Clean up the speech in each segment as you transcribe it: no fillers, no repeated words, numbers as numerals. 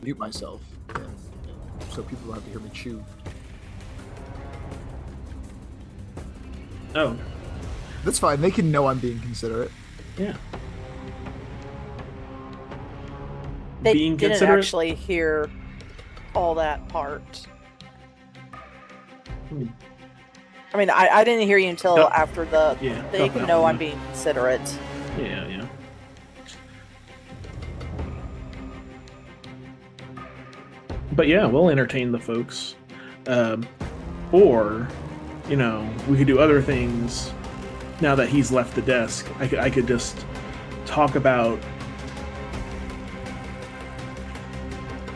mute myself, and, so people don't have to hear me chew. Oh, That's fine. They can know I'm being considerate. yeah. They Being didn't considerate. actually hear all that part. I mean, I didn't hear you until Don't- after the. Yeah. They don't can that know one. I'm being considerate. Yeah. But yeah, we'll entertain the folks. Or, we could do other things now that he's left the desk. I could just talk about.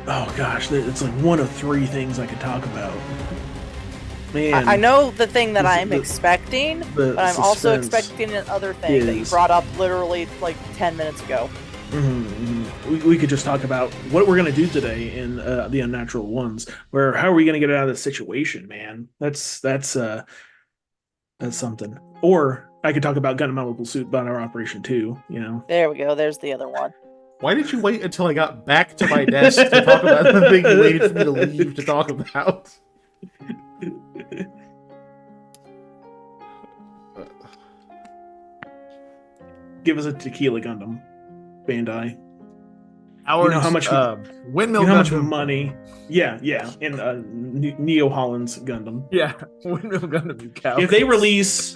Oh gosh, it's like one of three things I could talk about. Man, I know the thing that the- I'm the- expecting, the but I'm also suspense expecting another thing that you is- brought up literally like 10 minutes ago. We could just talk about what we're gonna do today in the Unnatural Ones. How are we gonna get out of this situation, man? That's something. Or I could talk about Gunmetal Suit Banner Operation 2. There we go. There's the other one. Why did you wait until I got back to my desk to talk about the thing you waited for me to leave to talk about? Give us a Tequila Gundam, Bandai. Ours, how much windmill how much Gundam. money? Yeah, in Neo Holland's Gundam. Yeah, windmill Gundam. You cow. If they release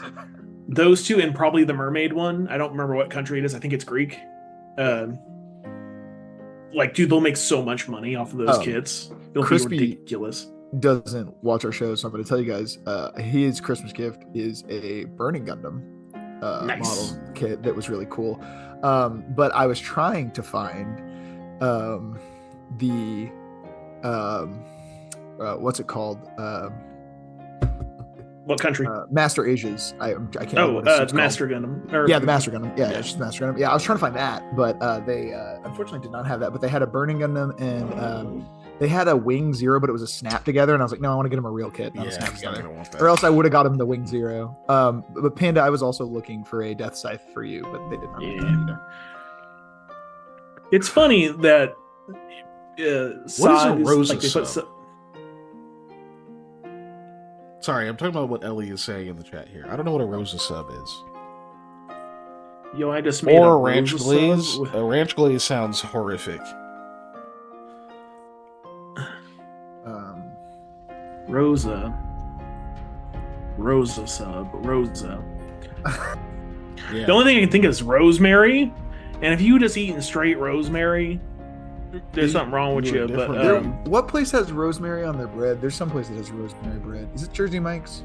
those two and probably the mermaid one, I don't remember what country it is. I think it's Greek. Dude, they'll make so much money off of those kits. It'll Crispy- be ridiculous. doesn't watch our show, so I'm going to tell you guys. His Christmas gift is a Burning Gundam Nice. model kit that was really cool. But I was trying to find the what's it called? What country? Master Asia's. I can't. remember Oh, what it's it's called. Master Gundam. Or- Yeah, the Master Gundam. Yeah, Yeah. it's just Master Gundam. Yeah, I was trying to find that, but they unfortunately did not have that. But they had a Burning Gundam and they had a Wing Zero, but it was a snap together. And I was like, no, I want to get him a real kit, not a snap I'm not together. gonna want that. Or else I would have got him the Wing Zero. But Panda, I was also looking for a Death Scythe for you, but they did not have that Yeah. either. It's funny that What is a size, Rosa they put sub? Sorry, I'm talking about what Ellie is saying in the chat here. I don't know what a Rosa sub is. Yo, I just made Or a a ranch Rosa glaze. sub with- A ranch glaze sounds horrific. Rosa sub. Rosa. Yeah. The only thing I can think is rosemary, and if you just eating straight rosemary, there's something wrong with You're you. But different. What place has rosemary on their bread? There's some place that has rosemary bread. Is it Jersey Mike's?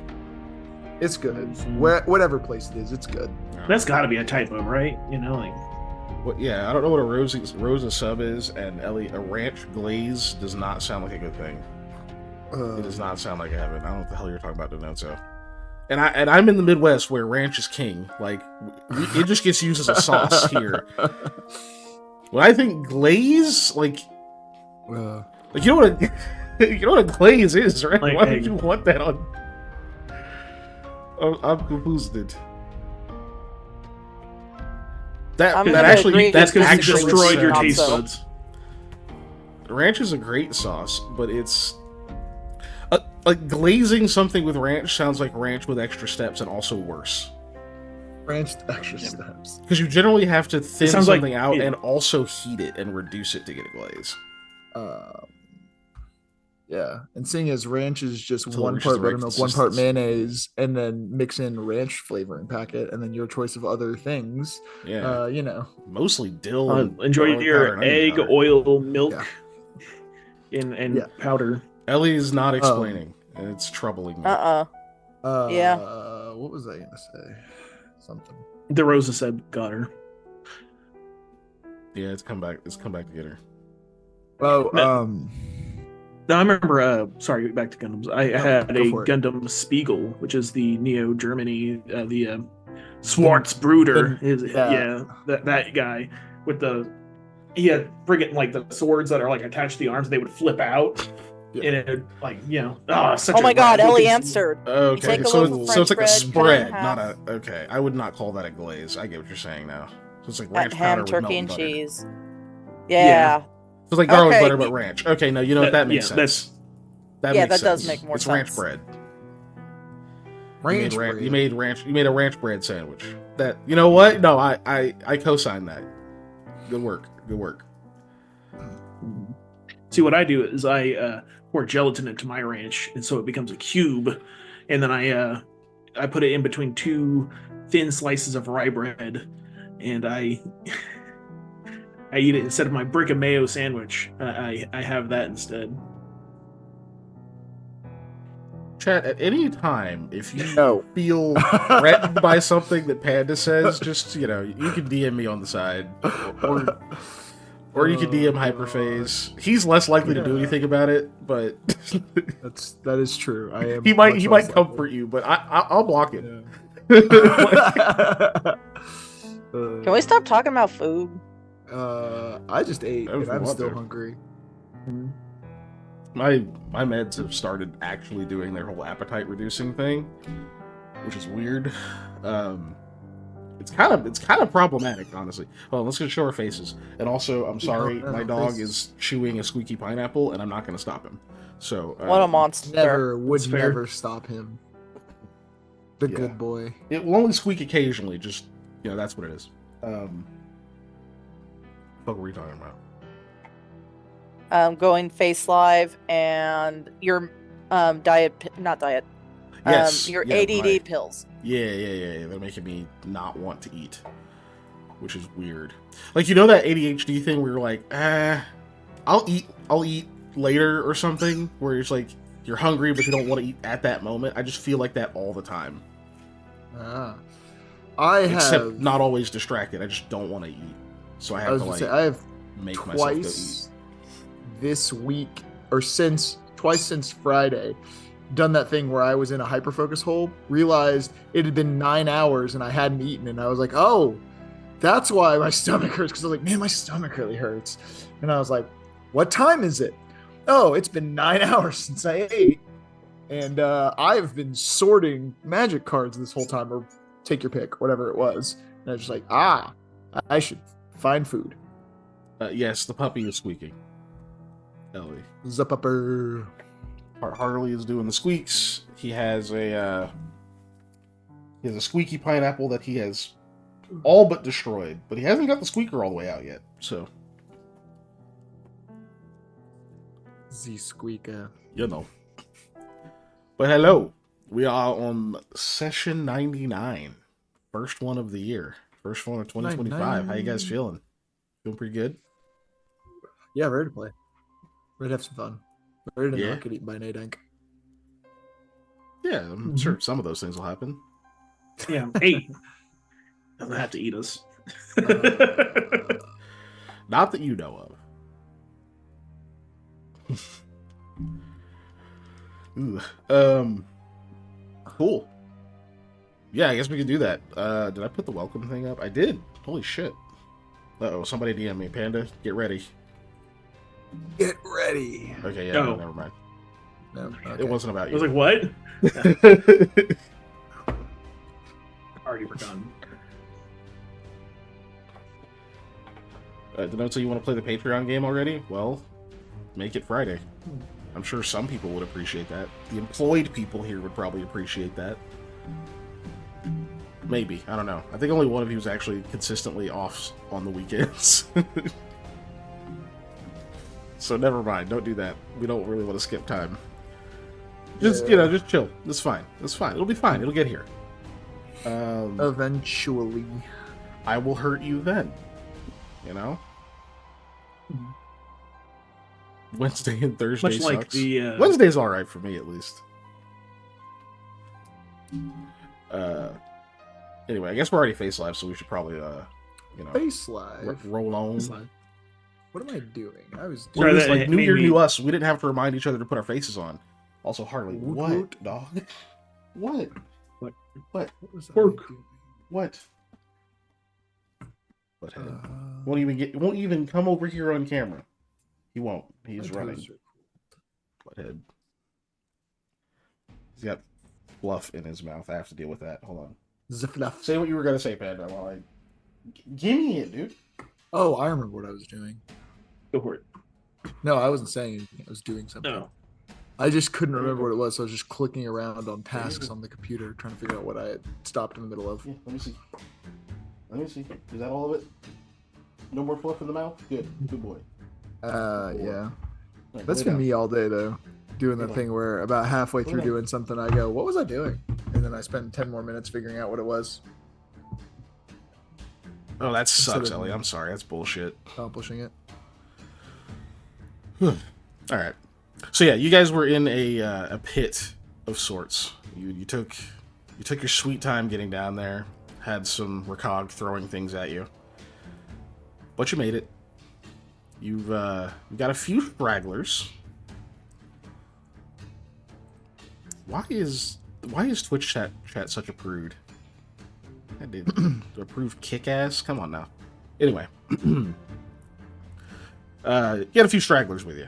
It's good. Whatever place it is, it's good. that's got to be a typo, right? Yeah, I don't know what a Rosa sub is, and Ellie, a ranch glaze does not sound like a good thing. It does not sound like heaven. I don't know what the hell you're talking about, Donato. And I'm in the Midwest where ranch is king. Like, it just gets used as a sauce here. When I think glaze, like you know what a glaze is, right? Like Why egg. would you want that on? I'm confused. I'm That gonna actually agree That's because you actually destroyed your not taste so. buds. ranch is a great sauce, but it's like glazing something with ranch sounds like ranch with extra steps and also worse. Ranch extra steps. Because you generally have to thin sounds like- something out yeah. and also heat it and reduce it to get a glaze. Yeah, and seeing as ranch is just Until it one reaches part the right buttermilk, one part consistency. mayonnaise, and then mix in ranch flavoring packet, and then your choice of other things. Yeah, mostly dill. and Enjoy garlic powder your and onion egg, powder. oil, milk, Yeah. and Yeah. powder. Ellie's not explaining, and it's troubling me. Yeah. What was I gonna say? Something. The Rosa said got her. Yeah, it's come back. It's come back to get her. Oh, No. No, I remember. Sorry, back to Gundams. I had go a for it. Gundam Spiegel, which is the Neo Germany, the Schwarz Bruder. yeah. That guy with the he had friggin' like the swords that are like attached to the arms. They would flip out, Yeah. and it such Oh a my god, rad Ellie looking- answered. Okay, take a so loaf of so it's like a French bread, cut it spread, in not half. a. Okay, I would not call that a glaze. I get what you're saying now. So it's like That ranch powder ham, with turkey, melted and butter. cheese. Yeah. Yeah. It's like garlic Okay. butter but ranch. Okay, no, you know what? That makes sense. That Yeah, makes that does sense. make more It's ranch sense. bread. Ranch you bread. made a ranch bread sandwich. That, you know what? No, I co-sign that. Good work. Good work. See, what I do is I pour gelatin into my ranch, and so it becomes a cube, and then I put it in between two thin slices of rye bread, and I eat it instead of my brick of mayo sandwich. I have that instead. Chat, at any time, if you No. feel threatened by something that Panda says, just, you can DM me on the side. Or you can DM Hyperphase. He's less likely to do anything about it, but that is true. I am. he might comfort you, but I'll block it. Yeah. Can we stop talking about food? I just ate, If and you I'm want still to. hungry. My meds have started actually doing their whole appetite reducing thing, which is weird. It's kind of problematic, honestly. Well, let's go show our faces. And also, I'm sorry, my dog is chewing a squeaky pineapple, and I'm not going to stop him. So What a monster! Would That's fair. never stop him. The Yeah. good boy. It will only squeak occasionally. Just, that's what it is. What were we talking about? Going face live and your not diet. Yes. Your yeah, ADD pills. Yeah. They're making me not want to eat, which is weird. Like, that ADHD thing where you're like, I'll eat later or something, where it's like you're hungry but you don't want to eat at that moment. I just feel like that all the time. Except not always distracted. I just don't want to eat, so I have to I have make myself go eat. twice this week, or twice since Friday, done that thing where I was in a hyperfocus hole, realized it had been 9 hours and I hadn't eaten, and I was like, oh, that's why my stomach hurts, because I was like, man, my stomach really hurts. And I was like, what time is it? Oh, it's been 9 hours since I ate. And I've been sorting magic cards this whole time, or take your pick, whatever it was. And I was just like, I should find food. Yes, the puppy is squeaking. Ellie. Zapupper. Harley is doing the squeaks. He has a squeaky pineapple that he has all but destroyed, but he hasn't got the squeaker all the way out yet. So, Z squeaker. But hello, we are on session 99, first one of the year, first one of 2025. 99. How you guys feeling? Feeling pretty good? Yeah, ready to play. Ready to have some fun. Ready to Yeah. not get eaten by an A-Dank. Yeah, I'm sure some of those things will happen. Yeah, 8 doesn't have to eat us. Not that you know of. Ooh. Cool. Yeah, I guess we could do that. Did I put the welcome thing up? I did. Holy shit. Uh-oh, somebody DM me. Panda, get ready. Get ready. Okay, yeah, No. no, never mind. No, It wasn't about I you. was like, what? Already forgotten. Denote, so you want to play the Patreon game already? Well, make it Friday. I'm sure some people would appreciate that. The employed people here would probably appreciate that. Maybe. I don't know. I think only one of you is actually consistently off on the weekends. So never mind. Don't do that. We don't really want to skip time. Just, just chill. It's fine. It's fine. It'll be fine. It'll get here. Eventually. I will hurt you then. Wednesday and Thursday Much like sucks. the Wednesday's all right for me, at least. Anyway, I guess we're already face live, so we should probably, Face live. roll on. What am I doing? I was Well, Sorry, it was that like New made Year, me- New Us. We didn't have to remind each other to put our faces on. Also, Harley, Woot what, woot. dog? What? What? What? What was I Pork. doing? What? Butthead. Won't even come over here on camera. He won't. He's my running. toes are- Butthead. He's got fluff in his mouth. I have to deal with that. Hold on. Zfluff. Say what you were gonna say, Panda. While I give me it, dude. Oh, I remember what I was doing. Go for it. No, I wasn't saying anything. I was doing something. No. I just couldn't remember what it was, so I was just clicking around on tasks on the computer, trying to figure out what I had stopped in the middle of. Yeah, let me see. Is that all of it? No more fluff in the mouth? Good boy. Yeah. Right, That's been me all day, though. Doing the thing where about halfway through doing something, I go, what was I doing? And then I spend 10 more minutes figuring out what it was. Oh, that sucks, Ellie. I'm sorry. That's bullshit. Accomplishing it. All right. So yeah, you guys were in a pit of sorts. You took your sweet time getting down there. Had some recog throwing things at you, but you made it. You've got a few stragglers. Why is Twitch chat such a prude? I did approve kick-ass. Come on now. Anyway, you had a few stragglers with you.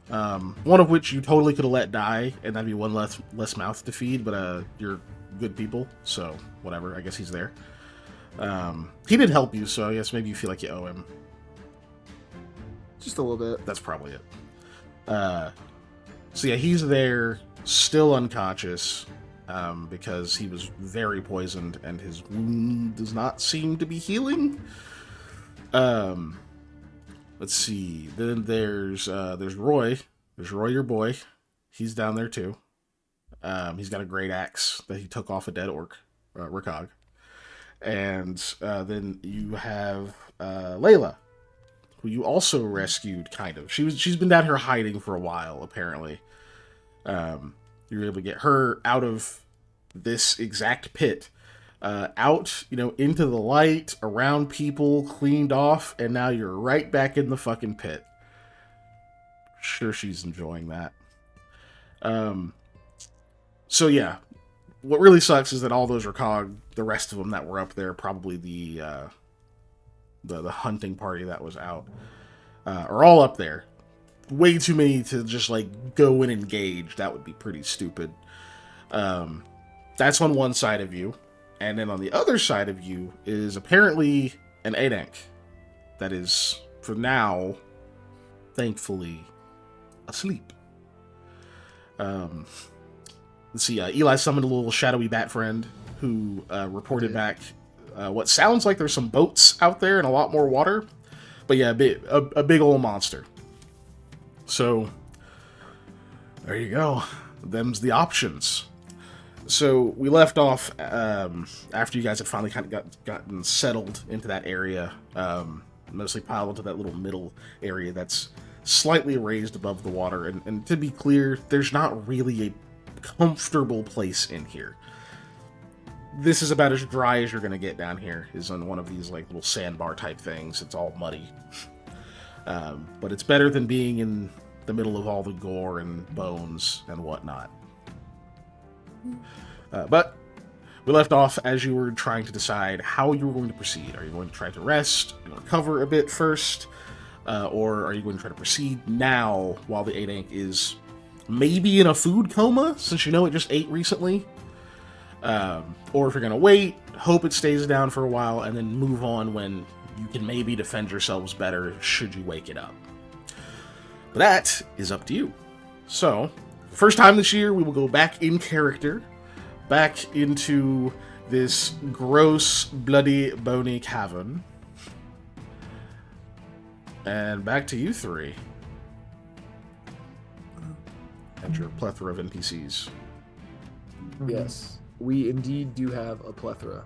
One of which you totally could have let die, and that'd be one less mouth to feed. But you're good people, so whatever. I guess he's there. He did help you, so I guess maybe you feel like you owe him. Just a little bit. That's probably it. So yeah, he's there, still unconscious, because he was very poisoned, and his wound does not seem to be healing. Let's see. Then there's Roy. There's Roy, your boy. He's down there too. He's got a great axe that he took off a dead orc, Rakog. And then you have Layla, who you also rescued, kind of. She's been down here hiding for a while, apparently. You were able to get her out of this exact pit, out, into the light, around people, cleaned off, and now you're right back in the fucking pit. Sure, she's enjoying that. So yeah, what really sucks is that all those Rakog, the rest of them that were up there, probably the hunting party that was out, are all up there. Way too many to just go and engage. That would be pretty stupid. That's on one side of you. And then on the other side of you is apparently an Adank that is, for now, thankfully, asleep. Let's see, Eli summoned a little shadowy bat friend who reported back what sounds like there's some boats out there and a lot more water. But yeah, a big old monster. So, there you go. Them's the options. So we left off after you guys had finally kind of gotten settled into that area, mostly piled into that little middle area that's slightly raised above the water. And to be clear, there's not really a comfortable place in here. This is about as dry as you're going to get down here, is on one of these little sandbar type things. It's all muddy. But it's better than being in the middle of all the gore and bones and whatnot. But we left off as you were trying to decide how you were going to proceed. Are you going to try to rest and recover a bit first? Or are you going to try to proceed now while the Adank is maybe in a food coma, since you know it just ate recently? Or if you're going to wait, hope it stays down for a while, and then move on when you can maybe defend yourselves better should you wake it up. But that is up to you. So, first time this year, we will go back in character, back into this gross, bloody, bony cavern. And back to you three. And your plethora of NPCs. Yes, we indeed do have a plethora.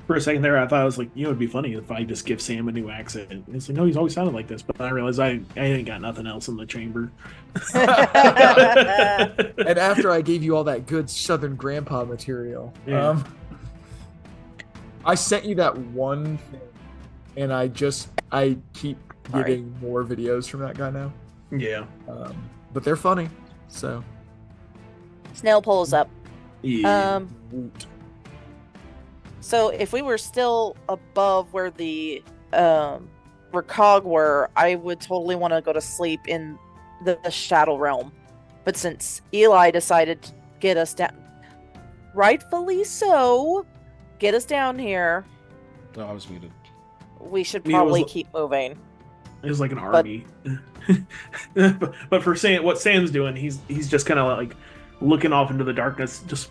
For a second there, I thought it was it'd be funny if I just give Sam a new accent. It's no, he's always sounded like this, but I realized I ain't got nothing else in the chamber. And after I gave you all that good Southern grandpa material, Yeah. I sent you that one thing, and I keep getting more videos from that guy now. Yeah. But they're funny, so. Snail pulls up. Yeah. So if we were still above where the Rakog were, I would totally want to go to sleep in the Shadow Realm. But since Eli decided to get us down, rightfully so, get us down here. No, I was muted. we should I mean, it was- probably keep moving. It was like an army. But for saying what Sam's doing, he's just kind of like looking off into the darkness, just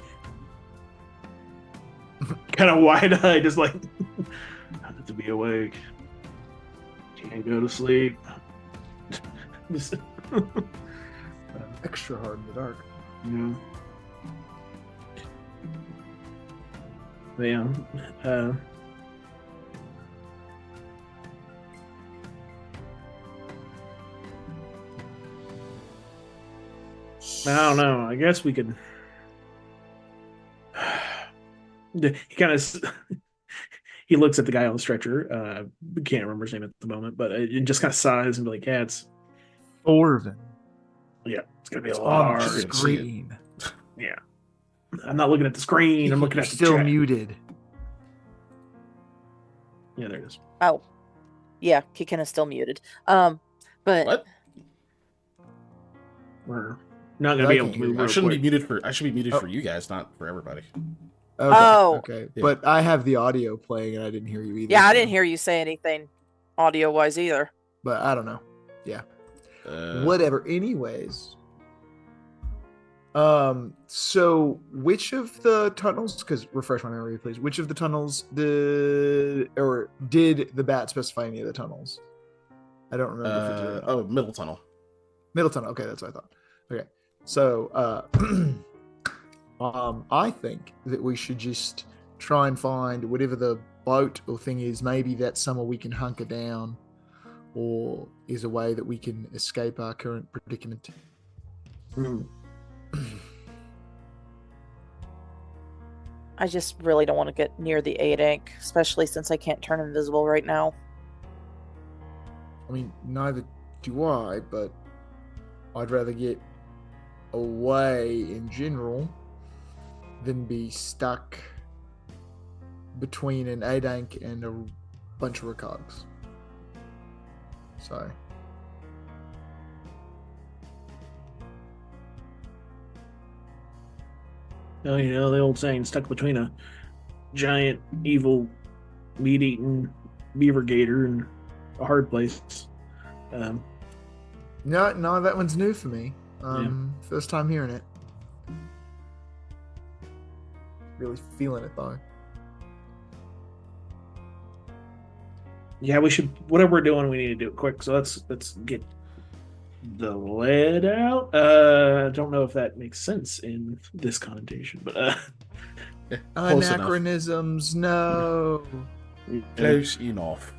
kind of wide-eyed, just like I have to be awake. Can't go to sleep. Just, Extra hard in the dark. yeah. But yeah. I don't know. I guess we could. He kind of he looks at the guy on the stretcher. Can't remember his name at the moment, but it just kind of sighs and be like, "Yeah, it's Thorvin. it's gonna be a It's lot on the hard." screen. Yeah, I'm not looking at the screen. I'm looking at the Still chat. muted. Yeah, there it is. Oh, yeah, Kikin is still muted. But What? We're not gonna I be able can't to hear move. you. I Real shouldn't quick. be muted for. I should be muted Oh. for you guys, not for everybody. Okay, Oh. okay. Yeah. But I have the audio playing, and I didn't hear you either. yeah, I so- didn't hear you say anything audio wise either. But I don't know. Uh, Whatever. Anyways. So which of the tunnels? Because refresh my memory, please. Which of the tunnels did the bat specify any of the tunnels? I don't remember. if it did or not. Oh, middle tunnel. Middle tunnel. Okay, that's what I thought. Okay, so I think that we should just try and find whatever the boat or thing is. Maybe that's somewhere we can hunker down, or is a way that we can escape our current predicament. I just really don't want to get near the 8 ink, especially since I can't turn invisible right now. I mean, neither do I, but I'd rather get away in general than be stuck between an 8 and a bunch of recogs. So. Oh, you know the old saying, stuck between a giant, evil, meat-eating beaver gator and a hard place. No, that one's new for me. First time hearing it. Really feeling it though. Yeah, we should. Whatever we're doing, we need to do it quick. So let's get the lead out. I don't know if that makes sense in this connotation, but Close enough. Anachronisms, no. Close enough.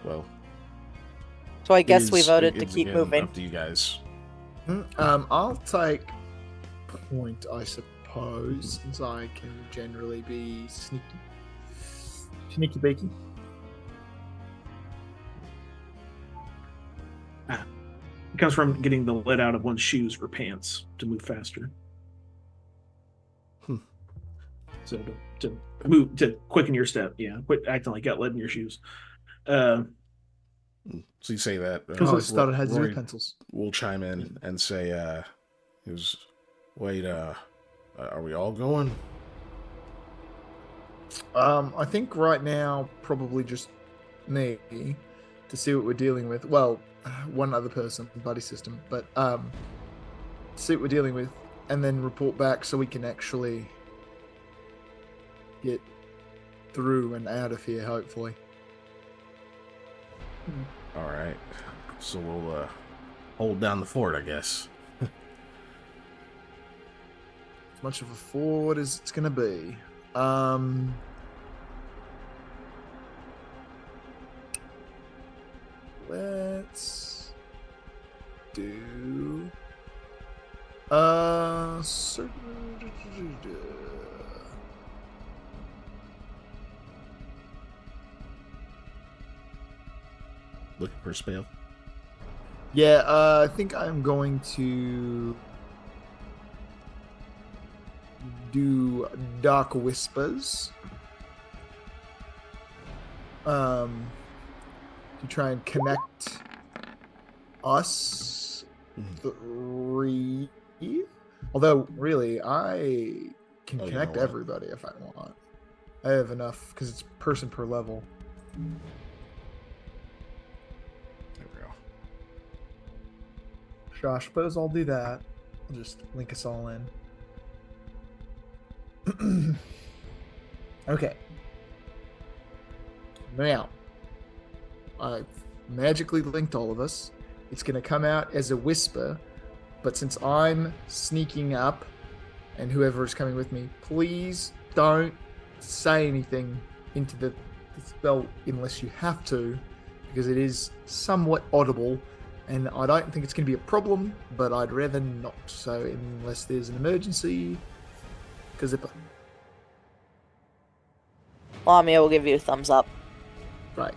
Well, So I guess it we is- voted it to is keep again moving. Up to you guys. I'll take point, I suppose, since I can generally be sneaky. Sneaky beaky. it comes from getting the lead out of one's shoes or pants to move faster. So to move to quicken your step. Yeah, quit acting like you got lead in your shoes. So you say that. I always thought it had to do Rory with pencils. will chime in and say, wait, are we all going? I think right now probably just me to see what we're dealing with. Well, one other person, buddy system, but see what we're dealing with, and then report back so we can actually get through and out of here. Hopefully. All right. So we'll hold down the fort, I guess. As much of a fort as it's gonna be. Let's do so, Looking for a spell. yeah, I think I'm going to do Dark Whispers. To try and connect us three Yeah. Although, really, I can Oh, you connect know what? everybody if I want. I have enough because it's person per level. There we go. So I suppose I'll do that. I'll just link us all in. Okay. Now, I've magically linked all of us. It's going to come out as a whisper, but since I'm sneaking up and whoever's coming with me, please don't say anything into the spell unless you have to, because it is somewhat audible, and I don't think it's going to be a problem, but I'd rather not. So unless there's an emergency, Kazippa. Lamia will give you a thumbs up. Right.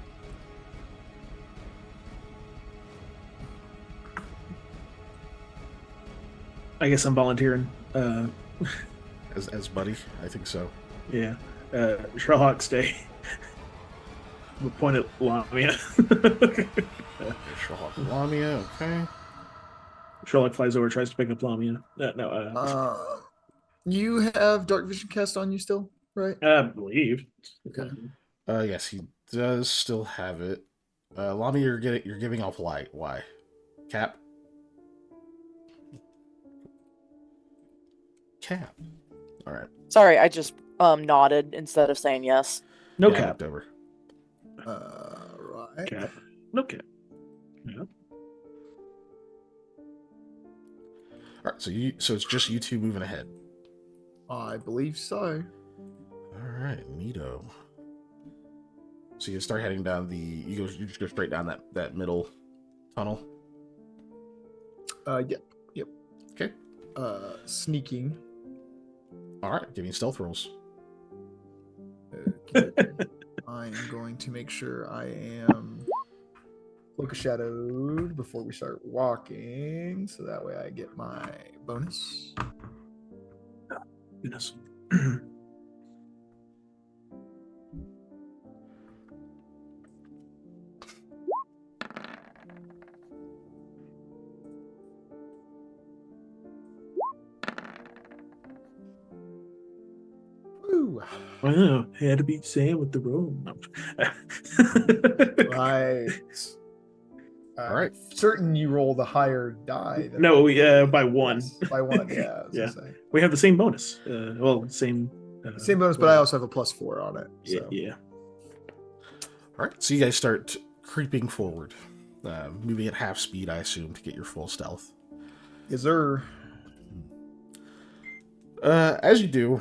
I guess I'm volunteering. As buddy, I think so. Yeah. Sherlock, stay. We'll point at Lamia. Sherlock Lamia, okay. Sherlock flies over, tries to pick up Lamia. You have dark vision cast on you still, right? I believe. Okay. Yes, he does still have it. Lamia, you're giving off light. Why? Cap? Cap. Alright. Sorry, I just nodded instead of saying yes. No Yeah, I cap. looked over. Right. Cap. No cap. Yeah. Alright, so it's just you two moving ahead. I believe so. Alright, neato. So you start heading down you just go straight down that middle tunnel. Yep. Okay. Sneaking. Alright, give me stealth rolls. Okay. I am going to make sure I am cloak of shadowed before we start walking, so that way I get my bonus. Goodness. Woo. Wow, had to beat Sam with the roll. I'm Alright. certain you roll the higher die. Than No, I do. by one. Yes, by one, yeah. I was Yeah. gonna say. We have the same bonus. Same. Same bonus, but I also have a +4 on it. So. Yeah. Alright, so you guys start creeping forward. Moving at half speed, I assume, to get your full stealth. Is there? As you do,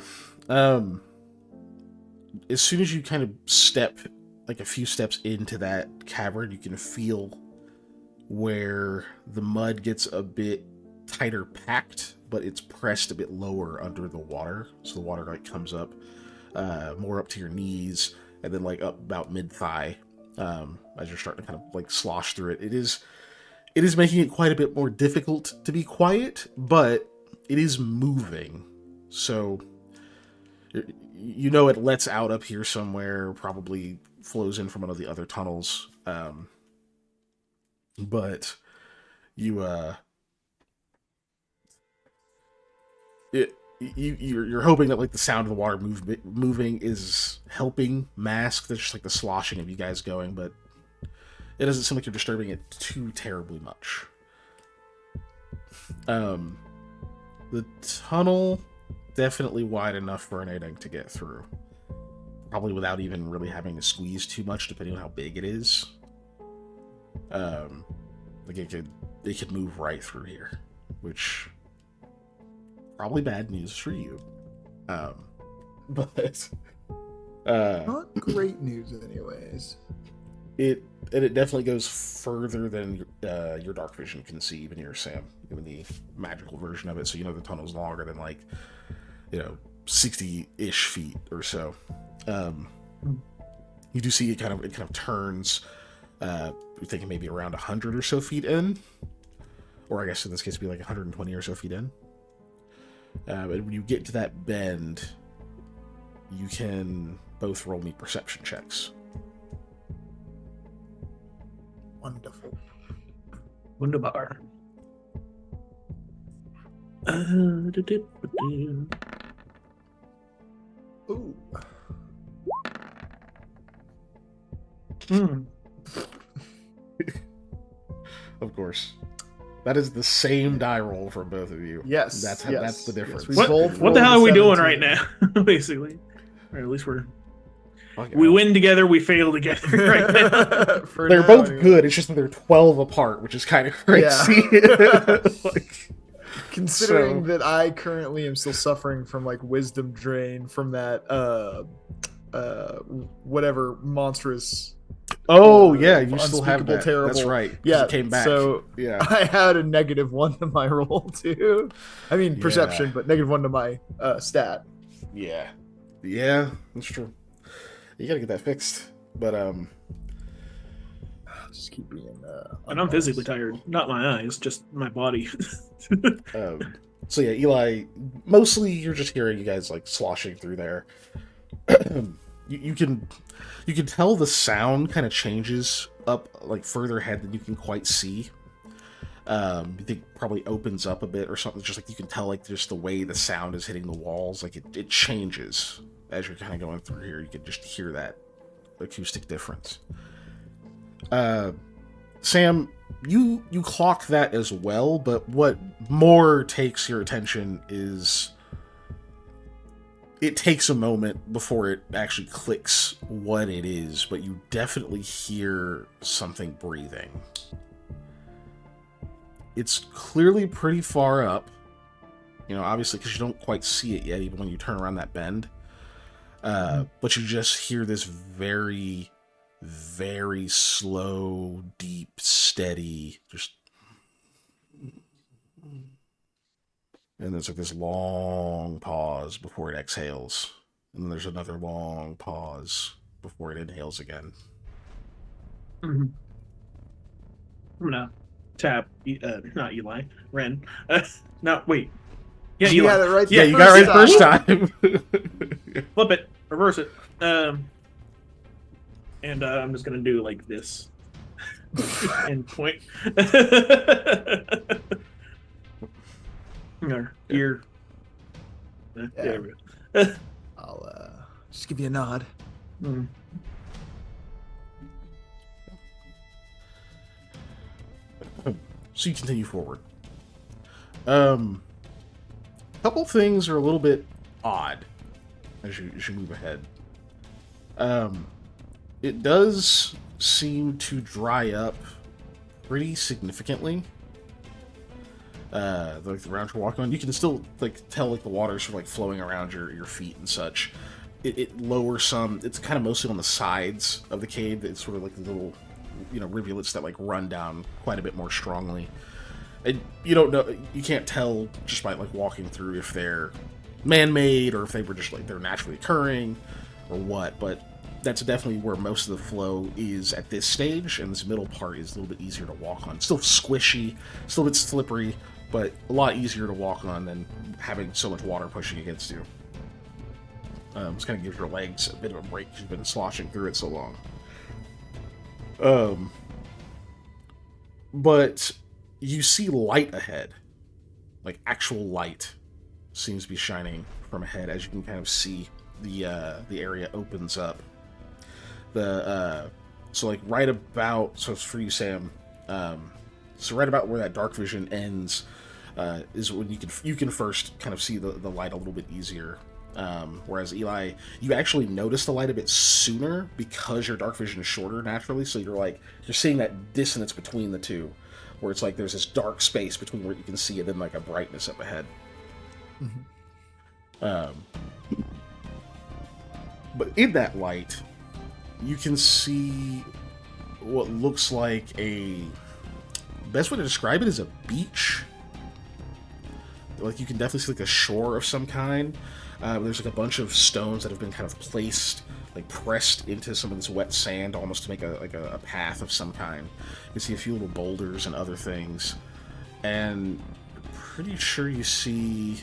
as soon as you kind of step like a few steps into that cavern, you can feel where the mud gets a bit tighter packed, but it's pressed a bit lower under the water. So the water like comes up more up to your knees and then like up about mid-thigh as you're starting to kind of like slosh through it. It is making it quite a bit more difficult to be quiet, but it is moving. So you know it lets out up here somewhere, probably flows in from one of the other tunnels. But you're hoping that like the sound of the water moving is helping mask just like the sloshing of you guys going, but it doesn't seem like you're disturbing it too terribly much. The tunnel definitely wide enough for an egg to get through, probably without even really having to squeeze too much, depending on how big it is. Like it could move right through here, which probably bad news for you. But Not great news, anyways. it definitely goes further than your dark vision can see, even your Sam, even the magical version of it. So the tunnel's longer than 60-ish feet or so. You do see it kind of turns. You're thinking maybe around 100 or so feet in, or I guess in this case it'd be like 120 or so feet in. And when you get to that bend, you can both roll me perception checks. Wonderful. Wunderbar. Ooh. Hmm. Of course. That is the same die roll for both of you. Yes. That's yes, that's the difference. Yes, we both What the rolled hell a are we doing 17. right now? Basically, or at least Fucking we hell. win together, we fail together right now. For They're now, both anyway. good. It's just that they're 12 apart, which is kind of crazy. Yeah. Like, Considering so- that I currently am still suffering from like wisdom drain from that whatever monstrous oh yeah, you still have unspeakable that. terrible. That's right. 'cause Yeah, it came back. so yeah, I had a -1 to my roll too. I mean Yeah. perception, but -1 to my stat. yeah, that's true. You gotta get that fixed. But Just keep being And I'm physically tired, not my eyes, just my body. so yeah, Eli. Mostly, you're just hearing you guys like sloshing through there. you can tell the sound kind of changes up like further ahead than you can quite see. You think probably opens up a bit or something. Just like you can tell, like just the way the sound is hitting the walls, like it changes as you're kind of going through here. You can just hear that acoustic difference. Sam, you clock that as well, but what more takes your attention is it takes a moment before it actually clicks what it is, but you definitely hear something breathing. It's clearly pretty far up, obviously because you don't quite see it yet, even when you turn around that bend. But you just hear this very, very slow, deep, steady, just... And there's like this long pause before it exhales. And then there's another long pause before it inhales again. Mm-hmm. I'm gonna tap, not Eli, Ren. No, wait. Yeah, You Eli. had it right. Yeah, you got it right first time. Flip it, reverse it. And I'm just gonna do like this. And point. Ear. There we go. I'll just give you a nod. Mm. So you continue forward. Couple things are a little bit odd as you move ahead. It does seem to dry up pretty significantly. Like the ground you're walking on, you can still like tell like the water's sort of like flowing around your feet and such. It lowers some. It's kind of mostly on the sides of the cave. It's sort of like little, rivulets that like run down quite a bit more strongly. And you don't know, you can't tell just by like walking through if they're man-made or if they were just like they're naturally occurring or what. But that's definitely where most of the flow is at this stage, and this middle part is a little bit easier to walk on. Still squishy, still a bit slippery, but a lot easier to walk on than having so much water pushing against you. Just kind of gives your legs a bit of a break because you've been sloshing through it so long. But you see light ahead, like actual light seems to be shining from ahead as you can kind of see the area opens up. So like right about, so it's for you, Sam. So right about where that dark vision ends is when you can first kind of see the light a little bit easier. Whereas Eli, you actually notice the light a bit sooner because your dark vision is shorter naturally. So you're seeing that dissonance between the two, where it's like there's this dark space between where you can see it and like a brightness up ahead. Mm-hmm. But in that light, you can see what looks like best way to describe it is a beach. Like you can definitely see like a shore of some kind. There's like a bunch of stones that have been kind of placed, like pressed into some of this wet sand, almost to make a path of some kind. You can see a few little boulders and other things, and I'm pretty sure you see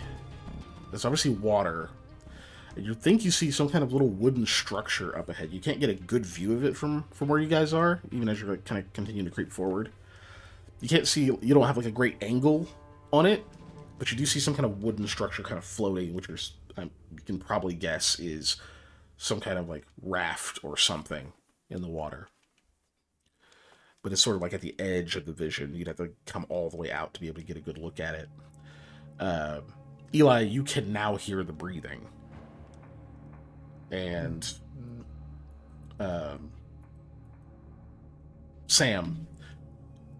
there's obviously water. And you think you see some kind of little wooden structure up ahead. You can't get a good view of it from where you guys are, even as you're like kind of continuing to creep forward. You can't see. You don't have like a great angle on it. But you do see some kind of wooden structure kind of floating, which is, you can probably guess is some kind of like raft or something in the water. But it's sort of like at the edge of the vision. You'd have to come all the way out to be able to get a good look at it. Eli, you can now hear the breathing. And Sam,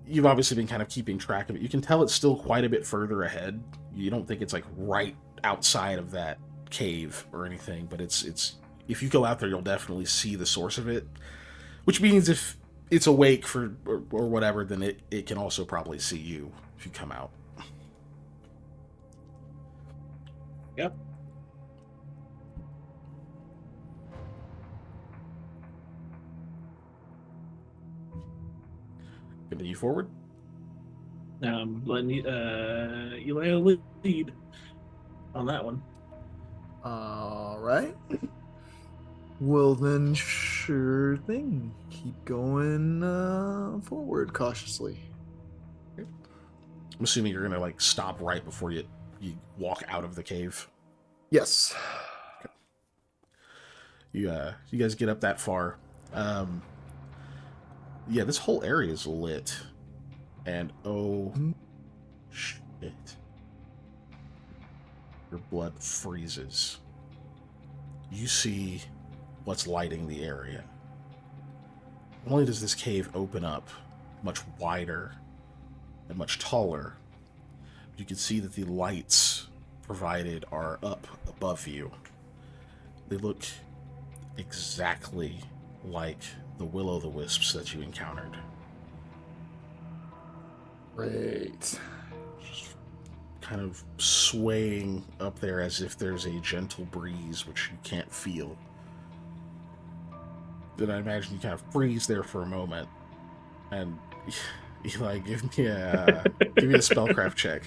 you've obviously been kind of keeping track of it. You can tell it's still quite a bit further ahead. You don't think it's like right outside of that cave or anything, but it's if you go out there, you'll definitely see the source of it. Which means if it's awake for or whatever, then it can also probably see you if you come out. Yep. Continue forward. Letting Eli lead on that one. All right. Well, then, sure thing. Keep going forward cautiously. I'm assuming you're gonna like stop right before you walk out of the cave. Yes. Okay. You guys get up that far. Yeah, this whole area is lit, and oh shit, your blood freezes. You see what's lighting the area. Not only does this cave open up much wider and much taller, you can see that the lights provided are up above you. They look exactly like the will-o'-the-wisps that you encountered. Great. Just kind of swaying up there as if there's a gentle breeze which you can't feel. Then I imagine you kind of freeze there for a moment, and Eli, give me a spellcraft check.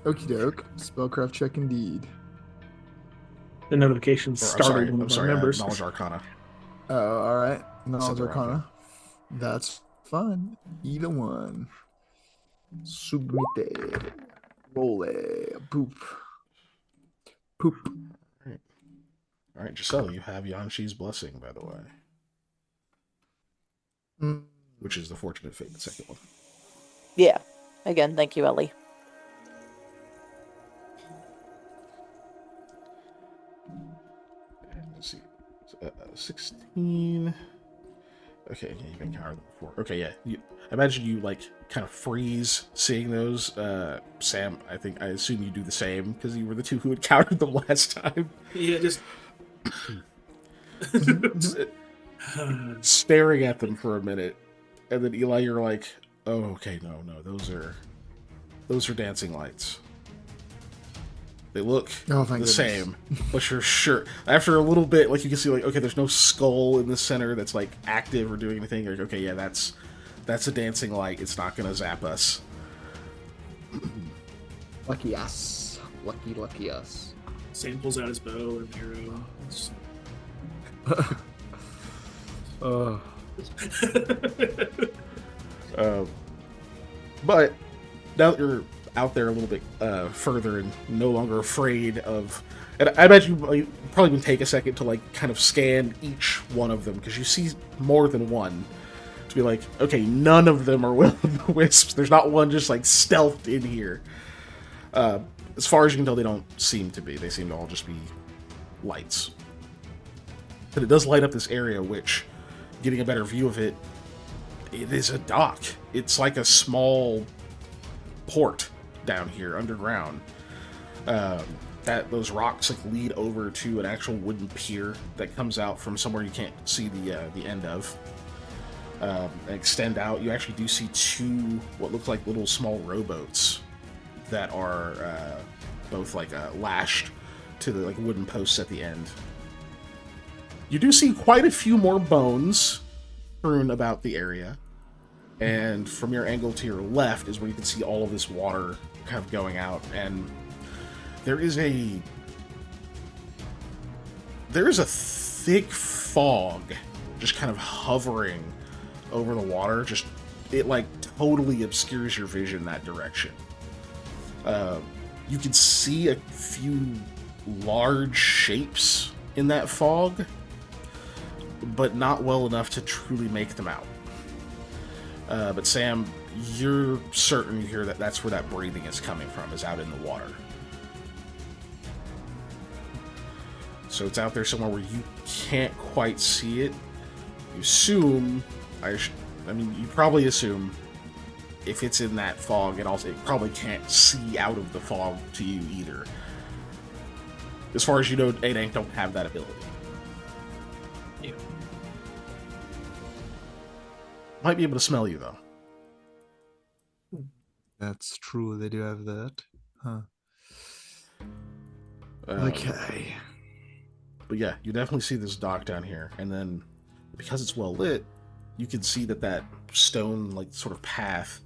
Okie doke. Spellcraft check indeed. The notifications started one of our members. Knowledge Arcana. Oh, all right. Knowledge Arcana. Arcana. That's fun. Either one. Submite. Roll boop. Poop. All right, Giselle, you have Yanshi's blessing, by the way. Which is the fortunate fate, the second one. Yeah. Again, thank you, Ellie. Let's see. 16. Okay, yeah, you've encountered them before. Okay, yeah. I imagine you, like, kind of freeze seeing those. Sam, I assume you do the same, because you were the two who encountered them last time. Yeah, just... staring at them for a minute. And then, Eli, you're like, oh, okay, no, those are dancing lights. They look the same, but you're sure. After a little bit, like, you can see, like, okay, there's no skull in the center that's, like, active or doing anything. You're like, okay, yeah, that's a dancing light. It's not going to zap us. Lucky us. Lucky us. Sam pulls out his bow and arrow. But now that you're out there a little bit further and no longer afraid of, and I imagine you probably would take a second to like kind of scan each one of them because you see more than one to be like, okay, none of them are will-o'-the-wisps. There's not one just like stealthed in here. As far as you can tell, they don't seem to be. They seem to all just be lights. But it does light up this area, which, getting a better view of it, it is a dock. It's like a small port down here underground. Those rocks like lead over to an actual wooden pier that comes out from somewhere you can't see the end of. And extend out. You actually do see two what look like little small rowboats that are both like lashed to the like wooden posts at the end. You do see quite a few more bones strewn about the area. And from your angle to your left is where you can see all of this water kind of going out. And there is a thick fog just kind of hovering over the water. It like totally obscures your vision that direction. You can see a few large shapes in that fog, but not well enough to truly make them out. But Sam, you're certain here that that's where that breathing is coming from, is out in the water. So it's out there somewhere where you can't quite see it. You assume, you probably assume if it's in that fog, it probably can't see out of the fog to you either. As far as you know, it don't have that ability. Yeah. Might be able to smell you, though. That's true. They do have that. Huh. Okay. But yeah, you definitely see this dock down here. And then, because it's well lit, you can see that stone, like, sort of path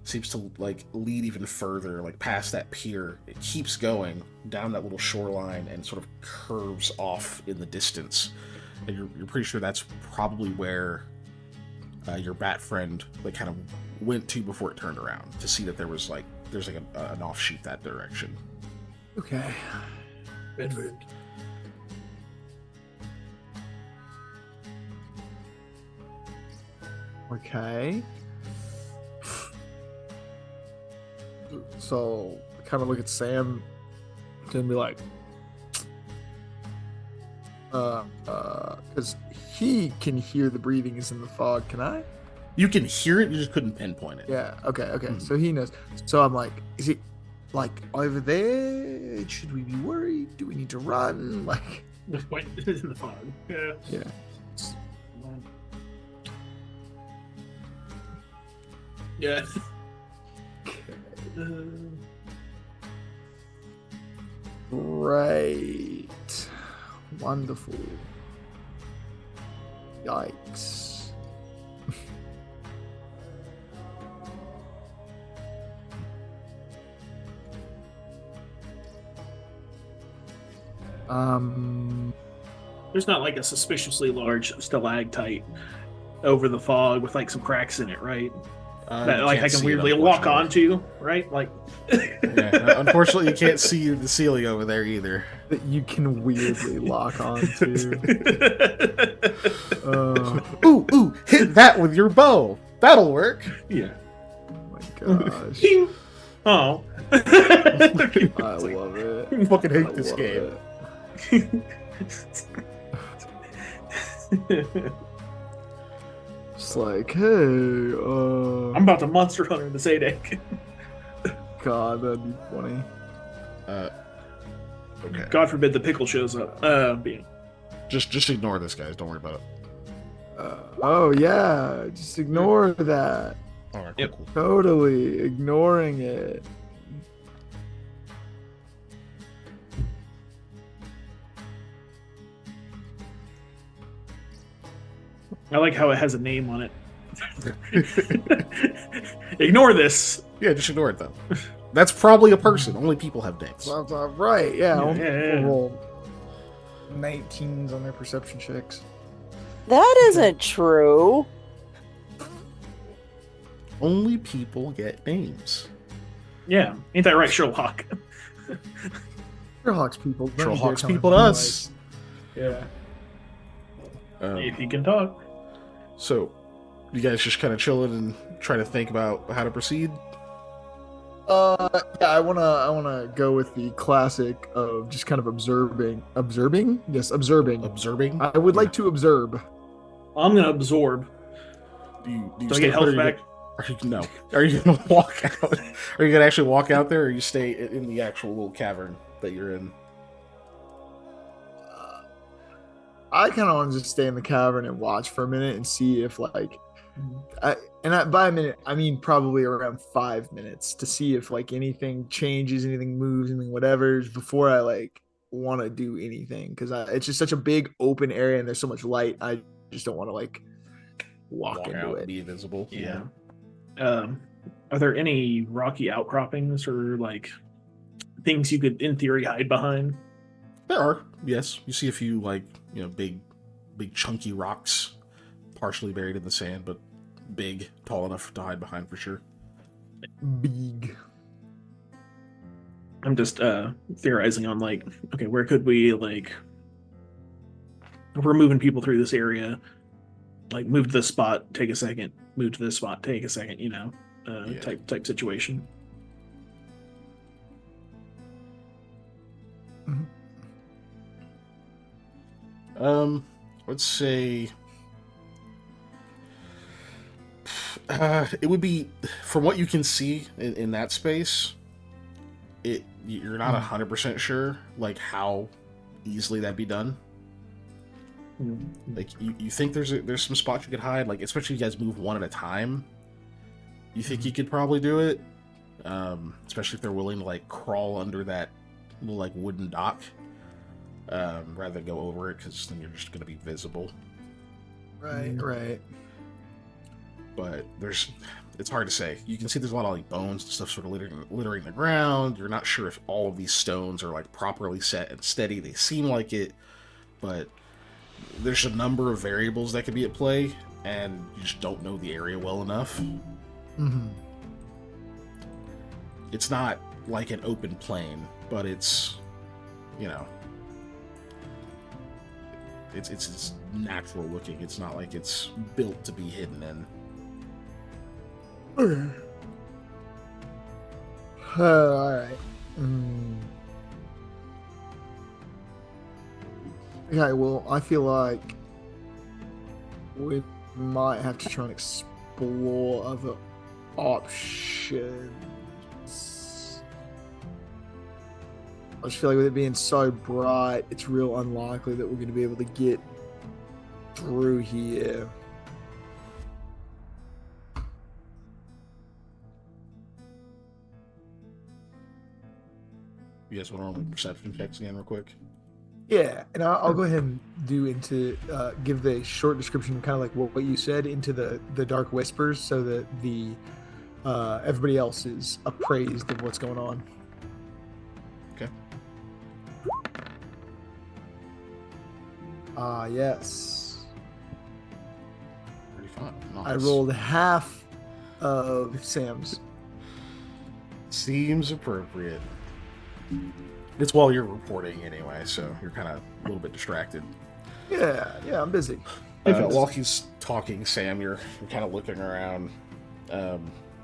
seems to, like, lead even further, like, past that pier. It keeps going down that little shoreline and sort of curves off in the distance. And you're pretty sure that's probably where your bat friend, like, kind of went to before it turned around, to see that there's an offshoot that direction. Okay. Bedford. Okay. So, kind of look at Sam and be like, because he can hear the breathing is in the fog. Can I? You can hear it, you just couldn't pinpoint it. Yeah. Okay. So he knows. So I'm like, is it like over there? Should we be worried? Do we need to run? Like, Wait, it's in the fog. Yeah. Yeah. Yeah. Right. Wonderful. Yikes. There's not like a suspiciously large stalactite over the fog with like some cracks in it, right? That like I can weirdly walk onto, right? Like, yeah, unfortunately, you can't see the ceiling over there either. That you can weirdly lock onto. Ooh, hit that with your bow. That'll work. Yeah. Oh my gosh. Oh. I love it. I fucking hate I this love game. it. It's like, hey, I'm about to Monster Hunter this 8-egg. God, that'd be funny. Okay. God forbid the pickle shows up. Just ignore this, guys. Don't worry about it. Oh yeah, just ignore that. All right, Yep. cool. Totally ignoring it. I like how it has a name on it. Ignore this. Yeah, just ignore it, though. That's probably a person. Only people have names. Sounds right. Yeah. Yeah. Roll 19s on their perception checks. That isn't true. Only people get names. Yeah, ain't that right, Sherlock? Sherlock's people. Don't you dare Sherlock's tell me people to us. Yeah. If he can talk. So, you guys just kind of chilling and trying to think about how to proceed? Yeah, I wanna go with the classic of just kind of observing. Observing? Yes, observing. Observing? I would like to observe. I'm gonna absorb. Do you Do I stay get put, or health back? no. Are you gonna walk out? Are you gonna actually walk out there, or you stay in the actual little cavern that you're in? I kind of want to just stay in the cavern and watch for a minute and see if like, by a minute I mean probably around 5 minutes to see if like anything changes, anything moves, anything whatever before I like want to do anything because it's just such a big open area and there's so much light. I just don't want to like walk into out it. and be invisible. Yeah. Are there any rocky outcroppings or like things you could, in theory, hide behind? There are, yes. You see a few like big chunky rocks, partially buried in the sand, but big, tall enough to hide behind for sure. Big. I'm just theorizing on like, okay, where could we like, if we're moving people through this area, like move to this spot, take a second, move to this spot, take a second, Yeah. type situation. Let's say it would be, from what you can see in that space, you're not 100% sure like how easily that'd be done. Like you think there's some spots you could hide, like especially if you guys move one at a time. You think you could probably do it, especially if they're willing to like crawl under that little like wooden dock, rather than go over it, because then you're just going to be visible. Right. But it's hard to say. You can see there's a lot of like bones and stuff sort of littering the ground. You're not sure if all of these stones are like properly set and steady. They seem like it, but there's a number of variables that could be at play, and you just don't know the area well enough. Mm-hmm. It's not like an open plain, but it's, it's natural looking. It's not like it's built to be hidden in. Okay. All right. Okay, well, I feel like we might have to try and explore other options. I just feel like with it being so bright, it's real unlikely that we're going to be able to get through here. You guys want to roll perception checks again real quick? Yeah, and I'll go ahead and give the short description, kind of like what you said, into the dark whispers, so that the everybody else is appraised of what's going on. Okay. Yes. 35. Nice. I rolled half of Sam's. Seems appropriate. It's while you're reporting anyway, so you're kind of a little bit distracted. Yeah, I'm busy. While he's talking, Sam, you're kind of looking around.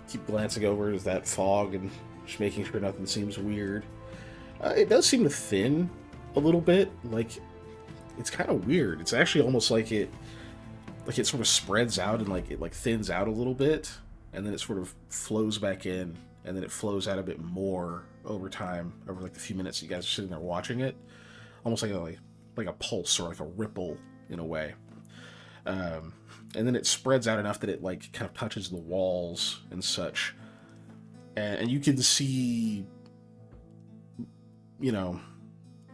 Keep glancing over is that fog and just making sure nothing seems weird. It does seem to thin a little bit. Like, it's kind of weird. It's actually almost like it sort of spreads out and like it like thins out a little bit, and then it sort of flows back in, and then it flows out a bit more over time, over like the few minutes you guys are sitting there watching it, almost like a pulse or like a ripple in a way. And then it spreads out enough that it like kind of touches the walls and such, and you can see,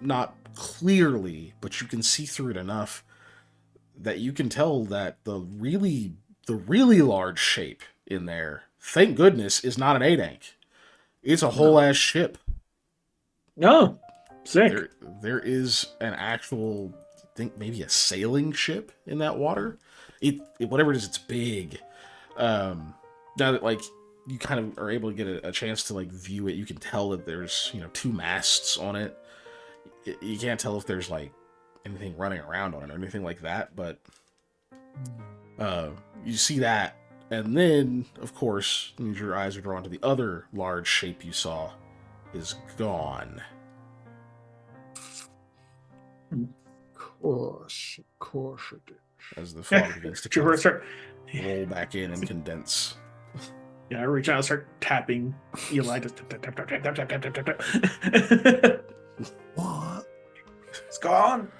not clearly, but you can see through it enough that you can tell that the really large shape in there, thank goodness, is not an 8-ank. It's a whole ass ship. Oh, sick. There is an actual, I think maybe a sailing ship in that water. It whatever it is, it's big. Now that like you kind of are able to get a chance to like view it, you can tell that there's 2 masts on it. You can't tell if there's like anything running around on it or anything like that, but you see that. And then, of course, your eyes are drawn to the other large shape you saw is gone. Of course it is. As the fog begins to kind of roll back in and condense. Yeah, I reach out and start tapping Eli. Just tap, tap, tap, tap, tap, tap, tap, tap, tap. What? It's gone.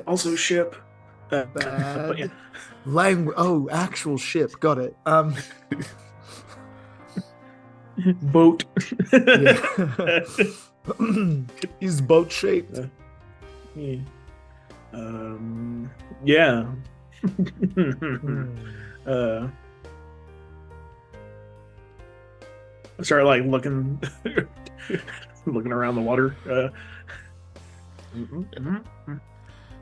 Also ship. Bad. But yeah. Language. Oh, actual ship. Got it. Boat. Is boat shaped? Yeah. Yeah. I start like looking around the water.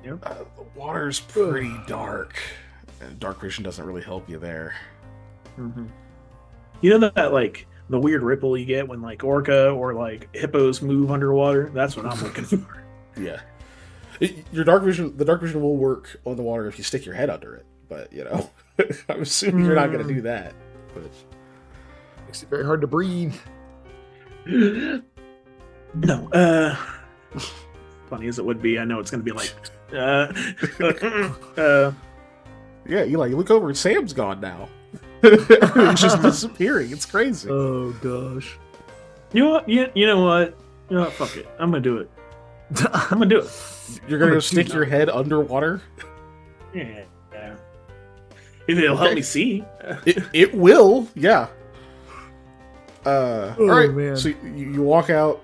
Yep. The water's pretty dark, and dark vision doesn't really help you there. You know that like the weird ripple you get when like orca or like hippos move underwater? That's what I'm looking for. Yeah. The dark vision will work on the water if you stick your head under it. But I'm assuming you're not going to do that. But Makes it very hard to breathe. No, funny as it would be, I know it's going to be like, yeah, Eli, you look over and Sam's gone now. He's just disappearing. It's crazy. Oh gosh. You know what? You know what? You know what? Fuck it. I'm gonna do it. I'm gonna do it. You're gonna go stick your head underwater? Yeah. If it'll help me see. It will, yeah. All right. Man. So you walk out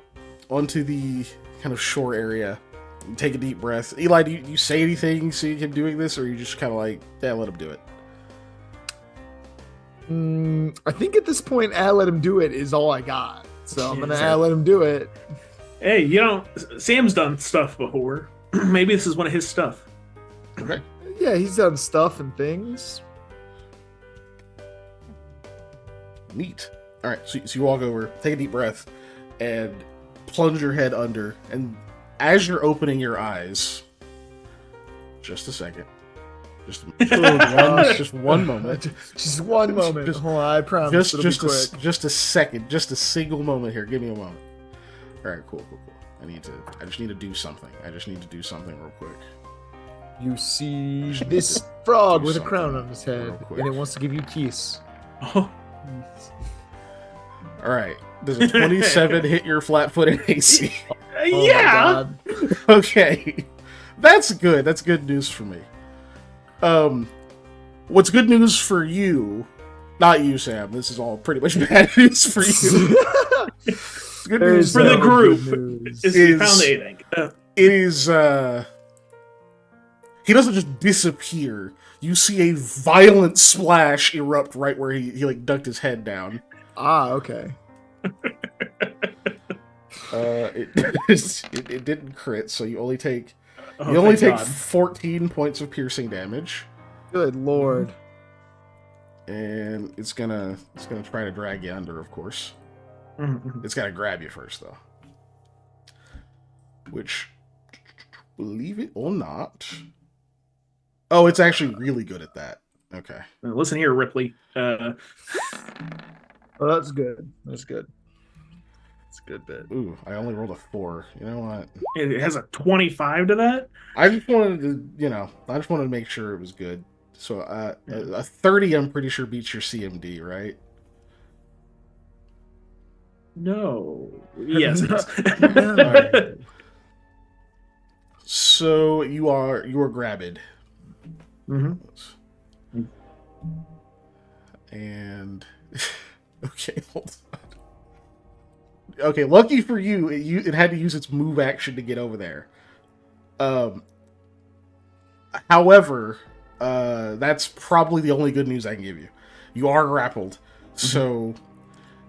onto the kind of shore area. You take a deep breath. Eli, do you say anything seeing him doing this, or are you just kind of like, yeah, let him do it? I think at this point, let him do it is all I got. So I'm Yeah, gonna let him do it. Hey, Sam's done stuff before. Maybe this is one of his stuff. Okay. Yeah, he's done stuff and things. Neat. All right, so you walk over, take a deep breath, and plunge your head under. And as you're opening your eyes, just a second, just one moment, Just one moment. Hold on, I promise it'll be quick. just a second, just a single moment here. Give me a moment. All right, cool. I just need to do something. Real quick. You see this frog with a something crown on his head, real quick. and it wants to give you a kiss. Oh, All right, does a 27 hit your flat-footed AC? Oh yeah. my God. Okay, that's good. That's good news for me. What's good news for you? Not you, Sam. This is all pretty much bad news for you. Good news For the no group. good news. Is pound eating. It is. He doesn't just disappear. You see a violent splash erupt right where he like ducked his head down. Okay. It didn't crit, so you only take Oh, you only thank take God. 14 points of piercing damage, Good lord. and it's gonna try to drag you under, of course. Mhm. It's gotta grab you first, though. Which, believe it or not, oh, it's actually really good at that. Okay. Listen here, Ripley. Oh, that's good. That's good. It's a good bit. Ooh, I only rolled a 4. You know what? It has a 25 to that. I just wanted to make sure it was good. So, a 30, I'm pretty sure beats your CMD, right? No. Yes. It does. No. So you are grabbed. Mhm. And okay, hold on. Okay, lucky for you, it had to use its move action to get over there. However, that's probably the only good news I can give you. You are grappled, so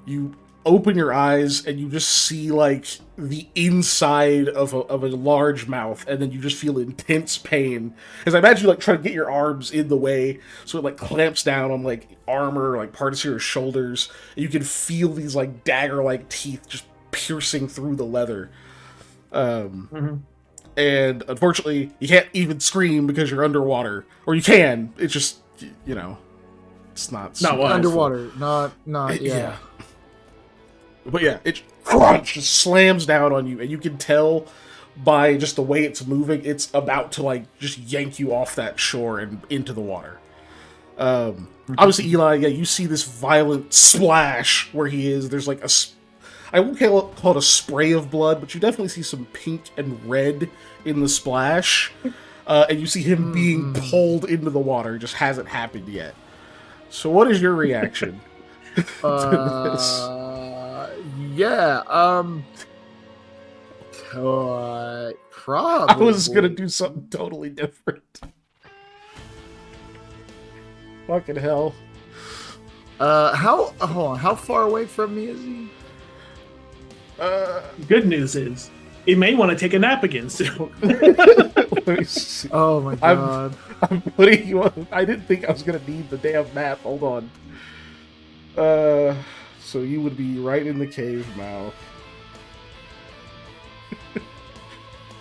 you open your eyes and you just see like the inside of a large mouth, and then you just feel intense pain. As I imagine you like try to get your arms in the way, so it like clamps down on like armor, like parts of your shoulders, and you can feel these like dagger-like teeth just piercing through the leather. And unfortunately, you can't even scream because you're underwater, or you can. It's just it's not super wise. Underwater. Not yeah. But yeah, it crunch just slams down on you, and you can tell by just the way it's moving, it's about to like just yank you off that shore and into the water. Obviously, Eli, yeah, you see this violent splash where he is. There's like I won't call it a spray of blood, but you definitely see some pink and red in the splash, and you see him being pulled into the water. It just hasn't happened yet. So, what is your reaction to this? Yeah. Probably. I was gonna do something totally different. Fucking hell. Hold on. How far away from me is he? Good news is, he may want to take a nap again soon. Let me see. Oh my god. I'm putting you on. I didn't think I was gonna need the damn map. Hold on. So you would be right in the cave mouth.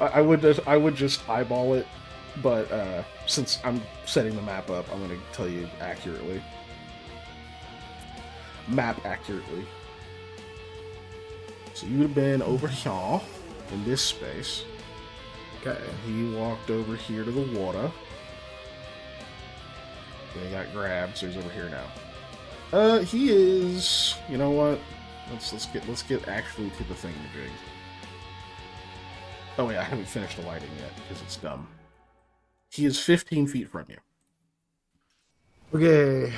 I would just eyeball it, but since I'm setting the map up, I'm going to tell you accurately. Map accurately. So you would have been over here in this space. Okay. And he walked over here to the water. And he got grabbed, so he's over here now. He is. You know what? Let's get actually to the thingamajig. Oh wait, I haven't finished the lighting yet because it's dumb. He is 15 feet from you. Okay.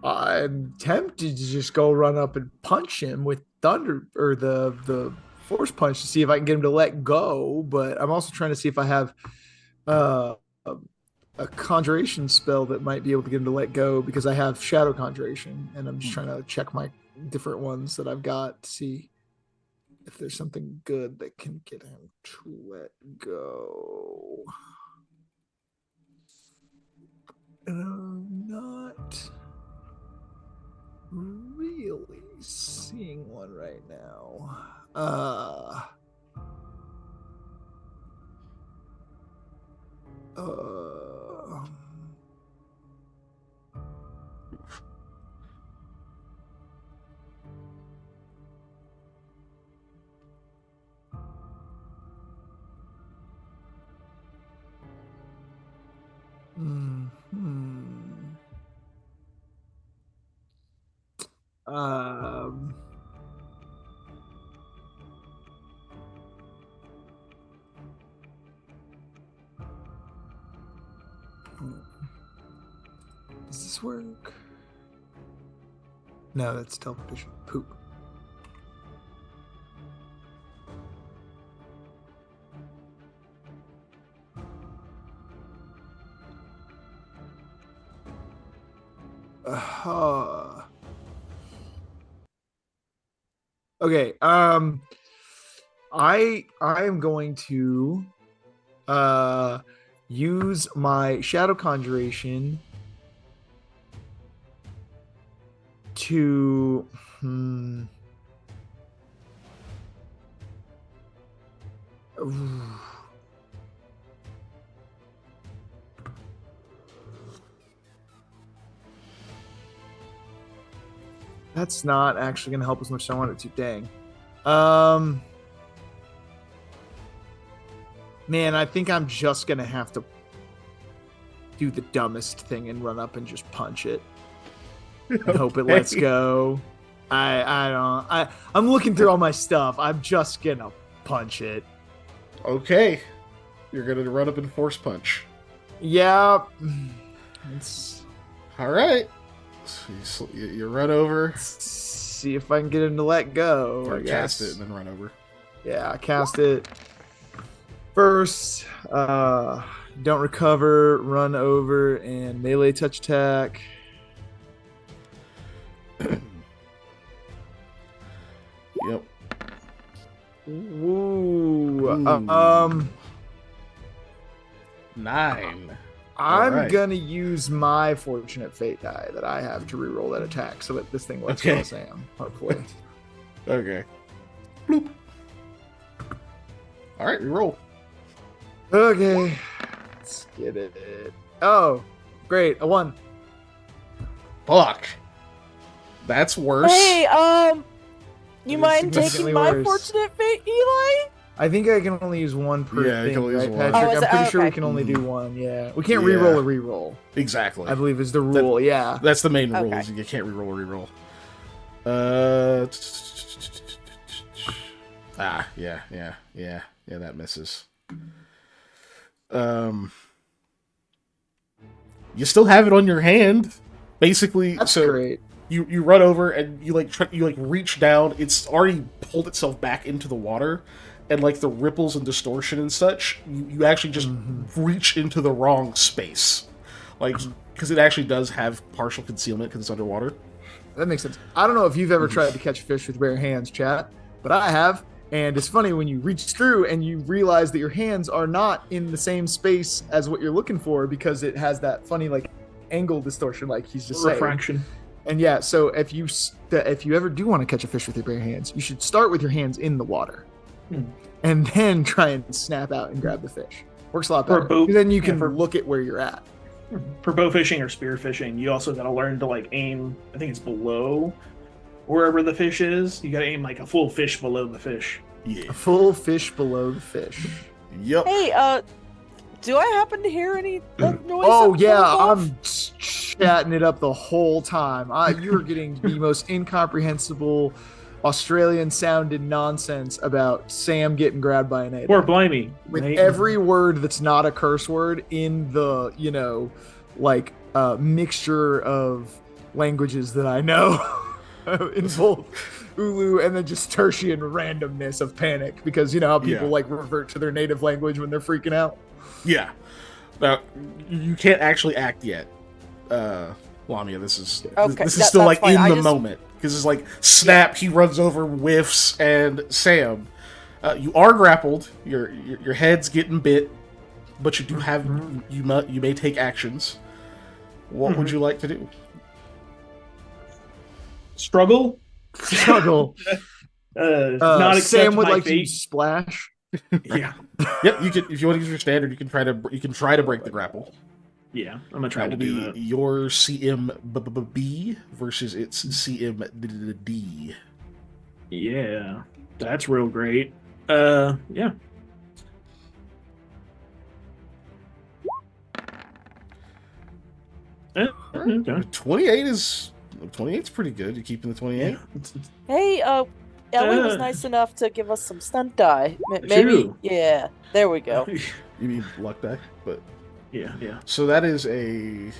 I'm tempted to just go run up and punch him with thunder or the force punch to see if I can get him to let go. But I'm also trying to see if I have uh, a conjuration spell that might be able to get him to let go because I have shadow conjuration, and I'm just trying to check my different ones that I've got to see if there's something good that can get him to let go. And I'm not really seeing one right now. Um, does this work? No, that's teleportation. Poop. Okay. I am going to use my shadow conjuration to that's not actually going to help as much as I want it to. Dang. Man, I think I'm just going to have to do the dumbest thing and run up and just punch it and hope it lets go. I'm looking through all my stuff. I'm just going to punch it. Okay. You're going to run up and force punch. Yeah. It's... All right. So you run over. See if I can get him to let go. Or cast it and then run over. Yeah, I cast it. First, don't recover, run over, and melee touch attack. Yep. Ooh. 9. I'm gonna use my fortunate fate die that I have to reroll that attack so that this thing works well as I am, hopefully. Okay. Bloop. All right, reroll. Okay. Let's get it. Oh, great. A 1. Fuck. That's worse. Hey, you mind significantly taking my worse. fortunate fate, Eli? I think I can only use one per Yeah, you thing, can only use right, one. Patrick? Oh, is I'm it? pretty sure we Okay. can only do one. Yeah, we can't Yeah. reroll a reroll. Exactly. I believe is the rule. Yeah. That's the main rule. Okay. Is you can't reroll a reroll. Yeah. That misses. You still have it on your hand, basically. That's so great. you run over and you reach down. It's already pulled itself back into the water, and like the ripples and distortion and such, you actually just reach into the wrong space, like because it actually does have partial concealment because it's underwater. That makes sense. I don't know if you've ever tried to catch a fish with bare hands, chat, but I have, And it's funny when you reach through and you realize that your hands are not in the same space as what you're looking for, because it has that funny like angle distortion, like he's just saying. Refraction. And yeah, so if you ever do want to catch a fish with your bare hands, you should start with your hands in the water, and then try and snap out and grab the fish. Works a lot better. Then you can look at where you're at. For bow fishing or spear fishing, you also got to learn to like aim. I think it's below wherever the fish is. You got to aim like a full fish below the fish. Yeah. A full fish below the fish. Yep. Hey, do I happen to hear any noise? Oh yeah, I'm chatting it up the whole time. You're getting the most incomprehensible Australian sounded nonsense about Sam getting grabbed by a native. Or blimey. With every word that's not a curse word in the, mixture of languages that I know in both Ulu and then just tertian randomness of panic, because you know how people revert to their native language when they're freaking out. Yeah. Now, you can't actually act yet. Lamia, this is still like in the moment. Because it's like, snap, he runs over, whiffs, and Sam. You are grappled. Your head's getting bit, but you do have you may take actions. What would you like to do? Struggle. Not Sam would like fate. to splash. Yeah. Yep. You can, if you want to use your standard, you can try to break the grapple. Yeah, I'm gonna try to do that. Your CMB versus its CMD. Yeah, that's real great. Yeah. Okay. 28's pretty good. You keeping the 28? Yeah. Hey, Ellie was nice enough to give us some stunt die. Maybe, True. yeah. There we go. You mean luck die? But yeah. so there's a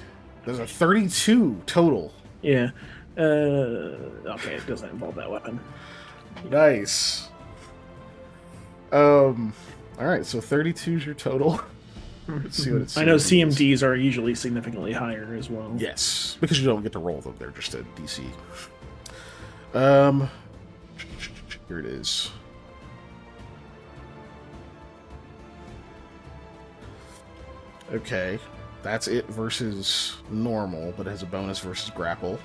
32 total. Yeah. Okay, it doesn't involve that weapon. Nice. All right, so 32 is your total. Let's see what it's. I know CMDs are usually significantly higher as well. Yes, because you don't get to roll them; they're just a DC. Here it is. Okay, that's it versus normal, but it has a bonus versus grapple.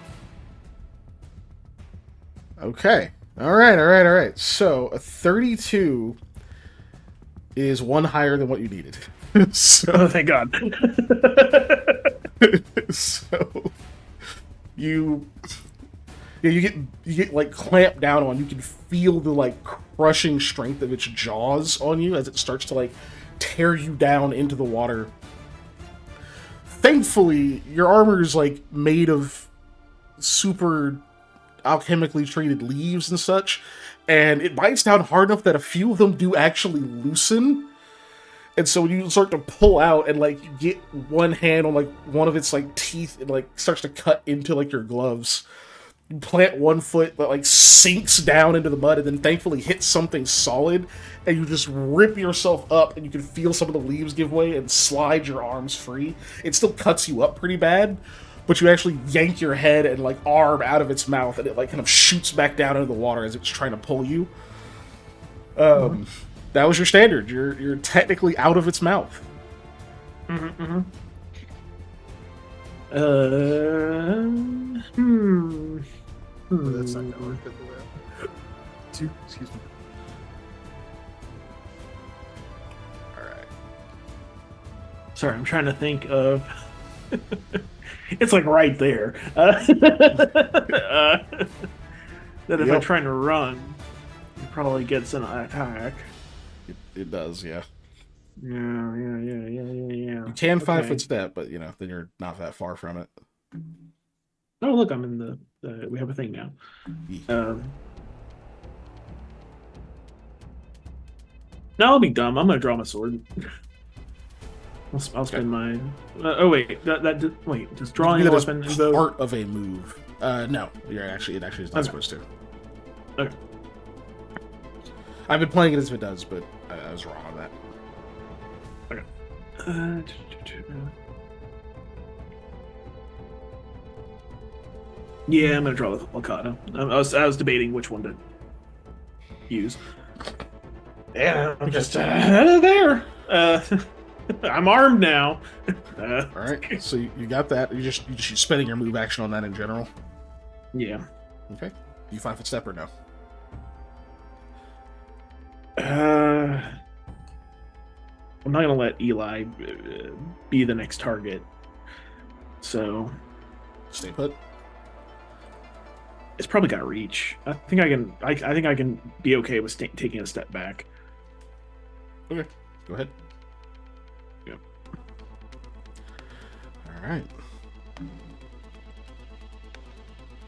Okay. All right. So a 32 is one higher than what you needed. Oh, thank God. So you get like clamped down on. You can feel the like crushing strength of its jaws on you as it starts to like tear you down into the water. Thankfully, your armor is like made of super alchemically treated leaves and such, and it bites down hard enough that a few of them do actually loosen. And so when you start to pull out and like you get one hand on like one of its like teeth and like starts to cut into like your gloves, you plant one foot that like sinks down into the mud and then thankfully hits something solid, and you just rip yourself up and you can feel some of the leaves give way and slide your arms free. It still cuts you up pretty bad, but you actually yank your head and like arm out of its mouth, and it like kind of shoots back down into the water as it's trying to pull you. That was your standard. You're technically out of its mouth. That's not gonna work. Two, excuse me. All right. Sorry, I'm trying to think of. It's like right there. That if I'm trying to run, it probably gets an attack. It does, yeah. Yeah. You can 5-foot step, but then you're not that far from it. Oh, look, I'm in the we have a thing now. No, I'll be dumb. I'm gonna draw my sword. I'll spend my. Oh wait, wait. Does drawing a weapon invoke part of a move? No, it actually is not supposed to. Okay. I've been playing it as if it does, but I was wrong on that. Okay. Yeah, I'm gonna draw with Lakata. I was debating which one to use. Yeah, I'm just there. I'm armed now. All right, so you got that. You just spending your move action on that in general. Yeah. Okay. Do you find footstep or no? I'm not gonna let Eli be the next target. So Stay put. it's probably got reach. I think I can. I think I can be okay with taking a step back. Okay. Go ahead. Yep. All right.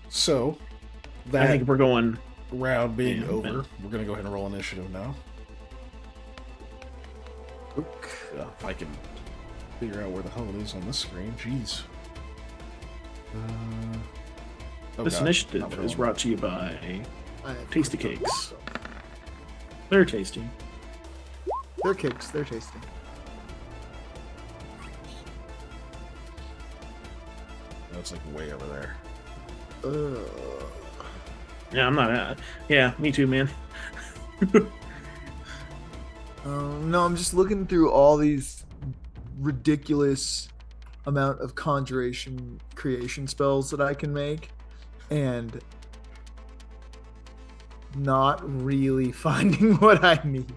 So I that think we're going. round being Yeah, over, man. we're gonna go ahead and roll initiative now. If I can figure out where the hell it is on this screen, jeez. Oh This God, initiative not is rolling. brought to you by I have Tasty Cakes. They're tasty. They're cakes. They're tasty. No, it's like way over there. Yeah, I'm not. Yeah, me too, man. No, I'm just looking through all these ridiculous amount of conjuration creation spells that I can make, and not really finding what I need.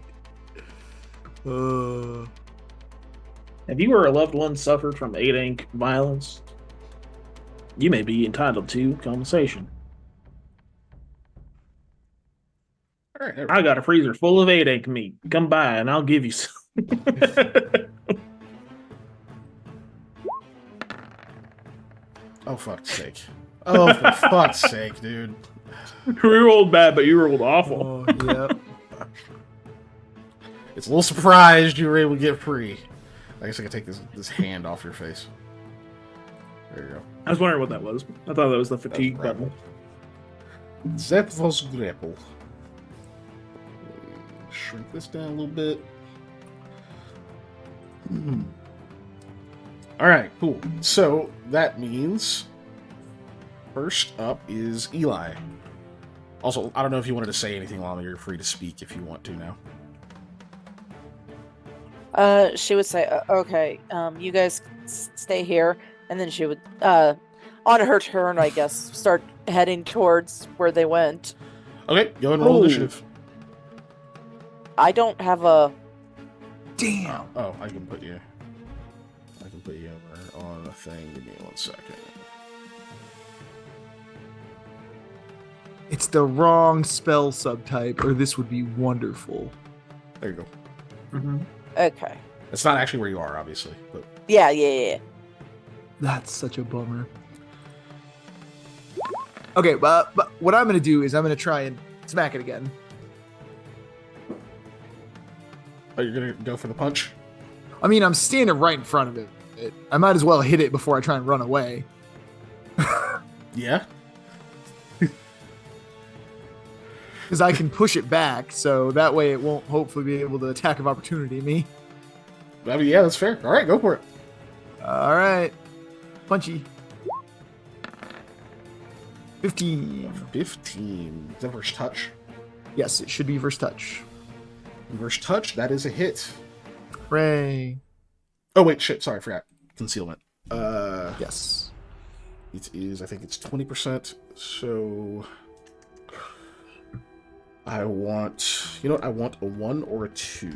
Have you or a loved one suffered from 8-ink violence? You may be entitled to compensation. All right. There we I go. got a freezer full of 8-ink meat. Come by and I'll give you some. Oh fuck's sake! Oh for fuck's sake, dude! You rolled bad, but you rolled awful. Oh, yep. It's a little surprised you were able to get free. I guess I can take this hand off your face. There you go. I was wondering what that was. I thought that was the fatigue That's button. That was grapple. Shrink this down a little bit. All right, cool. So that means first up is Eli. Also, I don't know if you wanted to say anything, Lana. You're free to speak if you want to now. She would say, "Okay, you guys stay here," and then she would, on her turn, I guess, start heading towards where they went. Okay, go ahead and roll Oh. initiative. I don't have a. Damn. Oh, I can put you over on the thing. Give me 1 second. It's the wrong spell subtype, or this would be wonderful. There you go. Mm-hmm. Okay. It's not actually where you are, obviously, but Yeah. That's such a bummer. Okay, but what I'm gonna do is I'm gonna try and smack it again. oh, you're gonna go for the punch. I mean, I'm standing right in front of it. I might as well hit it before I try and run away. Yeah. Because I can push it back, so that way it won't hopefully be able to attack of opportunity me. I mean, yeah, that's fair. All right, go for it. All right. Punchy. 15. 15. Is that first touch? Yes, it should be first touch. First touch, that is a hit. Hooray. Oh, wait, shit. Sorry, I forgot. Concealment. Yes. It is, I think it's 20%. So I want, you know what? I want a 1 or a 2.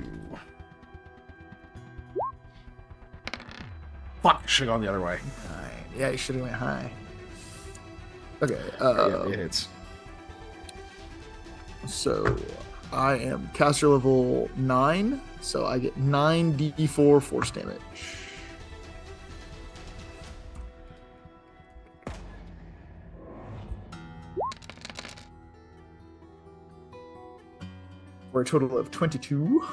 Fuck, should have gone the other way. Alright. Yeah, you should have went high. Okay. Yeah, it hits. So I am caster level 9, so I get 9d4 force damage. For a total of 22.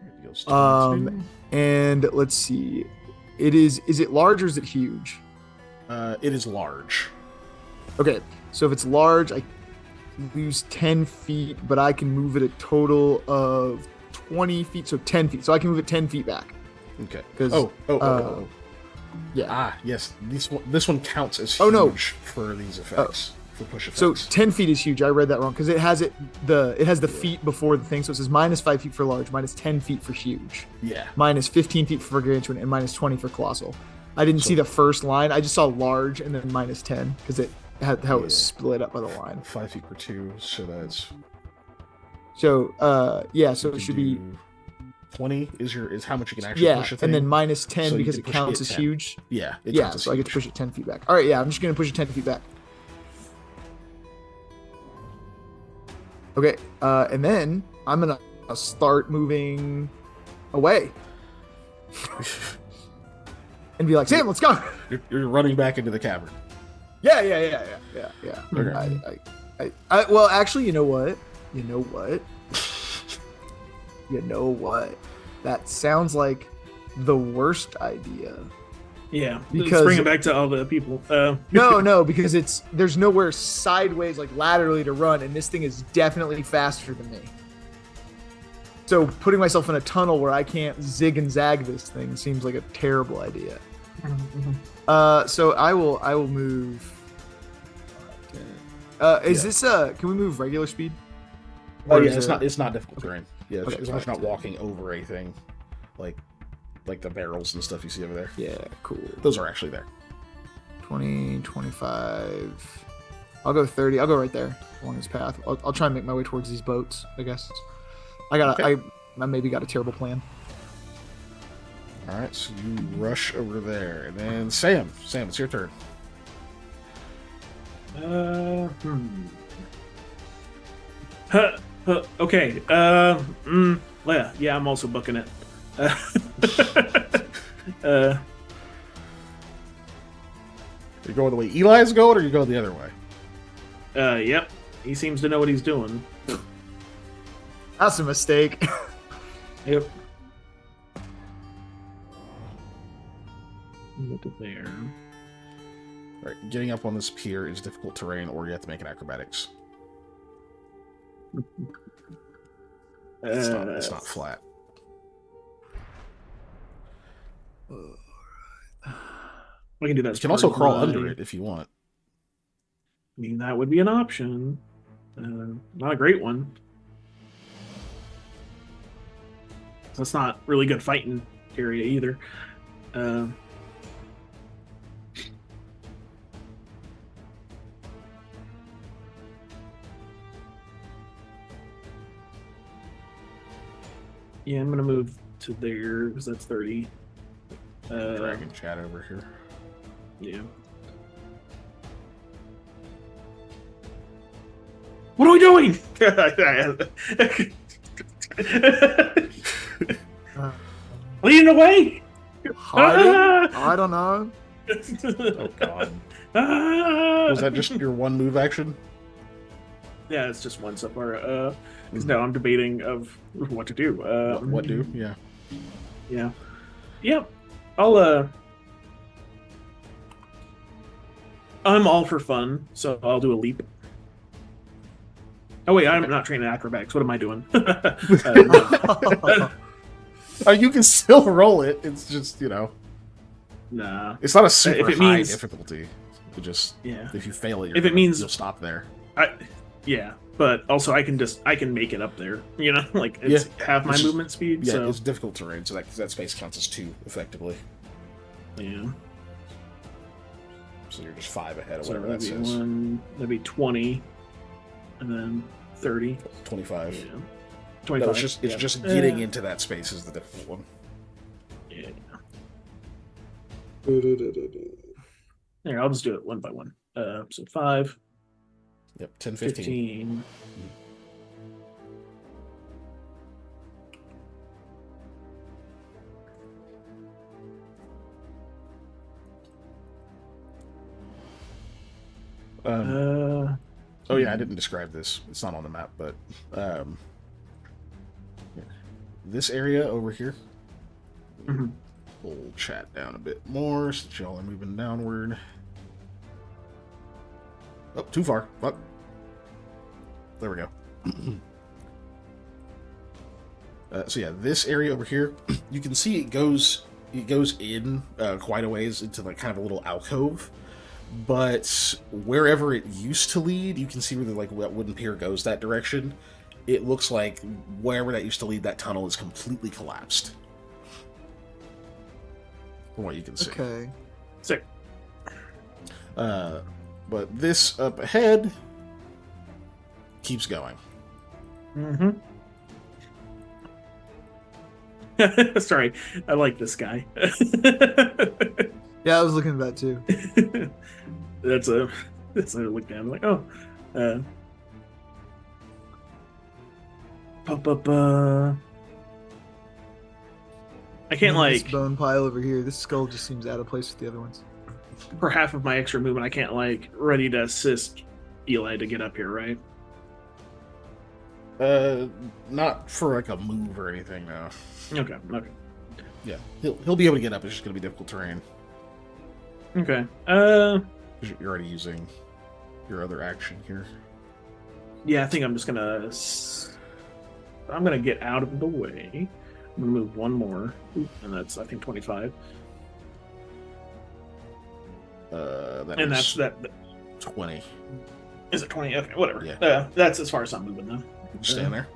It goes 22. And let's see. Is it large or is it huge? It is large. Okay, so if it's large, I lose 10 feet, but I can move it a total of 20 feet, so 10 feet. So I can move it 10 feet back. Okay. 'Cause, Yeah. Ah, yes. This one counts as huge Oh, no. for these effects. for push So effects. 10 feet is huge. I read that wrong because it has the feet before the thing. So it says minus 5 feet for large, minus 10 feet for huge, Yeah. minus 15 feet for gargantuan, and minus 20 for colossal. I didn't So- see the first line. I just saw large and then minus 10 because it had how it was Yeah. split up by the line. 5 feet per 2, so that's... So yeah, so you it can should be do 20 is how much you can actually push a thing. and then minus 10 So you because can it push counts it as 10. huge. Yeah, it Yeah, counts as so I get to huge. push it 10 feet back. All right, yeah, I'm just gonna push it 10 feet back. Okay, and then I'm gonna start moving away and be like, Sam, let's go. You're running back into the cavern. Yeah. Okay. Well, actually, you know what? You know what? That sounds like the worst idea. Yeah, Because- let's bring it back to all the people. No, because there's nowhere sideways, like laterally to run, and this thing is definitely faster than me. So putting myself in a tunnel where I can't zig and zag this thing seems like a terrible idea. So I will move. Is this can we move regular speed? Oh Or yeah, is it's not difficult terrain. Yeah, Okay, as long as you're not 5, 10. walking over anything, like the barrels and stuff you see over there. Yeah, cool. Those are actually there. 20, 25. I'll go 30. I'll go right there along this path. I'll try and make my way towards these boats, I guess. I maybe got a terrible plan. All right, so you rush over there, and then Sam, it's your turn. Okay. Yeah, I'm also booking it. You're going the way Eli's going, or you going the other way? Yep. He seems to know what he's doing. That's a mistake. Yep. Look at there. All right, getting up on this pier is difficult terrain, or you have to make an acrobatics. It's not flat. We can do that. You can also crawl under it if you want. I mean, that would be an option. Not a great one. That's not really good fighting area either. Yeah, I'm gonna move to there because that's 30. Dragon chat over here. Yeah. What are we doing? Leading away. Hiding? I don't know. Oh god. Was that just your one move action? Yeah, it's just one so far. Because now I'm debating of what to do. What do? Yeah. Yeah. Yep. I'm all for fun, so I'll do a leap. Oh wait, I'm not trained in acrobatics. What am I doing? You can still roll it. It's just, Nah. it's not a super If it high means- difficulty. It just, Yeah. if you fail it, If it means- you'll stop there. Yeah, but also I can make it up there. Like it's half my It's just- movement speed. Yeah, So it's difficult terrain, so that space counts as 2 effectively. yeah. So you're just 5 ahead of So whatever that that'd be says. that'd be 20, and then 30. 25. Yeah. No, 25. it's yeah. just getting into that space is the difficult one. Yeah. Here, I'll just do it one by one. So 5, Yep, 10, 15. 15. Oh yeah, I didn't describe this. It's not on the map, but this area over here. Mhm. We'll chat down a bit more since y'all are moving downward. Oh, too far. Fuck. There we go. So yeah, this area over here, you can see it goes in quite a ways into like kind of a little alcove. but wherever it used to lead, you can see where that wooden pier goes that direction. It looks like wherever that used to lead, that tunnel is completely collapsed. From what you can see. Okay. Sick. But this up ahead keeps going. Mm-hmm. Sorry, I like this guy. Yeah, I was looking at that too. That's a look down. Like, oh, I can't This like bone pile over here. This skull just seems out of place with the other ones. for half of my extra movement. I can't like ready to assist Eli to get up here, right? Not for like a move or anything, no. Okay. Yeah, he'll be able to get up. It's just gonna be difficult terrain. Okay. 'Cause you're already using your other action here. Yeah, I think I'm just gonna. I'm gonna get out of the way. I'm gonna move one more, and that's I think 25. That's that. 20. Is it 20? Okay, whatever. Yeah. That's as far as I'm moving though. Just stand there.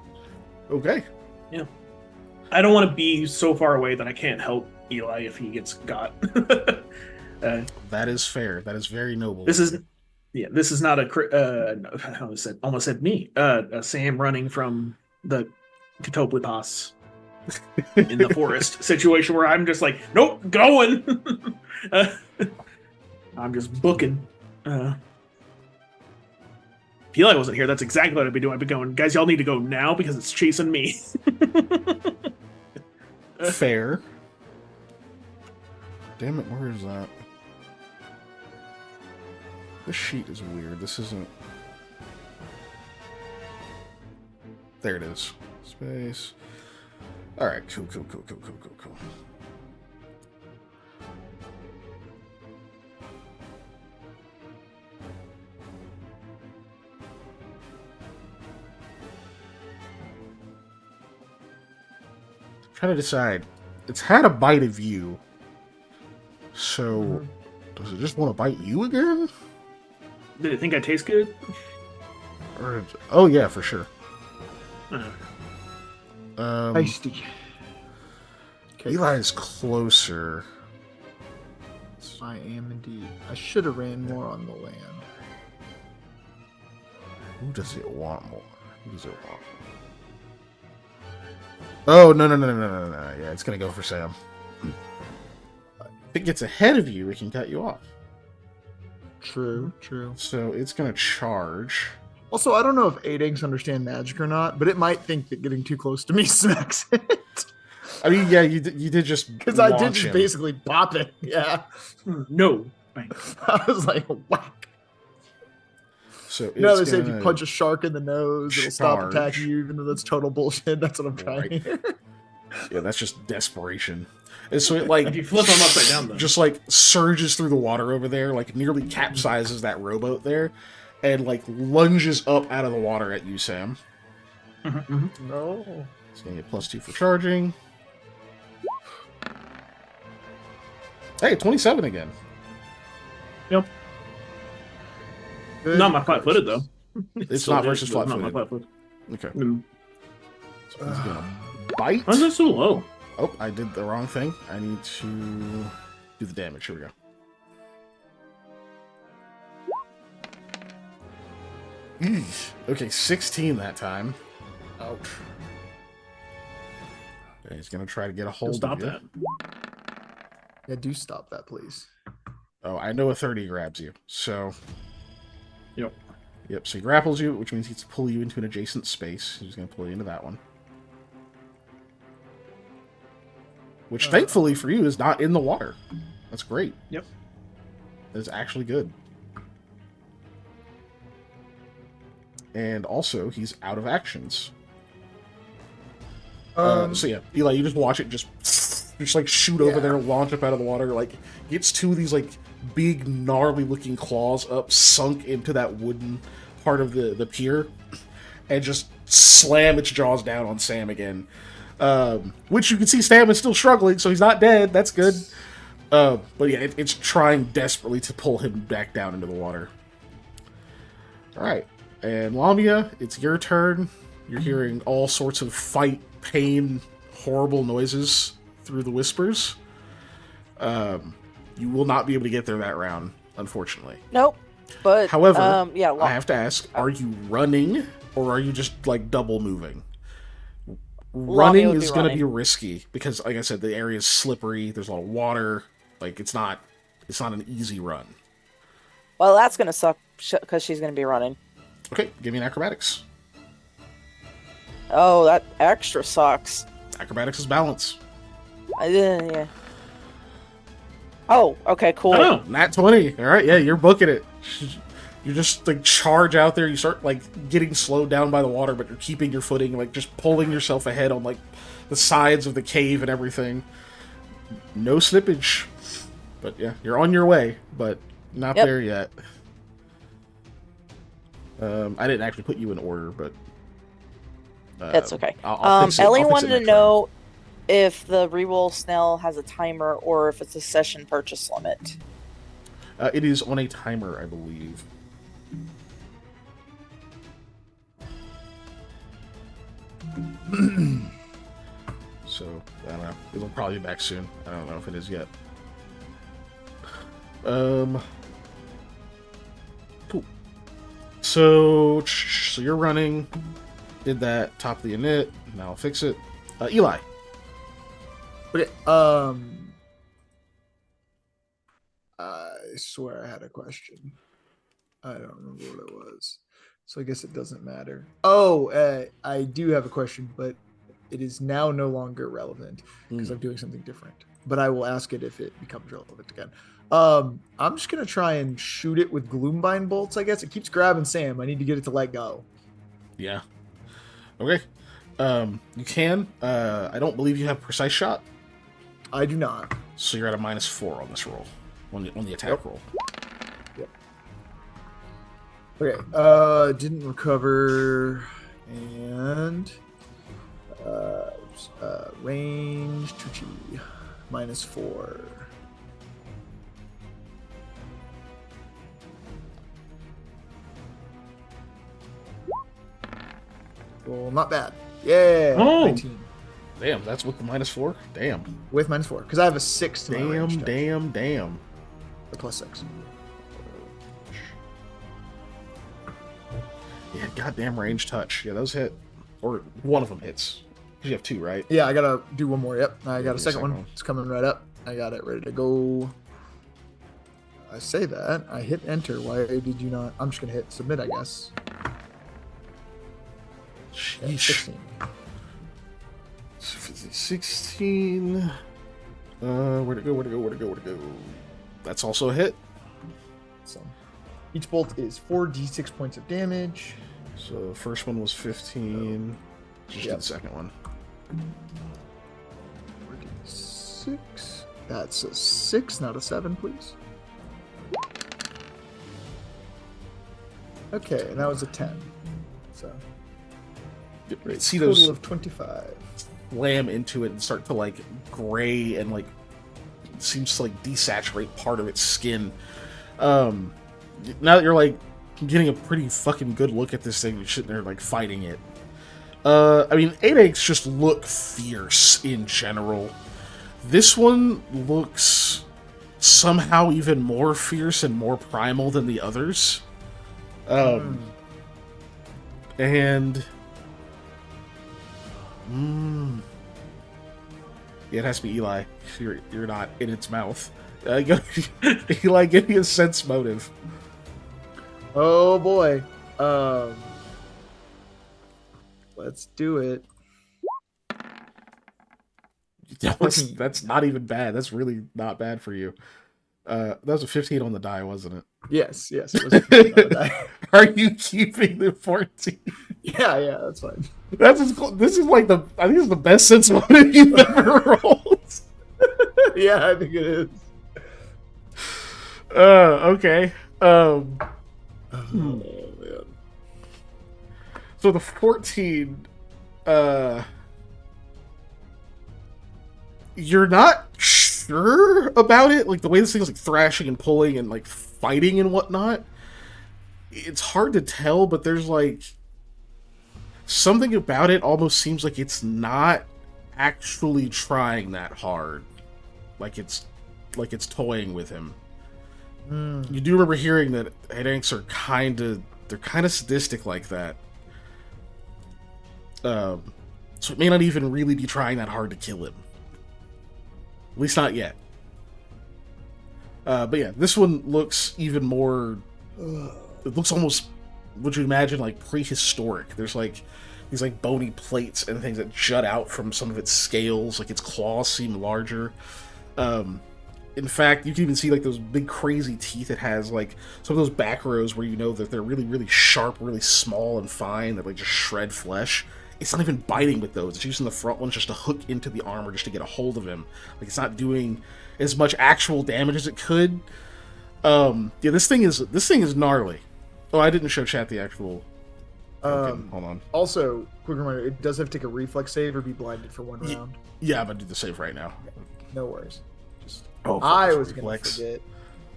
Okay. Yeah. I don't want to be so far away that I can't help Eli if he gets got. That is fair. That is very noble. This is not a almost said me. A Sam running from the Katoplipas in the forest situation where I'm just like, nope, going. I'm just booking. If Eli wasn't here, that's exactly what I'd be doing. I'd be going, guys, y'all need to go now because it's chasing me. Fair. Damn it, where is that? This sheet is weird. This isn't... There it is. Space. Alright, cool. Trying to decide. It's had a bite of you. So, does it just want to bite you again? Did it think I taste good? Or, oh yeah, for sure. Tasty. Okay. Eli's closer. I am indeed. I should have ran more on the land. Who does it want more? Who does it want? Oh, no. Yeah, it's going to go for Sam. If it gets ahead of you, it can cut you off. True. So it's going to charge. Also, I don't know if 8 eggs understand magic or not, but it might think that getting too close to me smacks it. I mean, yeah, you did just Because I did launch just him. basically pop it. Yeah. No. Bang. I was like, whack. So it's No, they say if you gonna punch a shark in the nose, it'll stop charge. attacking you, even though that's total bullshit. That's what I'm trying Right. here. Yeah, that's just desperation. And so it like If you flip them upside down, though. just like surges through the water over there, like nearly capsizes that rowboat there, and like lunges up out of the water at you, Sam. No. It's gonna get +2 for charging. Hey, 27 again. Yep. Good Not my flat-footed though. It's Still not is, versus but not my flat-footed. flat-footed. Okay. Mm. So he's gonna bite. Why is that so low? Oh, I did the wrong thing. I need to do the damage. Here we go. Okay, 16 that time. Ouch. Okay, he's gonna try to get a hold Stop of you. that. Yeah, do stop that, please. Oh, I know a 30 grabs you. So, Yep. yep. So he grapples you, which means he gets to pull you into an adjacent space. He's gonna pull you into that one. Which, thankfully for you, is not in the water. That's great. Yep. That's actually good. And also, he's out of actions. So yeah, Eli, you just watch it just like shoot over there, launch up out of the water, like gets two of these like big gnarly looking claws up, sunk into that wooden part of the pier, and just slam its jaws down on Sam again. Which you can see Sam is still struggling, so he's not dead. That's good. But yeah, it's trying desperately to pull him back down into the water. All right, and Lamia, it's your turn. You're hearing all sorts of fight, pain, horrible noises through the whispers. You will not be able to get there that round, unfortunately. Nope. But However, yeah, I have to ask: are you running, or are you just like double moving? Running is going to be risky because, like I said, the area is slippery. There's a lot of water. Like it's not an easy run. Well, that's gonna suck because she's gonna be running. Okay, give me an acrobatics. Oh, that extra sucks. Acrobatics is balance. Yeah. Oh, okay, cool. Oh, Nat 20. All right, yeah, you're booking it. You just like charge out there. You start like getting slowed down by the water, but you're keeping your footing, like just pulling yourself ahead on like the sides of the cave and everything. No slippage, but yeah, you're on your way, but not there yet. I didn't actually put you in order, but that's okay. I'll fix it. Ellie I'll fix it wanted to next know round. if the reroll Snell has a timer or if it's a session purchase limit. It is on a timer, I believe. So, I don't know. It'll probably be back soon. I don't know if it is yet. Cool. So you're running. Did that. Top of the init. Now I'll fix it. Eli. Okay. I swear I had a question. I don't remember what it was. So I guess it doesn't matter. Oh, I do have a question, but it is now no longer relevant because I'm doing something different. But I will ask it if it becomes relevant again. I'm just gonna try and shoot it with Gloombind bolts. I guess it keeps grabbing Sam. I need to get it to let go. Yeah. Okay. You can. I don't believe you have precise shot. I do not. So you're at a -4 on this roll, on the attack roll. Yep. Okay. Didn't recover, and range Tucci -4. Well, not bad. Yeah. Oh. 19. Damn, that's with the -4? Damn. With -4. Because I have a 6 to my range check. Damn. The +6. Yeah, goddamn range touch. Yeah, those hit. Or one of them hits. You have 2, right? Yeah, I gotta do one more. Yep. I got Yeah, a second one. It's coming right up. I got it ready to go. I say that. I hit enter. Why did you not? I'm just gonna hit submit, I guess. Yeah, Sheesh. 16. 16. Where'd it go? That's also a hit. So each bolt is 4d6 points of damage. So the first one was 15. Just did the second one. 4d6. That's a 6, not a 7, please. Okay, and that was a 10. So See total those of 25. slam into it and start to like gray and like seems to like desaturate part of its skin. Now that you're like getting a pretty fucking good look at this thing, you're sitting there like fighting it. I mean, 8-8s just look fierce in general. This one looks somehow even more fierce and more primal than the others. And yeah, it has to be Eli. You're not in its mouth. Eli, give me a sense motive. Oh boy. Let's do it. That's not even bad. That's really not bad for you. That was a 15 on the die, wasn't it? Yes, it was. A 15 on the die. Are you keeping the 14? Yeah, that's fine. This is like I think it's the best sense motive you've ever rolled. Yeah, I think it is. Okay. Oh, man. So the 14, you're not sure about it. Like the way this thing is like thrashing and pulling and like fighting and whatnot. It's hard to tell, but there's like something about it almost seems like it's not actually trying that hard. Like it's toying with him. You do remember hearing that Hayethes are kind of sadistic like that. So it may not even really be trying that hard to kill him. At least not yet. But yeah, this one looks even more... It looks almost, would you imagine, like prehistoric. There's like these like bony plates and things that jut out from some of its scales. Like its claws seem larger. In fact, you can even see like those big crazy teeth it has, like some of those back rows where you know that they're really, really sharp, really small and fine, that like just shred flesh. It's not even biting with those. It's using the front ones just to hook into the armor, just to get a hold of him. Like it's not doing as much actual damage as it could. Yeah, this thing is gnarly. Oh, I didn't show chat the actual. Okay, hold on. Also, quick reminder: it does have to take a reflex save or be blinded for one round. Yeah, I'm gonna do the save right now. No worries. Just I was gonna forget.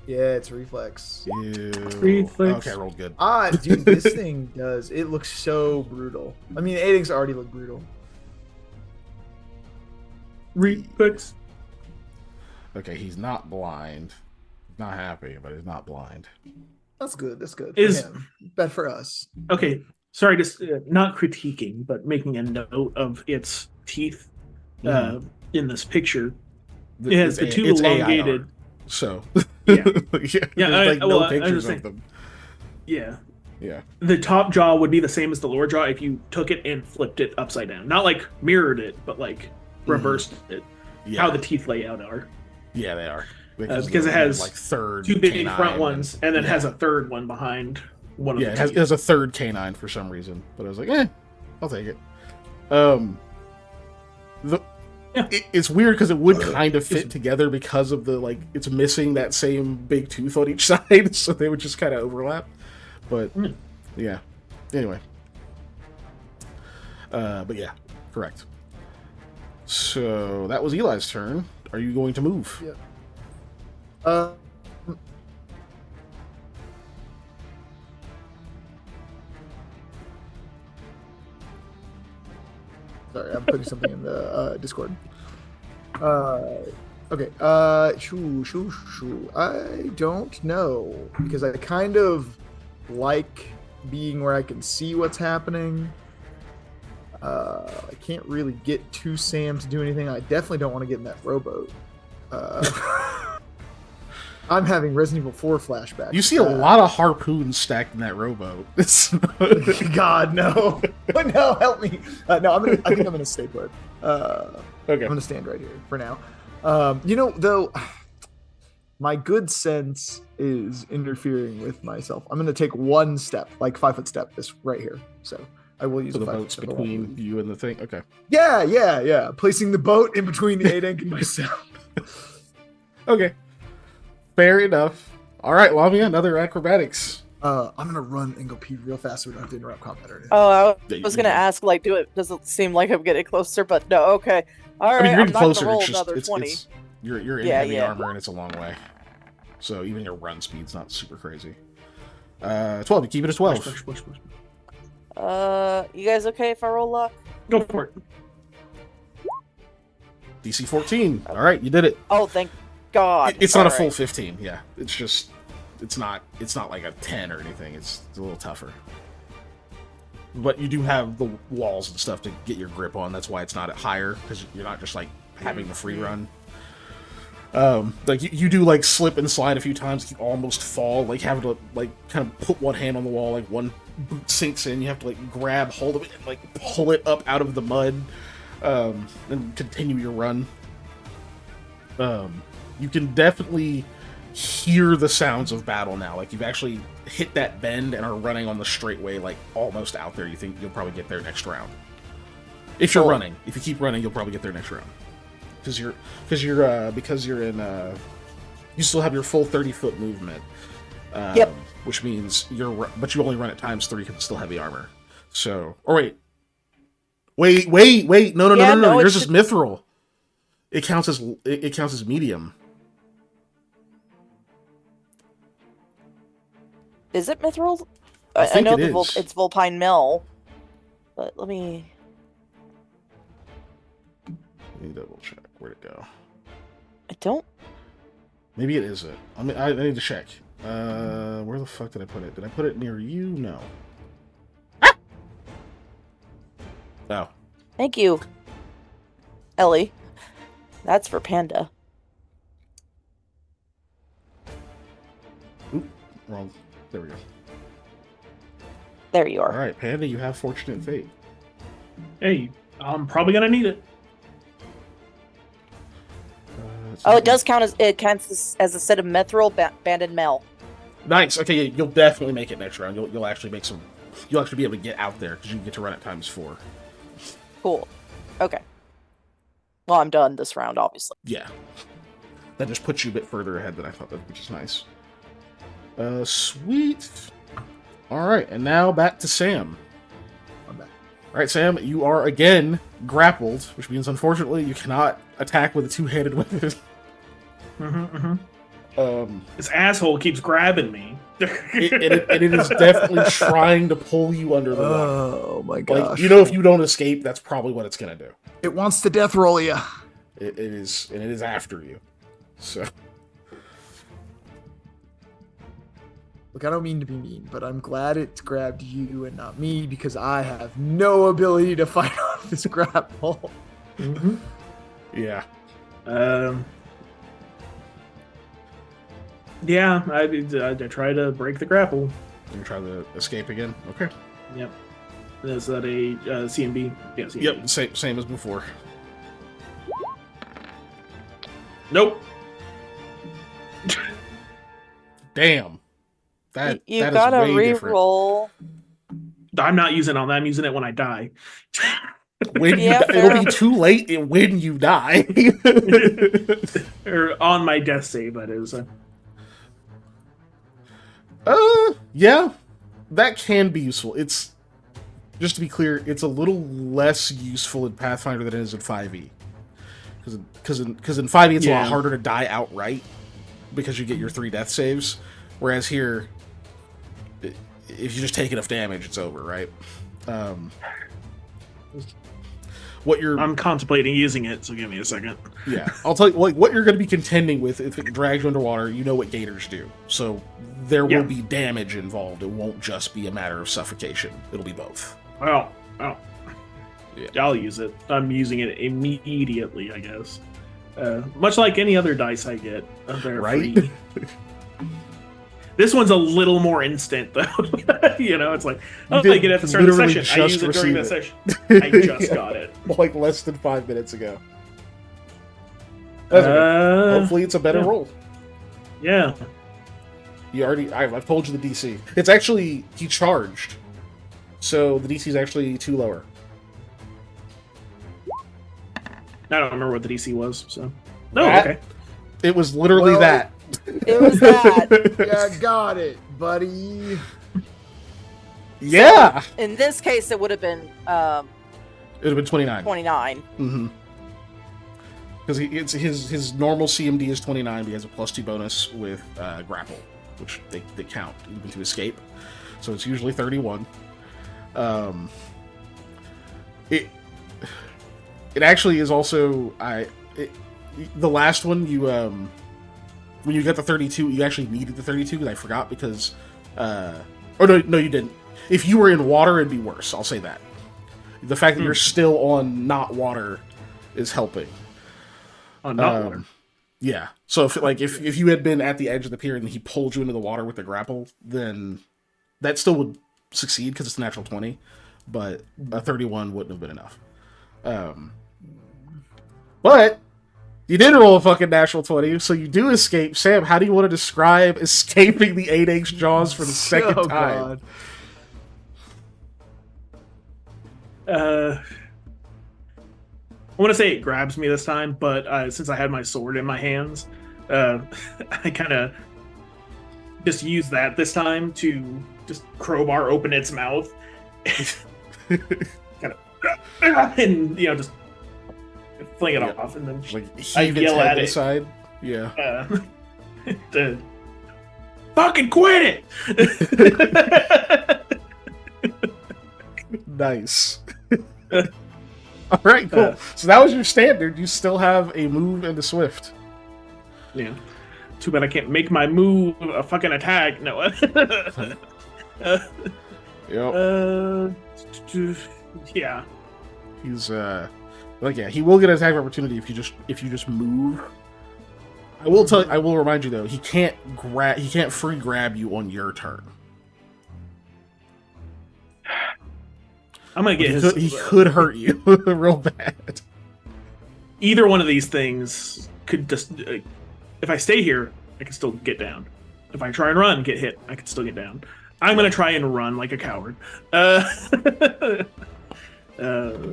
Yeah, it's reflex. Ew. Reflex. Okay, I rolled good. Dude, this thing does. It looks so brutal. I mean, Hayethe already look brutal. Reflex. Okay, he's not blind. Not happy, but he's not blind. That's good. That's good. Is for him. Bad for us. okay. Sorry, just not critiquing, but making a note of its teeth in this picture. It has the two elongated. AIR, so yeah, yeah. Like no pictures of them. Yeah. Yeah. The top jaw would be the same as the lower jaw if you took it and flipped it upside down. Not like mirrored it, but like reversed it. Yeah. How the teeth layout are. Yeah, they are. Because it has like third two big front ones and then has a third one behind one of the teeth. It has a third canine for some reason. But I was like, I'll take it. It's weird because it would kind of fit together because of the like it's missing that same big tooth on each side, so they would just kind of overlap. But yeah. Anyway. But yeah, correct. So that was Eli's turn. Are you going to move? Yeah. Sorry, I'm putting something in the Discord. Okay. I don't know because I kind of like being where I can see what's happening. I can't really get to Sam to do anything. I definitely don't want to get in that rowboat. I'm having Resident Evil 4 flashbacks. You see a lot of harpoons stacked in that rowboat. God, no. No, help me. No, I think I'm going to stay put. Okay. I'm going to stand right here for now. Though, my good sense is interfering with myself. I'm going to take one step, like 5-foot step, this right here. So I will use the boats between you and the thing. Okay. Yeah. Placing the boat in between the Hayethe and myself. Okay. Fair enough. All right, Lamia, another acrobatics. I'm gonna run and go pee real fast so we don't have to interrupt combat or anything. Oh, I was gonna ask, like, does it seem like I'm getting closer? But no, okay. All right, you're getting closer. Roll it's just, another 20. You're in heavy armor and it's a long way, so even your run speed's not super crazy. 12. You keep it at 12. Push. You guys okay if I roll luck? Go for it. DC 14. All right, you did it. Oh, thank God. It's not a full 15. Yeah, it's just it's not like a 10 or anything. It's a little tougher. But you do have the walls and stuff to get your grip on. That's why it's not at higher, because you're not just like having the free run. Like you do like slip and slide a few times. You almost fall. Like having to like kind of put one hand on the wall. Like one boot sinks in. You have to like grab hold of it and like pull it up out of the mud, and continue your run. You can definitely hear the sounds of battle now. Like you've actually hit that bend and are running on the straightway, like almost out there. You think you'll probably get there next round. If you're running, if you keep running, you'll probably get there next round. Because you're in. You still have your full 30-foot movement. Yep. Which means but you only run at times 3 because it's still heavy armor. So, wait. No. Yours is mithril. It counts as medium. Is it mithril? I think know it is. it's Vulpine Mill, but let me double check. Where'd it go? I don't. Maybe it isn't. I need to check. Where the fuck did I put it? Did I put it near you? No. Ah! Oh. Thank you, Ellie. That's for Panda. Oop, wrong. There we go. There you are. All right, Panda, you have fortunate fate. Hey, I'm probably gonna need it. Oh, it does count as as a set of mithril banded mail. Nice. Okay, yeah, you'll definitely make it next round. You'll actually make some. You'll actually be able to get out there because you get to run it ×4. Cool. Okay. Well, I'm done this round, obviously. Yeah. That just puts you a bit further ahead than I thought, which is nice. Sweet. All right, and now back to Sam. I'm back. All right, Sam, you are again grappled, which means unfortunately you cannot attack with a two-handed weapon. This asshole keeps grabbing me. it is definitely trying to pull you under the water. Oh my gosh! Like, if you don't escape, that's probably what it's gonna do. It wants to death roll you. It is, and it is after you. So, look, I don't mean to be mean, but I'm glad it's grabbed you and not me because I have no ability to fight off this grapple. Yeah. Yeah, I try to break the grapple. You try to escape again. Okay. Yep. Is that a CMB? Yeah, CMB. Yep. Same as before. Nope. Damn. That You that gotta is way different. re-roll. I'm not using it on that. I'm using it when I die. When Yeah, it'll be too late when you die. Or on my death save, that is. Yeah, that can be useful. It's, just to be clear, it's a little less useful in Pathfinder than it is in 5e. Because in 5e it's a lot harder to die outright because you get your 3 death saves, whereas here, if you just take enough damage, it's over, right? I'm contemplating using it, so give me a second. Yeah, I'll tell you, like, what you're going to be contending with if it drags you underwater. You know what gators do, so there will be damage involved. It won't just be a matter of suffocation. It'll be both. Well, Yeah. I'll use it. I'm using it immediately, I guess. Much like any other dice I get, they're Right? free. This one's a little more instant, though. It's like, I get it at the start of the session. I use it during the session. I just got it. Like less than 5 minutes ago. That's okay. Hopefully it's a better roll. Yeah. I've told you the DC. It's actually, he charged. So the DC is actually 2 lower. I don't remember what the DC was, so. No, okay. It was literally that. It was that. Yeah, got it, buddy. Yeah. So, in this case, it would have been It would have been 29. 29. Mm-hmm. Because his normal CMD is 29, but he has a +2 bonus with grapple, which they count even to escape. So it's usually 31. It actually is also the last one you when you got the 32, you actually needed the 32, and I forgot because no, you didn't. If you were in water, it'd be worse. I'll say that. The fact that you're still on not water is helping. On not water. Yeah. So if you had been at the edge of the pier and he pulled you into the water with the grapple, then that still would succeed because it's a natural 20, but a 31 wouldn't have been enough. But you did roll a fucking natural 20, so you do escape. Sam, how do you want to describe escaping the 8H jaws for the second time? I want to say it grabs me this time, but since I had my sword in my hands, I kind of just used that this time to just crowbar open its mouth. Kind of, and just fling it Yeah. off, and then Like I heave its yell head at to the it. side. Yeah. Fucking quit it! Nice. All right, cool. So that was your standard. You still have a move and a swift. Yeah. Too bad I can't make my move a fucking attack. No. Yep. Yeah. He's like, yeah, he will get an attack of opportunity if you just move. I will remind you though, he can't free grab you on your turn. I'm gonna get He could hurt you real bad. Either one of these things could just. If I stay here, I can still get down. If I try and run, get hit, I can still get down. I'm gonna try and run like a coward.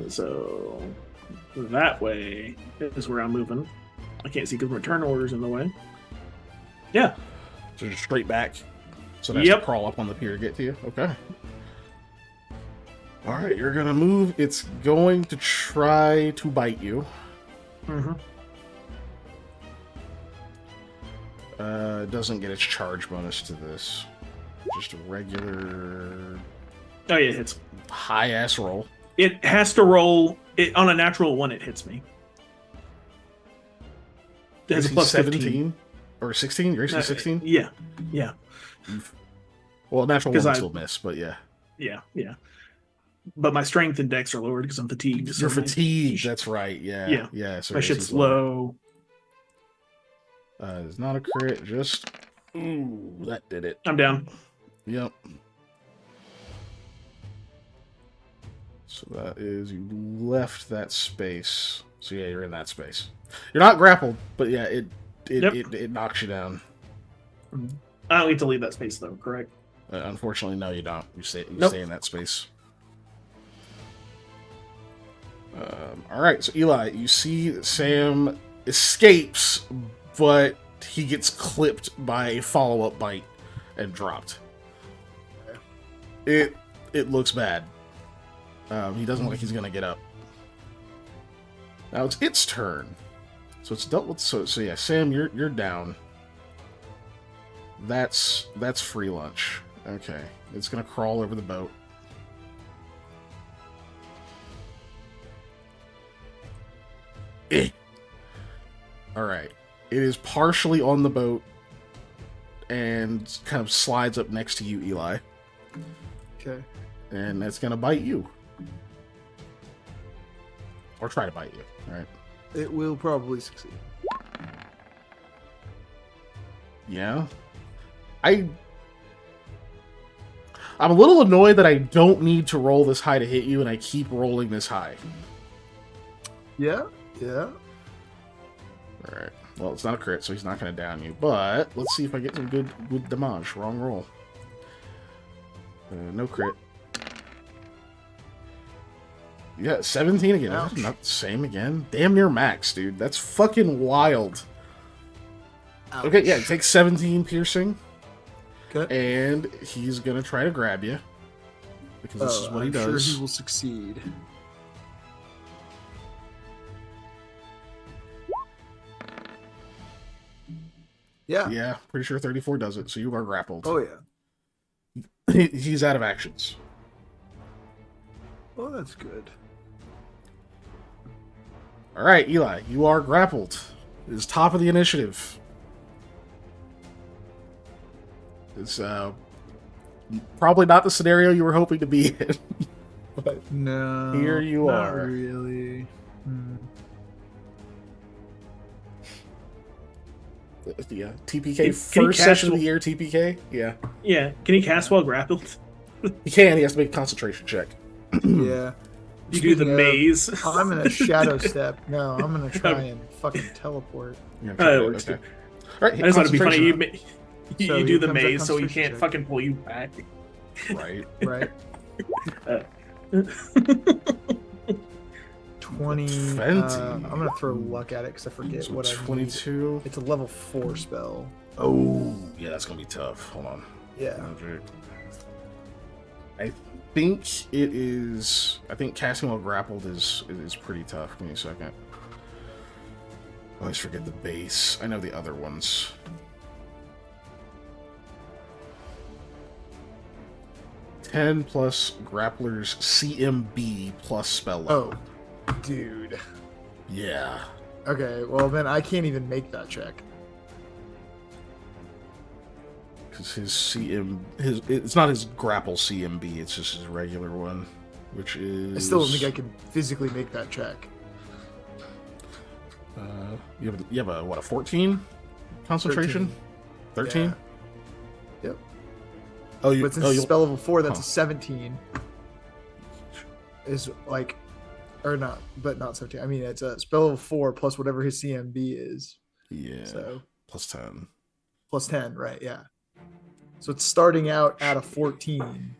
So that way is where I'm moving. I can't see because my turn order's in the way. Yeah. So just straight back. So that's to Yep. crawl up on the pier to get to you. Okay. All right, you're gonna move. It's going to try to bite you. Mm-hmm. Doesn't get its charge bonus to this. Just a regular Oh yeah, it hits. high ass roll. It has to roll. It on a natural one. It hits me. It has a AC plus 17 15. or 16. You're AC 16. Yeah, yeah, Well, natural 'Cause one I- still miss, but yeah. yeah. But my strength and dex are lowered because I'm fatigued. You're so my- fatigued. That's right. Yeah. Yeah. Yeah. So My your shit's AC's lower. low. It's not a crit. Just ooh, that did it. I'm down. Yep. So that is you left that space. So yeah, you're in that space. You're not grappled, but yeah, it knocks you down. I don't need to leave that space though. Correct. Unfortunately, no, you don't. You stay Nope. in that space. All right, so Eli, you see that Sam escapes, but he gets clipped by a follow-up bite and dropped. It looks bad. He doesn't look like he's gonna get up. Now it's its turn, so it's dealt with. So yeah, Sam, you're down. That's free lunch. Okay, it's gonna crawl over the boat. All right, it is partially on the boat and kind of slides up next to you, Eli, Okay. and it's gonna bite you, or try to bite you. All right. It will probably succeed. Yeah. I'm a little annoyed that I don't need to roll this high to hit you, and I keep rolling this high. Yeah. Yeah. All right. Well, it's not a crit, so he's not going to down you. But let's see if I get some good damage. Wrong roll. No crit. Yeah, 17 again. Ouch. Not the same again. Damn near max, dude. That's fucking wild. Ouch. Okay, yeah, it takes 17 piercing, Okay. and he's going to try to grab you. Because this is what he I'm does. Sure he will succeed. Yeah. Yeah, pretty sure 34 does it, so you are grappled. Oh yeah. He's out of actions. Oh, that's good. All right, Eli, you are grappled. It is top of the initiative. It's probably not the scenario you were hoping to be in. But No. here you not are. Really. The TPK Can he first cast session of while- the year TPK. Yeah, Yeah. Can he cast while grappled? he can. He has to make a concentration check. Yeah. You do the Speaking of, maze. I'm gonna shadow step. No, I'm gonna try and fucking teleport. You're That gonna try works okay. too. All right, I just thought it'd be funny. concentration. You So do here the comes that maze so he concentration can't check. fucking pull you back. Right. Right. 20. 20. I'm gonna throw luck at it because I forget So what I need. 22. It's a level 4 spell. Oh, yeah, that's gonna be tough. Hold on. Yeah. Magic. I think it is. I think casting while grappled is pretty tough. Give me a second. always forget the base. I know the other ones. +10 Grappler's CMB plus spell level. Oh, dude. Yeah. Okay, well then I can't even make that check. Because it's not his grapple CMB, it's just his regular one, which is... I still don't think I can physically make that check. You have a 14 concentration? 13? Yeah. Yep. Oh, But since it's spell level 4, that's Huh. a 17. Is like, or not, but not 17. I mean, it's a spell level 4 plus whatever his CMB is. Yeah. So +10. plus 10, right? Yeah. So it's starting out at a 14, and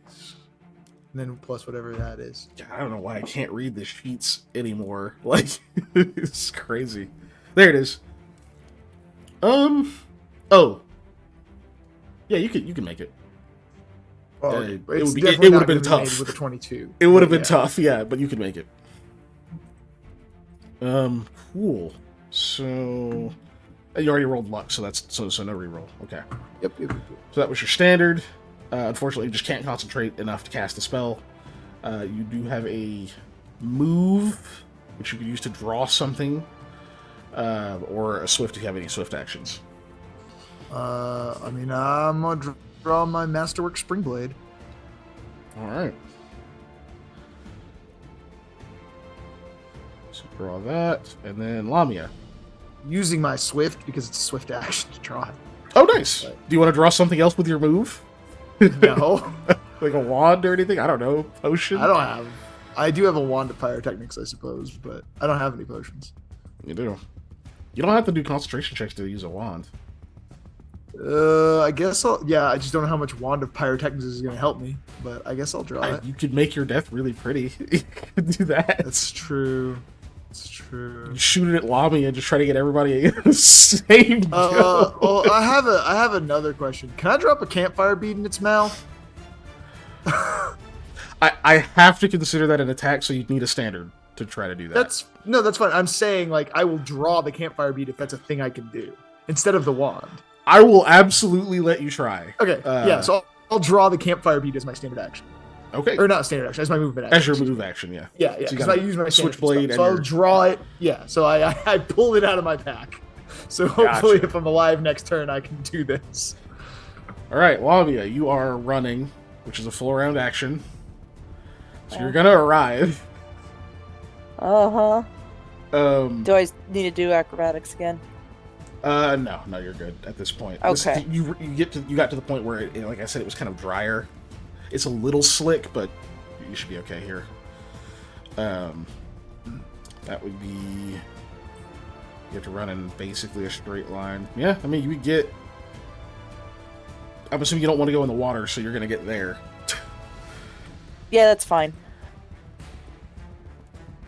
then plus whatever that is. God, I don't know why I can't read the sheets anymore. Like, it's crazy. There it is. Oh. Yeah, you can make it. Well, it it's would be- definitely it not would've been gonna be made tough. with a 22. It would have been Yeah. tough, yeah, but you can make it. Cool. So you already rolled luck, so that's so no reroll. Okay. Yep. So that was your standard. Unfortunately, you just can't concentrate enough to cast a spell. You do have a move, which you can use to draw something, or a swift if you have any swift actions. I mean, I'm gonna draw my Masterwork Springblade. All right. So draw that, and then Lamia. Using my Swift because it's a Swift action to draw it. Oh, nice. Do you want to draw something else with your move? No, Like a wand or anything? I don't know. Potion? I don't have. I do have a wand of pyrotechnics, I suppose, but I don't have any potions. You do. You don't have to do concentration checks to use a wand. I guess I'll. Yeah, I just don't know how much wand of pyrotechnics is going to help me, but I guess I'll draw it. You could make your death really pretty. You could do that. That's true. It's true. You shoot it at Lamia and just try to get everybody the same go. Well, I have another question. Can I drop a campfire bead in its mouth? I have to consider that an attack, so you'd need a standard to try to do that. That's fine. I'm saying like I will draw the campfire bead if that's a thing I can do instead of the wand. I will absolutely let you try. Okay, yeah. So I'll draw the campfire bead as my standard action, Okay. or not standard action, as my movement action. As your move action, yeah. Yeah. So you Because got I use my standard switchblade stuff. So and I'll your- draw it. Yeah. So I pull it out of my pack. So hopefully, Gotcha. if I'm alive next turn, I can do this. All right, Lamia, you are running, which is a full round action. So you're gonna arrive. Uh-huh. Um, Do I need to do acrobatics again? no, you're good at this point. Okay. You got to the point where, like I said, it was kind of drier. It's a little slick, but you should be okay here. That would be. You have to run in basically a straight line. Yeah, I mean you would get. I'm assuming you don't want to go in the water, so you're gonna get there. Yeah, that's fine.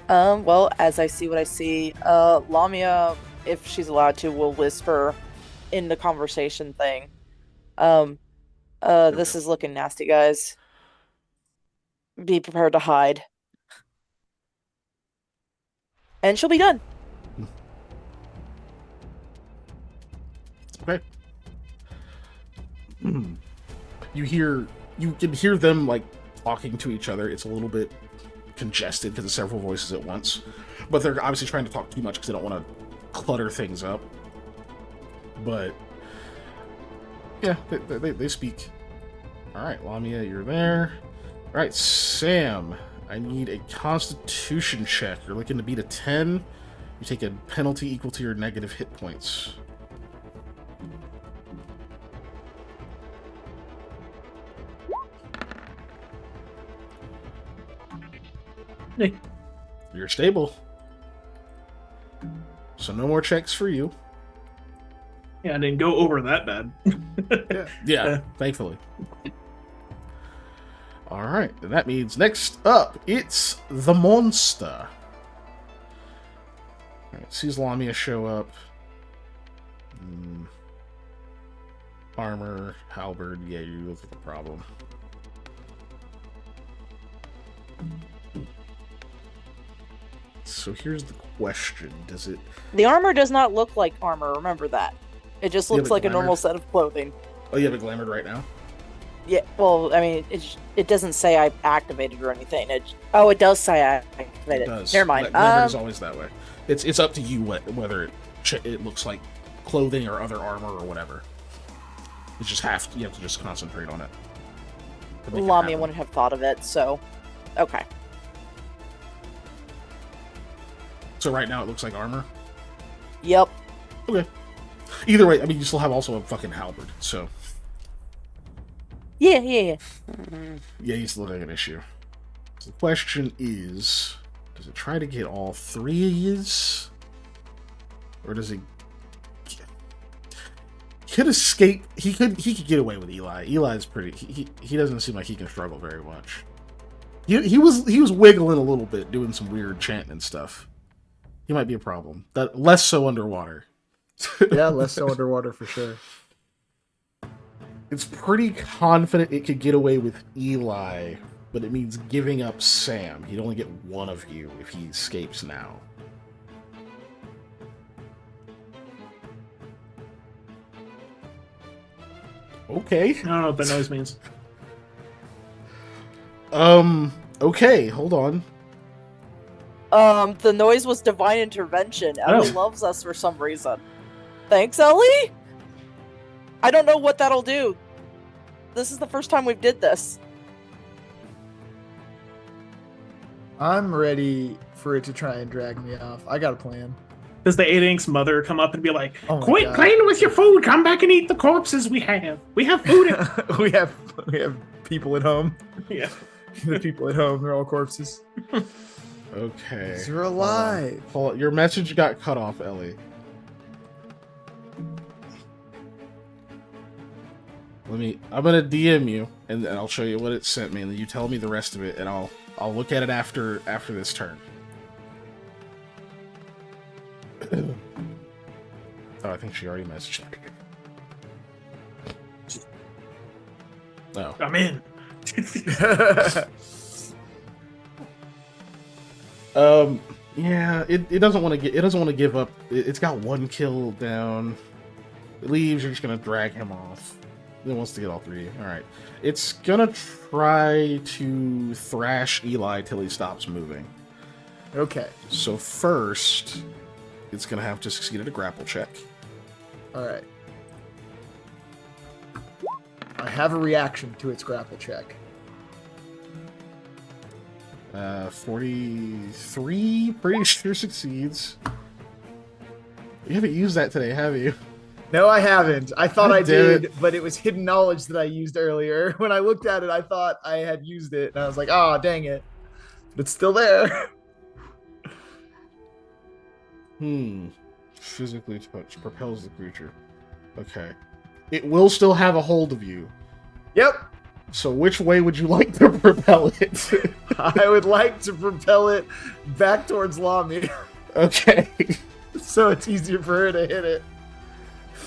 Well, as I see what I see, Lamia, if she's allowed to, will whisper in the conversation thing. This is looking nasty, guys. Be prepared to hide. And she'll be done. Okay. You can hear them like talking to each other. It's a little bit congested because of several voices at once, but they're obviously trying to talk too much because they don't want to clutter things up. But yeah, they speak. All right, Lamia, you're there. All right, Sam, I need a Constitution check. You're looking to beat a 10. You take a penalty equal to your negative hit points. Hey. You're stable. So no more checks for you. Yeah, I didn't go over that bad. Yeah, thankfully. Alright, and that means next up, it's the monster. Alright, sees Lamia show up. Armor, halberd, yeah, you look at the problem. So here's the question: does it? The armor does not look like armor. Remember that. It just You have looks it like a normal glamored? set of clothing. Oh, you have it glamored right now. Yeah. Well, I mean, it doesn't say I activated or anything. It does say I activated. It does. Never mind. Glamored is always that way. It's up to you whether it looks like clothing or other armor or whatever. It's just you have to just concentrate on it. to make it Lamia happen. wouldn't have thought of it. So, okay. So right now it looks like armor. Yep. Okay. Either way, I mean, you still have also a fucking halberd, so Yeah. yeah, you still look like an issue. So the question is, does it try to get all three of yous? Or does it... He could escape. He could get away with Eli. Eli's pretty... He doesn't seem like he can struggle very much. He was wiggling a little bit, doing some weird chanting and stuff. He might be a problem. That less so underwater. Yeah, less so underwater for sure. It's pretty confident it could get away with Eli, but it means giving up Sam. He'd only get one of you if he escapes now. Okay. I don't know what that noise means. Okay, hold on. The noise was divine intervention. Ellie Oh. loves us for some reason. Thanks, Ellie? I don't know what that'll do. This is the first time we've did this. I'm ready for it to try and drag me off. I got a plan. Does the 8-ink's mother come up and be like, Oh my quit God. playing with your food, come back and eat the corpses we have. We have food. we have people at home. Yeah. The people at home, they're all corpses. Okay. They're alive. Hold on. Your message got cut off, Ellie. I'm gonna DM you, and I'll show you what it sent me, and then you tell me the rest of it, and I'll look at it after this turn. Oh, I think she already messaged me. Oh. I'm in. Yeah, it doesn't want to give up. It's got one kill down. It leaves. You're just gonna drag him off. It wants to get all three. All right. It's gonna try to thrash Eli till he stops moving. Okay. So first, it's gonna have to succeed at a grapple check. All right. I have a reaction to its grapple check. 43. Pretty sure succeeds. You haven't used that today, have you? No, I haven't. I thought God I damn did, but it was hidden knowledge that I used earlier. When I looked at it, I thought I had used it, and I was like, oh, dang it. But it's still there. Physically touch propels the creature. Okay. It will still have a hold of you. Yep. So which way would you like to propel it? I would like to propel it back towards Lami, Okay. so it's easier for her to hit it.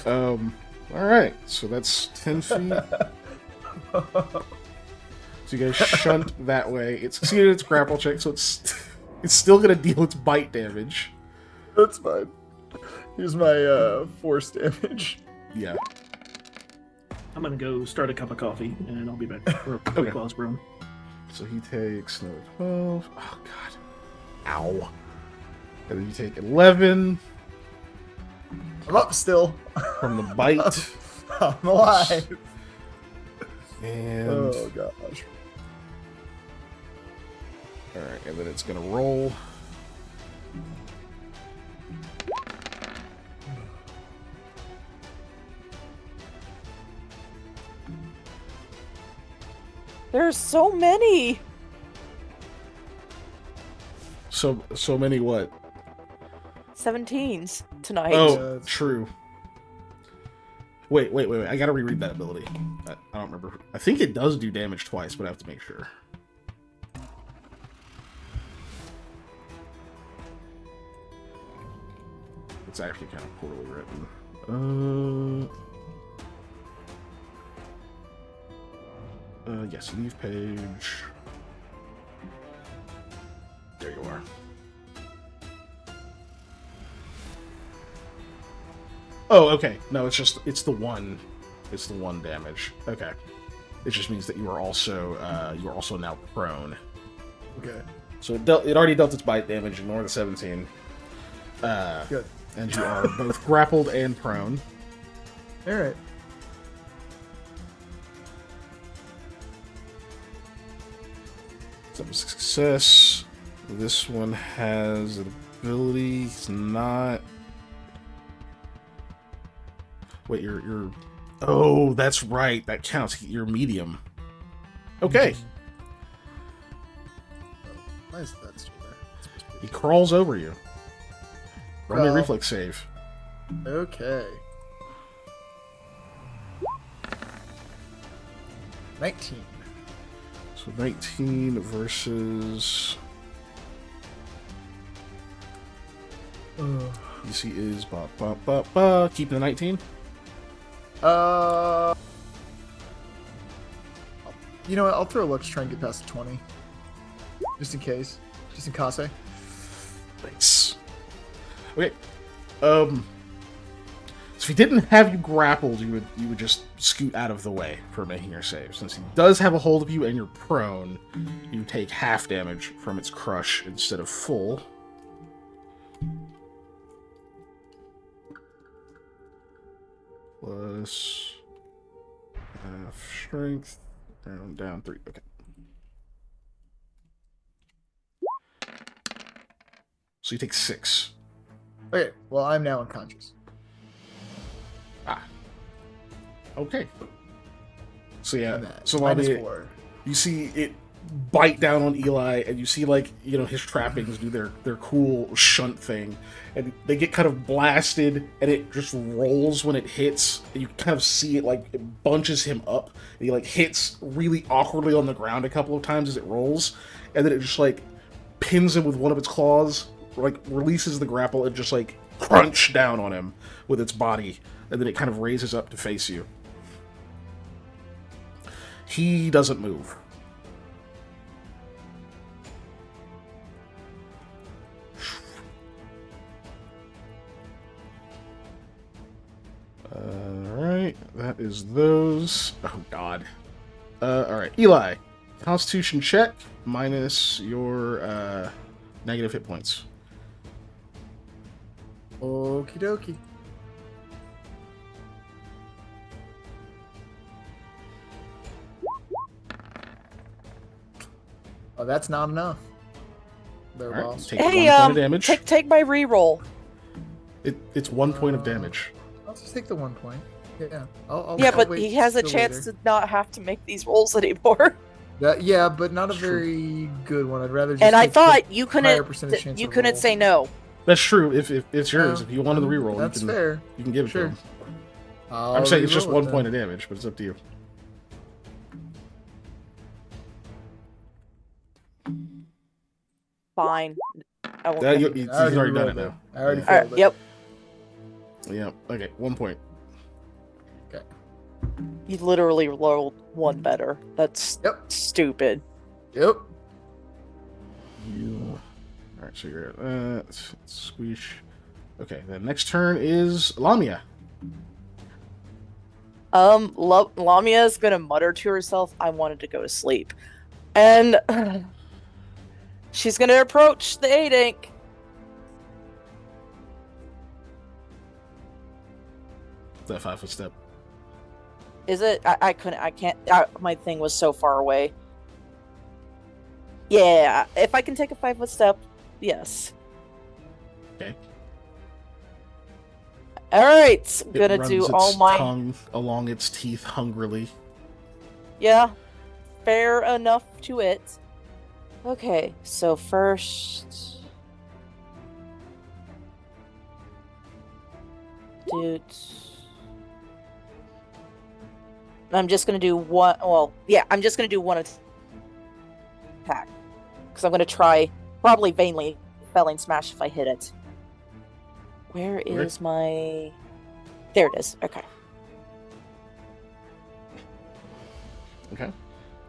All right. So that's 10 feet. So you guys shunt that way. It succeeded its grapple check, so it's still gonna deal its bite damage. That's fine. Here's my force damage. Yeah. I'm going to go start a cup of coffee, and I'll be back for a quick Okay. while it's brewing. So he takes another 12. Oh god. Ow. And then you take 11 I'm up still. from the bite. I'm alive. And Oh gosh. alright, and then it's gonna roll. There's so many. So many what? 17s tonight. Oh, Yes. true. Wait. I gotta reread that ability. I don't remember. I think it does do damage twice, but I have to make sure. It's actually kind of poorly written. Yes, leave page. There you are. Oh, okay. No, it's the one damage. Okay. It just means that you are also now prone. Okay. So it already dealt its bite damage. Ignore the 17. Good. And you are both grappled and prone. All right. So success. This one has an ability. It's not. Wait, you're. Oh, that's right. That counts. You're medium. Okay. Why is that still there? He crawls over you. Roll me a Well. reflex save. Okay. 19. So 19 versus. DC is keeping the 19. You know what? I'll throw a look to try and get past the 20. Just in case. Just in case. Nice. Okay. So if he didn't have you grappled, you would just scoot out of the way for making your save. Since he does have a hold of you and you're prone, you take half damage from its crush instead of full. Plus half strength. Down 3. Okay. So you take 6. Okay, well, I'm now unconscious. Okay. So yeah, I'm at so -4. you see it bite down on Eli, and you see his trappings do their cool shunt thing, and they get kind of blasted, and it just rolls when it hits. And you kind of see it bunches him up, and he hits really awkwardly on the ground a couple of times as it rolls, and then it just pins him with one of its claws, releases the grapple, and just crunch down on him with its body, and then it kind of raises up to face you. He doesn't move. Alright, that is those. Oh, God. Alright, Eli. Constitution check minus your negative hit points. Okie dokie. Oh, that's not enough. There, All right, boss. take Hey, 1 point of damage. take my reroll. It's 1 point of damage. I'll just take the 1 point. Yeah. I'll Yeah, but wait he has a till chance later. to not have to make these rolls anymore. Yeah, but not a True. very good one. I'd rather just And I take thought you higher couldn't. percentage chance You of couldn't roll. say no. That's true. If it's yours, No, if you wanted the reroll, That's you can fair. you can give it Sure. to him. I'll I'm saying it's just reroll it 1 then. point of damage, but it's up to you. Fine. I won't Yeah, give he's it. I already done rerolled it now. I already Yeah. All right, failed it. yep. Yeah. Okay. 1 point. You literally rolled one better. That's Yep. stupid. Yep. All right. So you're at that. Squeeze. Okay. The next turn is Lamia. Lamia is gonna mutter to herself, "I wanted to go to sleep," and she's gonna approach the 8 ink. That 5-foot step. Is it? I couldn't. I can't. My thing was so far away. Yeah, if I can take a 5-foot step, yes. Okay. All right, It gonna runs do its all my. tongue along its teeth hungrily. Yeah, fair enough to it. Okay, so first, dude, I'm just gonna do one. Well, yeah, I'm just gonna do one attack because I'm gonna try, probably vainly, felling smash if I hit it. Where Where? is my? There it is. Okay. Okay.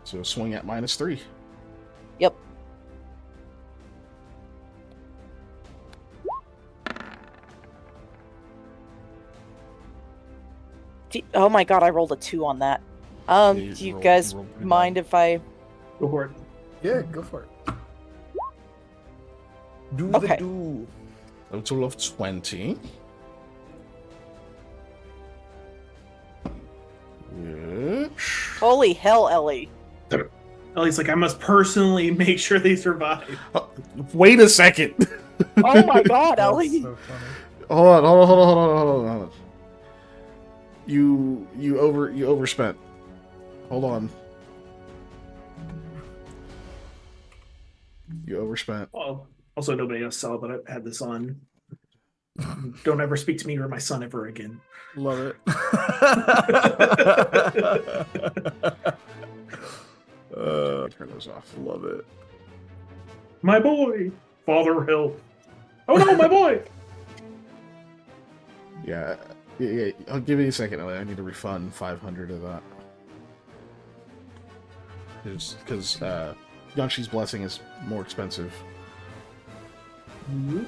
So swing at -3. Yep. Oh my god, I rolled a 2 on that. Yeah, Do you guys rolled pretty mind if I... Go for it. Yeah, go for it. Do Okay. the do. Total of 20. Which... Holy hell, Ellie. Ellie's like, I must personally make sure they survive. Wait a second. Oh my god, That's Ellie. so funny. Hold on. You overspent. Hold on. You overspent. Oh, also, nobody else saw, but I've had this on. Don't ever speak to me or my son ever again. Love it. Turn those off. Love it. My boy, father help. Oh no, my boy. Yeah. I'll give you a second. I need to refund 500 of that. Because Yanshi's blessing is more expensive. Mm-hmm.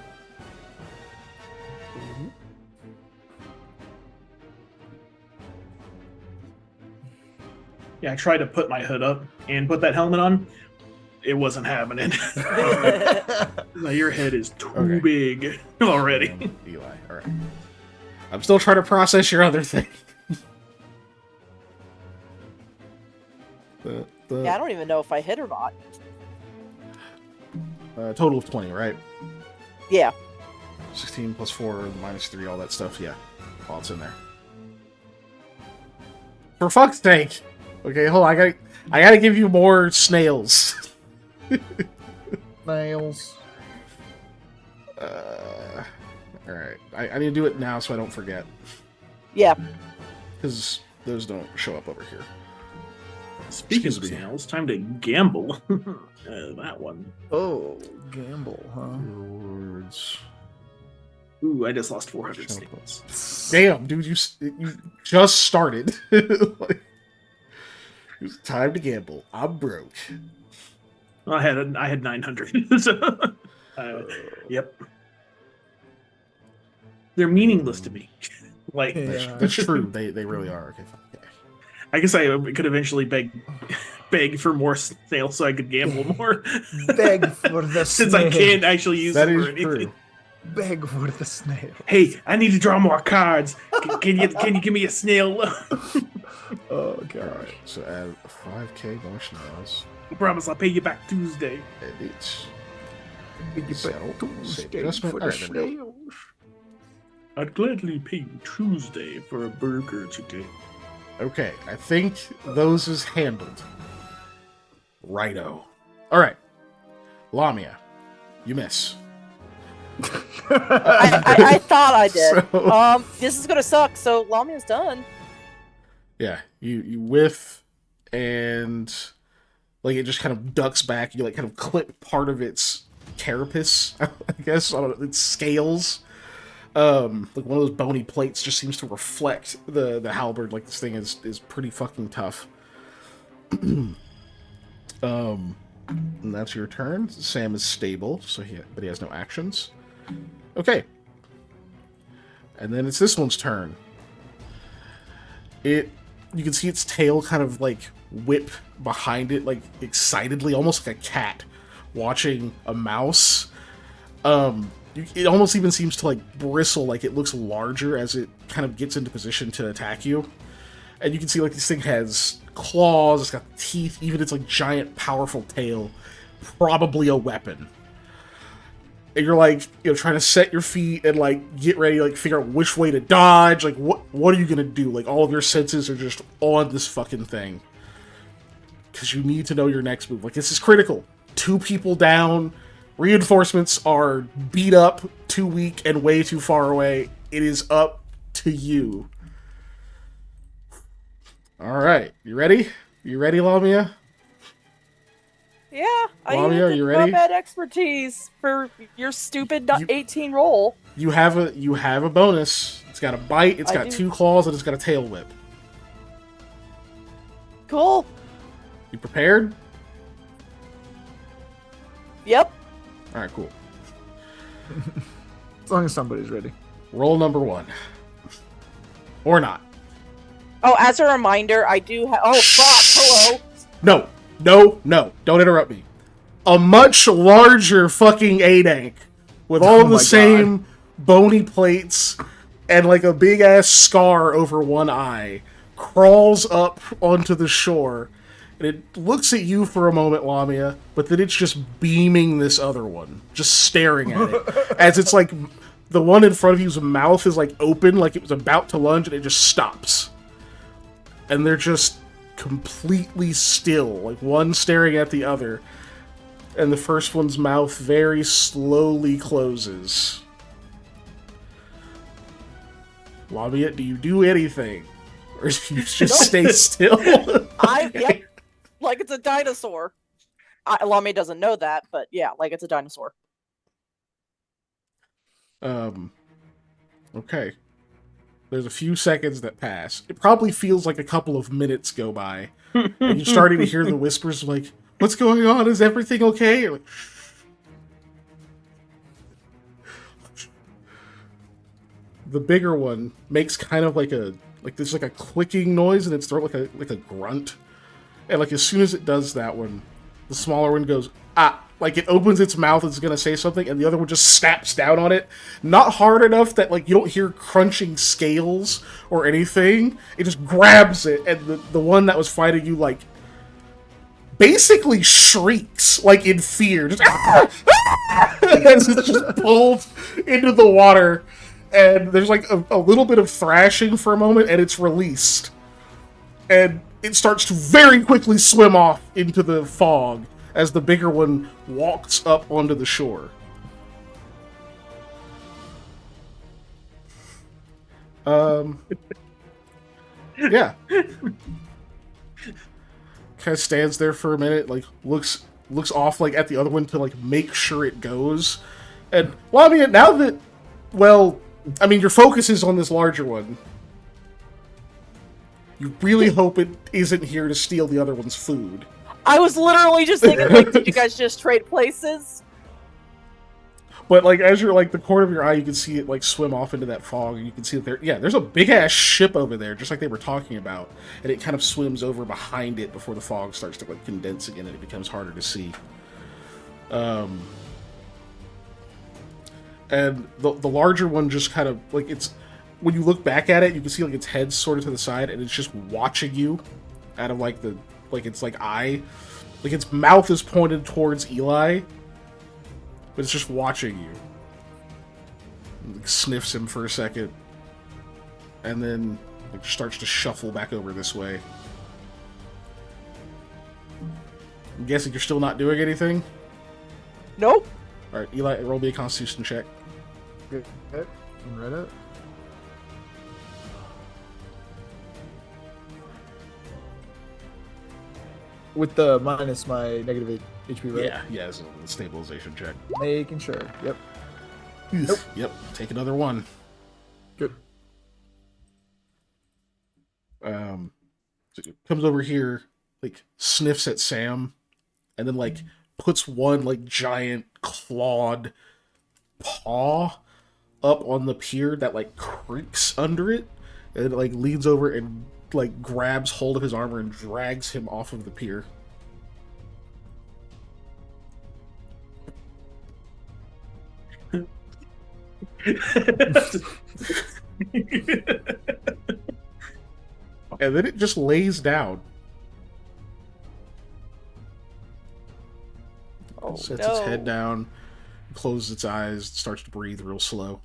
Yeah, I tried to put my hood up and put that helmet on. It wasn't happening. Now, your head is too big already. Eli, all right. I'm still trying to process your other thing. Yeah, I don't even know if I hit or not. Total of 20, right? Yeah. 16 plus 4 minus 3, all that stuff. Yeah, all it's in there. For fuck's sake! Okay, hold on. I gotta give you more snails. Nails. Alright. I need to do it now so I don't forget. Yeah. Because those don't show up over here. Speaking of Excuse me. snails, time to gamble. That one. Oh, gamble, huh? Rewards. Ooh, I just lost 400 snails. Damn, dude, you just started. Like, it's time to gamble. I'm broke. I had 900. So, yep. They're meaningless to me. Like, Yeah. That's true. They really are. Okay, fine. Yeah. I guess I could eventually beg for more snails so I could gamble more. Beg for the Since I snail. can't actually use That them is for anything. true. Beg for the snail. Hey, I need to draw more cards. Can you give me a snail? Oh gosh. Alright, so add 5k more snails. I promise I'll pay you back Tuesday. Edit. Beg you Settle. back Save Tuesday adjustment. for the Alright, there we go. snails. I'd gladly pay you Tuesday for a burger today. Okay, I think those is handled. Righto. Alright. Lamia, you miss. I thought I did. So- This is gonna suck. So Lamia's done. Yeah, you whiff, and like it just kind of ducks back. You like kind of clip part of its carapace, I guess, on its scales. Like one of those bony plates just seems to reflect the halberd. Like this thing is pretty fucking tough. And that's your turn. Sam is stable, but he has no actions. Okay. And then it's this one's turn. You can see its tail kind of like whip behind it, like excitedly, almost like a cat watching a mouse. It almost even seems to like bristle, like it looks larger as it kind of gets into position to attack you. And you can see like this thing has claws, it's got teeth, even its like giant, powerful tail, probably a weapon. And you're like, trying to set your feet and like get ready, like figure out which way to dodge. Like, what are you gonna do? Like, all of your senses are just on this fucking thing because you need to know your next move. Like, this is critical. 2 people down. Reinforcements are beat up, too weak, and way too far away. It is up to you. All right, you ready? You ready, Lamia? Yeah, I Lamia, need are the you ready? combat expertise for your stupid 18 roll. You have a bonus. It's got a bite. It's I got do. 2 claws, and it's got a tail whip. Cool. You prepared? Yep. All right, cool. As long as somebody's ready. Roll number 1. Or not. Oh, as a reminder, I do have. Oh, fuck! Hello. No! Don't interrupt me. A much larger fucking Adank with all of the same bony plates and like a big ass scar over one eye crawls up onto the shore, and it looks at you for a moment, Lamia, but then it's just beaming this other one, just staring at it as it's like the one in front of you's mouth is like open, like it was about to lunge, and it just stops. And they're just completely still, like one staring at the other. And the first one's mouth very slowly closes. Lamia, do you do anything? Or do you just stay still? Yep, like it's a dinosaur. Lamia doesn't know that, but yeah, like it's a dinosaur. Okay. There's a few seconds that pass. It probably feels like a couple of minutes go by. And you're starting to hear the whispers like, what's going on? Is everything okay? You're like, shh. The bigger one makes kind of like there's like a clicking noise in its throat, like a grunt. And like as soon as it does that one, the smaller one goes, ah, like it opens its mouth, it's gonna say something, and the other one just snaps down on it. Not hard enough that like you don't hear crunching scales or anything. It just grabs it, and the one that was fighting you like basically shrieks like in fear, just as it's just pulled into the water, and there's like a little bit of thrashing for a moment, and it's released, and it starts to very quickly swim off into the fog as the bigger one walks up onto the shore. Yeah. Kind of stands there for a minute, like looks off like at the other one to like make sure it goes. And well, I mean, now that, well, I mean, your focus is on this larger one. You really hope it isn't here to steal the other one's food. I was literally just thinking, like, did you guys just trade places? But like as you're like the corner of your eye, you can see it like swim off into that fog, and you can see that there's a big ass ship over there, just like they were talking about, and it kind of swims over behind it before the fog starts to like condense again, and it becomes harder to see. And the larger one just kind of like it's when you look back at it, you can see like its head sort of to the side, and it's just watching you out of like its like eye, like its mouth is pointed towards Eli. But it's just watching you. It sniffs him for a second. And then like, starts to shuffle back over this way. I'm guessing you're still not doing anything? Nope. Alright, Eli, roll me a Constitution check. Okay. I'm right up. With the minus my negative HP, right? Yeah, it's a stabilization check. Making sure. Yep. Nope. Yep, take another one. Good. So it comes over here, like, sniffs at Sam, and then, like, puts one, like, giant clawed paw up on the pier that, like, creaks under it, and it, like, leans over and, like, grabs hold of his armor and drags him off of the pier. And then it just lays down. Oh, Sets no. its head down, closes its eyes, starts to breathe real slow.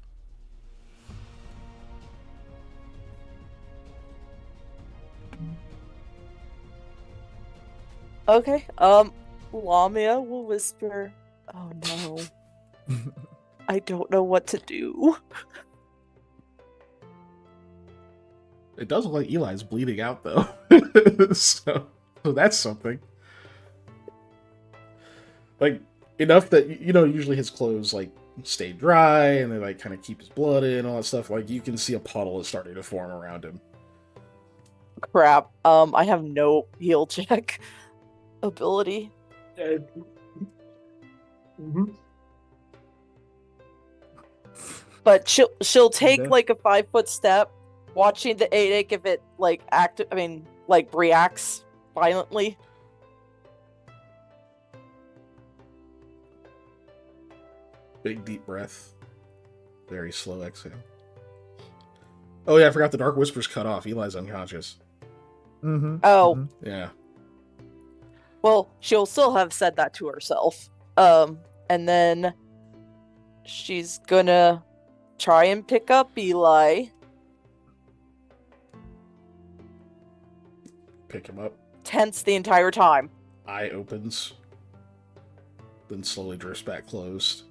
Okay. Lamia will whisper, "Oh no. I don't know what to do." It does look like Eli's bleeding out, though. so that's something. Like, enough that, you know, usually his clothes, like, stay dry, and they, like, kind of keep his blood in and all that stuff. Like, you can see a puddle is starting to form around him. Crap. I have no heal check ability. But she'll take, Okay. like, a 5-foot step watching the 8 if it reacts violently. Big deep breath. Very slow exhale. Oh yeah, I forgot the Dark Whisper's cut off. Eli's unconscious. Mm-hmm. Oh. Mm-hmm. Yeah. Well, she'll still have said that to herself. And then she's gonna try and pick up Eli. Pick him up. Tense the entire time. Eye opens. Then slowly drifts back closed.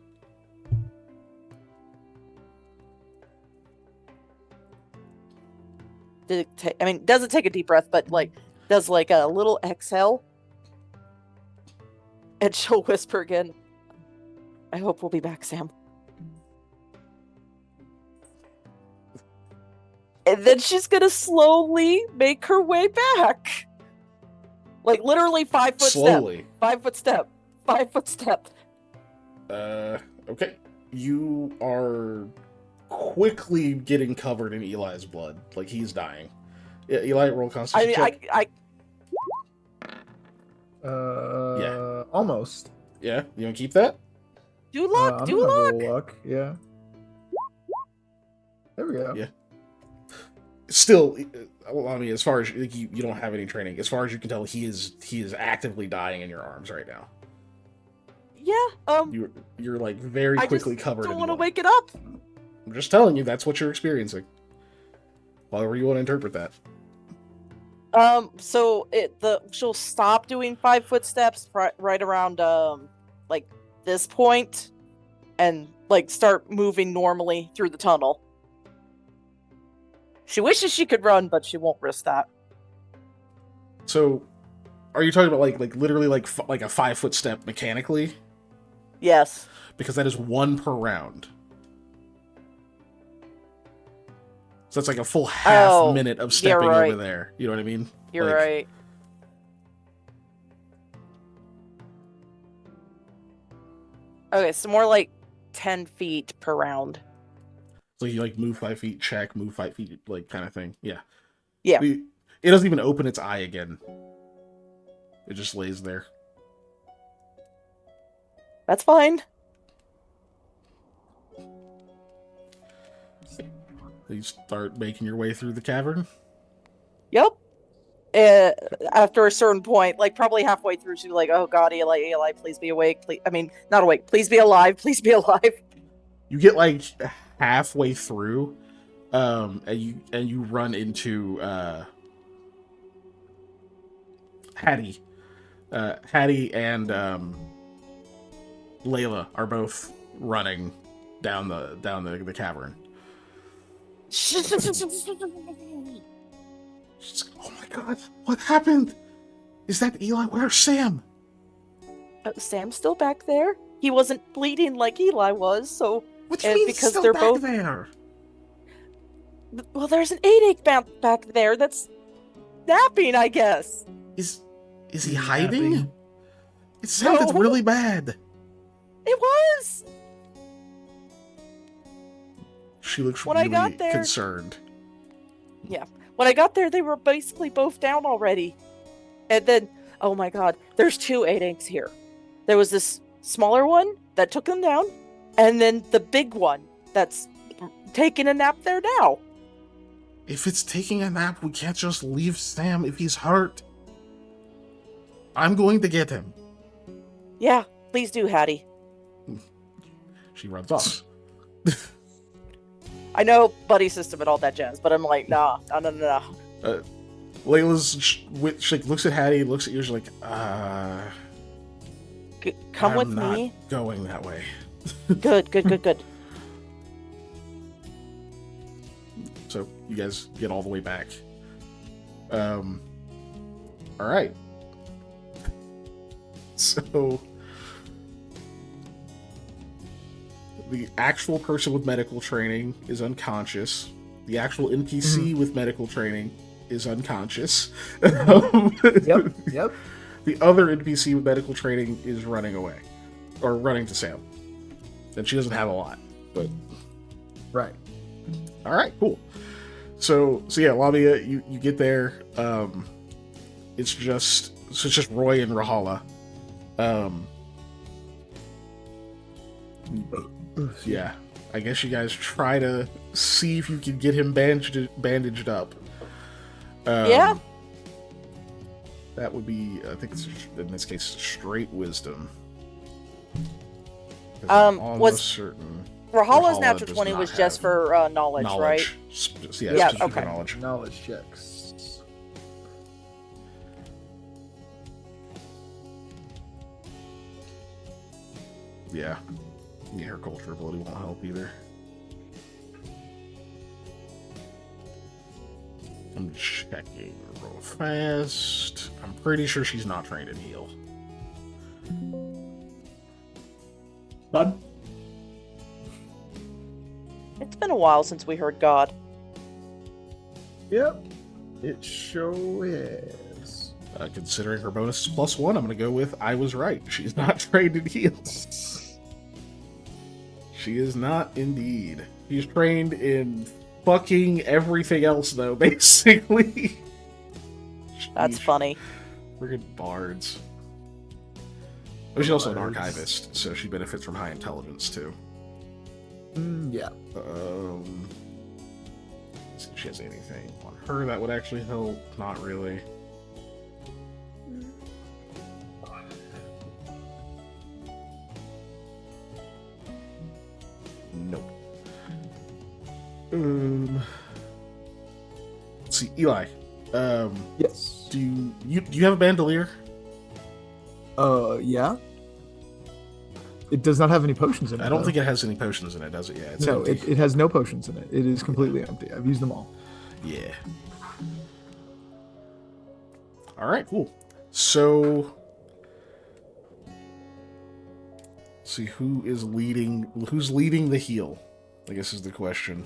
Doesn't take a deep breath, but does a little exhale. And she'll whisper again, I hope we'll be back, Sam. And then she's gonna slowly make her way back. Literally 5 foot slowly. step. 5 foot step. 5 foot step. Okay. You are quickly getting covered in Eli's blood. He's dying. Yeah, Eli, roll constitution check. Yeah. Almost. Yeah, you want to keep that? Do luck, I'm do gonna luck. roll luck. Yeah. There we go. Yeah. Still, as far as you don't have any training, as far as you can tell, he is actively dying in your arms right now. Yeah. You're very quickly covered. I don't want to wake it up. I'm just telling you, that's what you're experiencing. However you want to interpret that. So she'll stop doing 5 foot steps right around this point, and start moving normally through the tunnel. She wishes she could run, but she won't risk that. So, are you talking about literally like a 5 foot step mechanically? Yes. Because that is 1 per round. So that's a full half minute of stepping over there. You know what I mean? You're right. Okay, so more like 10 feet per round. So you move 5 feet, check, move 5 feet, kind of thing. Yeah. Yeah. It doesn't even open its eye again. It just lays there. That's fine. You start making your way through the cavern? Yep. After a certain point, probably halfway through, she's like, oh god, Eli, please be awake. Not awake. Please be alive. Please be alive. You get halfway through, and you run into Hattie. Hattie and Layla are both running down the cavern. She's like, oh my god, what happened? Is that Eli? Where's Sam? Sam's still back there. He wasn't bleeding like Eli was, so. What do you mean because still they're back both there? Well, there's an 8 back there that's napping, I guess. Is he hiding? Napping? It sounded really bad. It was. She looks really concerned. Yeah. When I got there, they were basically both down already. And then, oh my god, there's 2 8 here. There was this smaller one that took them down, and then the big one that's taking a nap there now. If it's taking a nap, we can't just leave Sam if he's hurt. I'm going to get him. Yeah, please do, Hattie. She runs off. I know buddy system and all that jazz, but I'm like, no. Layla's she looks at Hattie, looks at you, she's like, come with I'm me. Not going that way. Good. So you guys get all the way back. All right. So the actual person with medical training is unconscious. The actual NPC with medical training is unconscious. Yep. The other NPC with medical training is running away. Or running to Sam. And she doesn't have a lot, but... Right. Alright, cool. So yeah, Lamia, you get there. It's just Roy and Rahala. Yeah, I guess you guys try to see if you can get him bandaged up. Yeah. That would be, I think, in this case, straight wisdom. 'Cause I'm almost certain Rahala's Rahala natural does 20 not was just have for knowledge, right? Yeah, Yeah, specific okay. knowledge. Knowledge checks. Yeah. Her culture ability won't help either. I'm checking real fast. I'm pretty sure she's not trained in heal. Bud? It's been a while since we heard God. Yep. It sure is. Considering her bonus is +1, I'm going to go with I was right. She's not trained in heal. She is not indeed. She's trained in fucking everything else, though, basically. That's funny. Friggin' bards. But she's also an archivist, so she benefits from high intelligence, too. Yeah. Let's see if she has anything on her that would actually help. Not really. Nope. Let's see, Eli. Yes. Do you have a bandolier? Yeah. It does not have any potions in it. I don't though. think it has any potions in it, does it? Yeah, it's No, empty. it has no potions in it. It is completely empty. I've used them all. Yeah. All right, cool. So, let's see who's leading the heal, I guess is the question.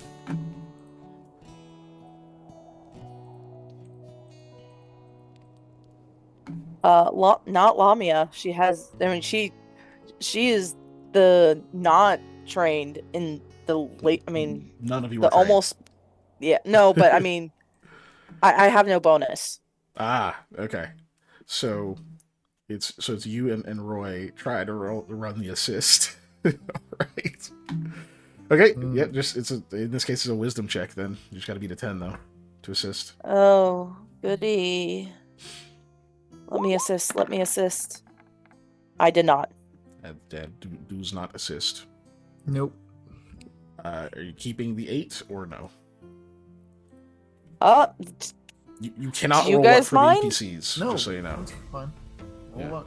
Not Lamia. She has. I mean, she is the not trained in the late. I mean, None of you the are trained. almost. Yeah, no, but I mean, I have no bonus. Ah, okay. So it's you and Roy try to run the assist. Right. Okay. Yeah. In this case it's a wisdom check. Then you just got to beat a 10 though to assist. Oh, goody. Let me assist. I did not. Dad does not assist. Nope. Are you keeping the 8 or no? You cannot Do you roll up guys for mind? the NPCs. No. Just so you know. That's fine. Yeah. Hold on.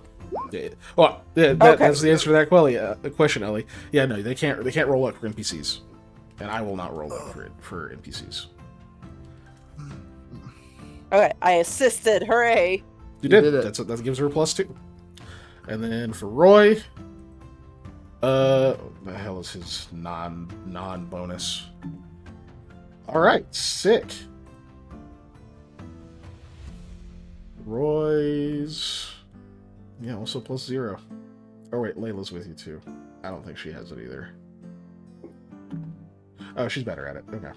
Yeah. Well, yeah, Okay. that's the answer to that question, Ellie. Yeah, no, they can't roll up for NPCs, and I will not roll up for NPCs. Okay, I assisted. Hooray! You did. did it. That gives her a +2. And then for Roy, the hell is his non bonus? All right, sick. Roy's, yeah, also +0. Oh wait, Layla's with you too. I don't think she has it either. Oh, she's better at it. Okay.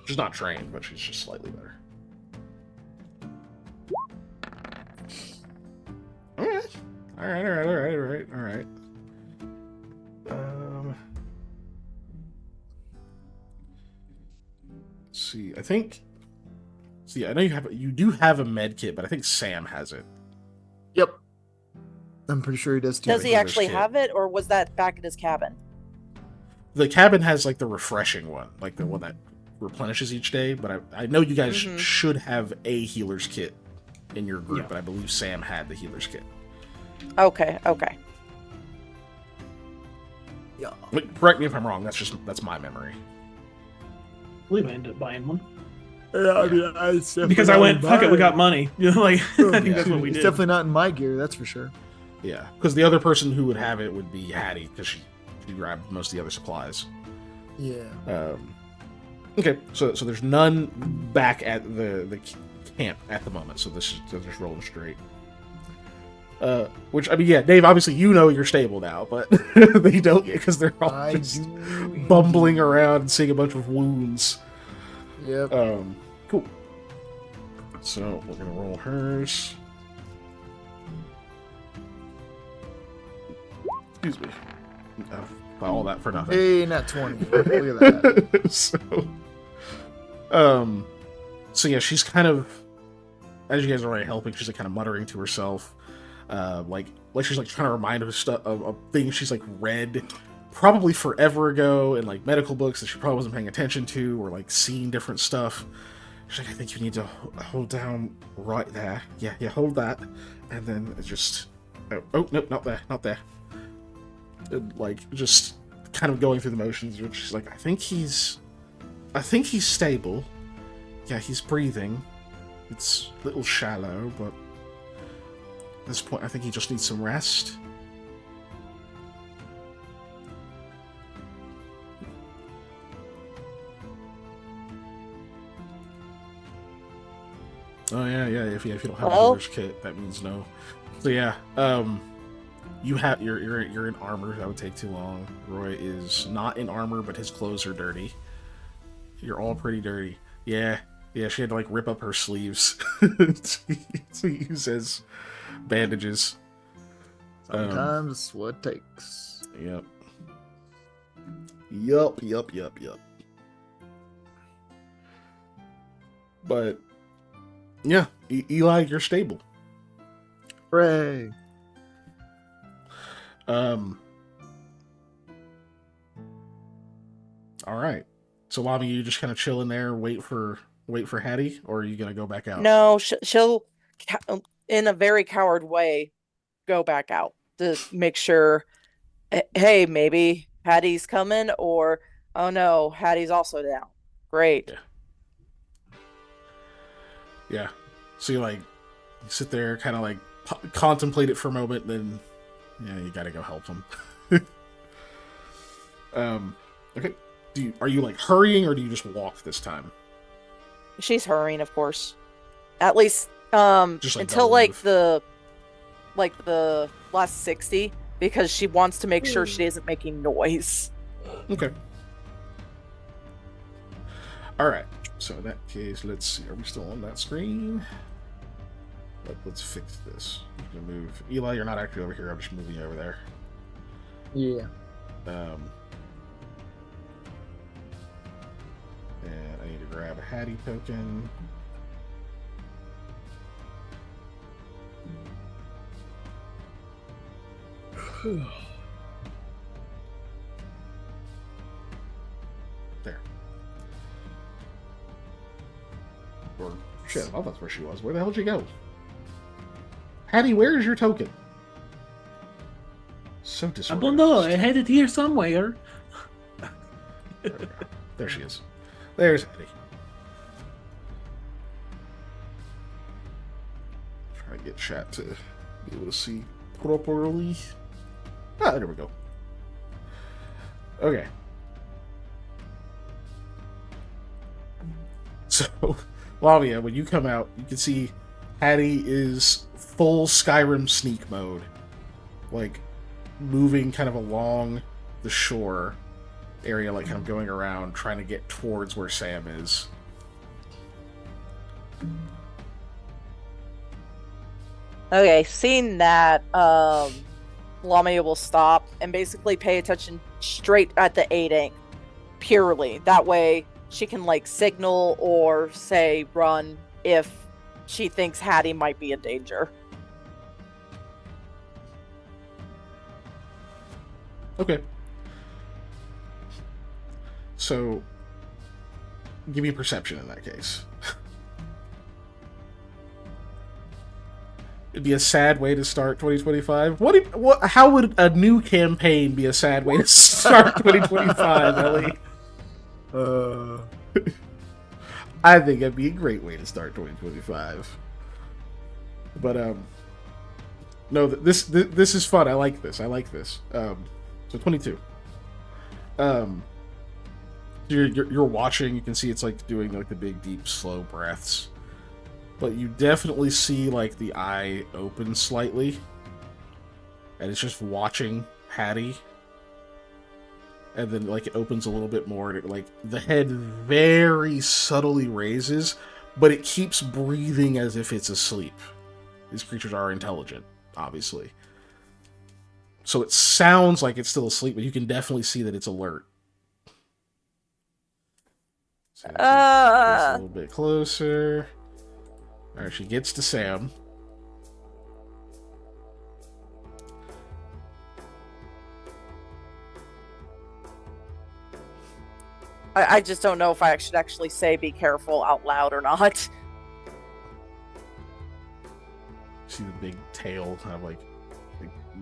She's not trained, but she's just slightly better. All right. Let's see. I know you do have a med kit, but I think Sam has it. Yep. I'm pretty sure he does too. Does he healer's actually kit. have it, or was that back at his cabin? The cabin has like the refreshing one, like the one that replenishes each day. But I know you guys should have a healer's kit in your group, Yeah. but I believe Sam had the healer's kit. Okay. Yeah. But correct me if I'm wrong. That's my memory. I believe I ended up buying one. Yeah, I mean, Because I went, fuck it, we got money. You know, like, I think that's what we It's did. definitely not in my gear, that's for sure. Yeah, because the other person who would have it would be Hattie, because she grabbed most of the other supplies. Yeah. Okay, so there's none back at the camp at the moment, so they're just rolling straight. Which, I mean, yeah, Dave, obviously you know you're stable now, but they don't yet because they're all I just do. bumbling around and seeing a bunch of wounds. Yep. Cool. So we're gonna roll hers. Excuse me. All that for nothing. Hey, not 20. Look at that. So yeah, she's kind of, as you guys are already helping, she's like kind of muttering to herself, like she's like trying to remind her of things she's like read probably forever ago in like medical books that she probably wasn't paying attention to, or like seeing different stuff. She's like, I think you need to hold down right there. Yeah, hold that, and then just oh no, not there. And, like, just kind of going through the motions. She's like, I think he's stable. Yeah, he's breathing. It's a little shallow, but at this point, I think he just needs some rest. Oh yeah. If you don't have a healer's kit, that means no. So yeah, you're in armor. That would take too long. Roy is not in armor, but his clothes are dirty. You're all pretty dirty. Yeah. She had to like rip up her sleeves to use as bandages. Sometimes it's what it takes. Yep. But yeah, Eli, you're stable. Hooray. All right. So, Lami, you just kind of chill in there, wait for Hattie, or are you gonna go back out? No, she'll, in a very coward way, go back out to make sure. Hey, maybe Hattie's coming, or oh no, Hattie's also down. Great. Yeah. So you sit there, kind of like contemplate it for a moment, then you gotta go help him. Okay. Are you like hurrying, or do you just walk this time? She's hurrying, of course. At least Just, like, until double the last 60, because she wants to make sure she isn't making noise. Okay. All right. So in that case, let's see. Are we still on that screen? Let's fix this. I'm gonna move. Eli, you're not actually over here. I'm just moving you over there. Yeah. And I need to grab a Hattie token. There. Or shit, I thought that's where she was. Where the hell did she go? Hattie, where is your token? So I disorganized. don't know. I had it here somewhere. There she is. There's Hattie. Try to get chat to be able to see properly. Ah, there we go. Okay. So, Lavia, when you come out, you can see Hattie is full Skyrim sneak mode. Like, moving kind of along the shore area, like kind of going around, trying to get towards where Sam is. Okay, seeing that, Lamia will stop and basically pay attention straight at the 8 purely. That way she can like signal or say run if she thinks Hattie might be in danger. Okay. So, give me a perception in that case. It'd be a sad way to start 2025. How would a new campaign be a sad way to start 2025, Ellie? I think it'd be a great way to start 2025. But no, this is fun. I like this. So 22. You're watching. You can see it's like doing like the big, deep, slow breaths. But you definitely see like the eye open slightly, and it's just watching Hattie. And then, like, it opens a little bit more, and it, like, the head very subtly raises, but it keeps breathing as if it's asleep. These creatures are intelligent, obviously. So it sounds like it's still asleep, but you can definitely see that it's alert. So she gets a little bit closer. Alright, she gets to Sam. I just don't know if I should actually say "be careful" out loud or not. See the big tail kind of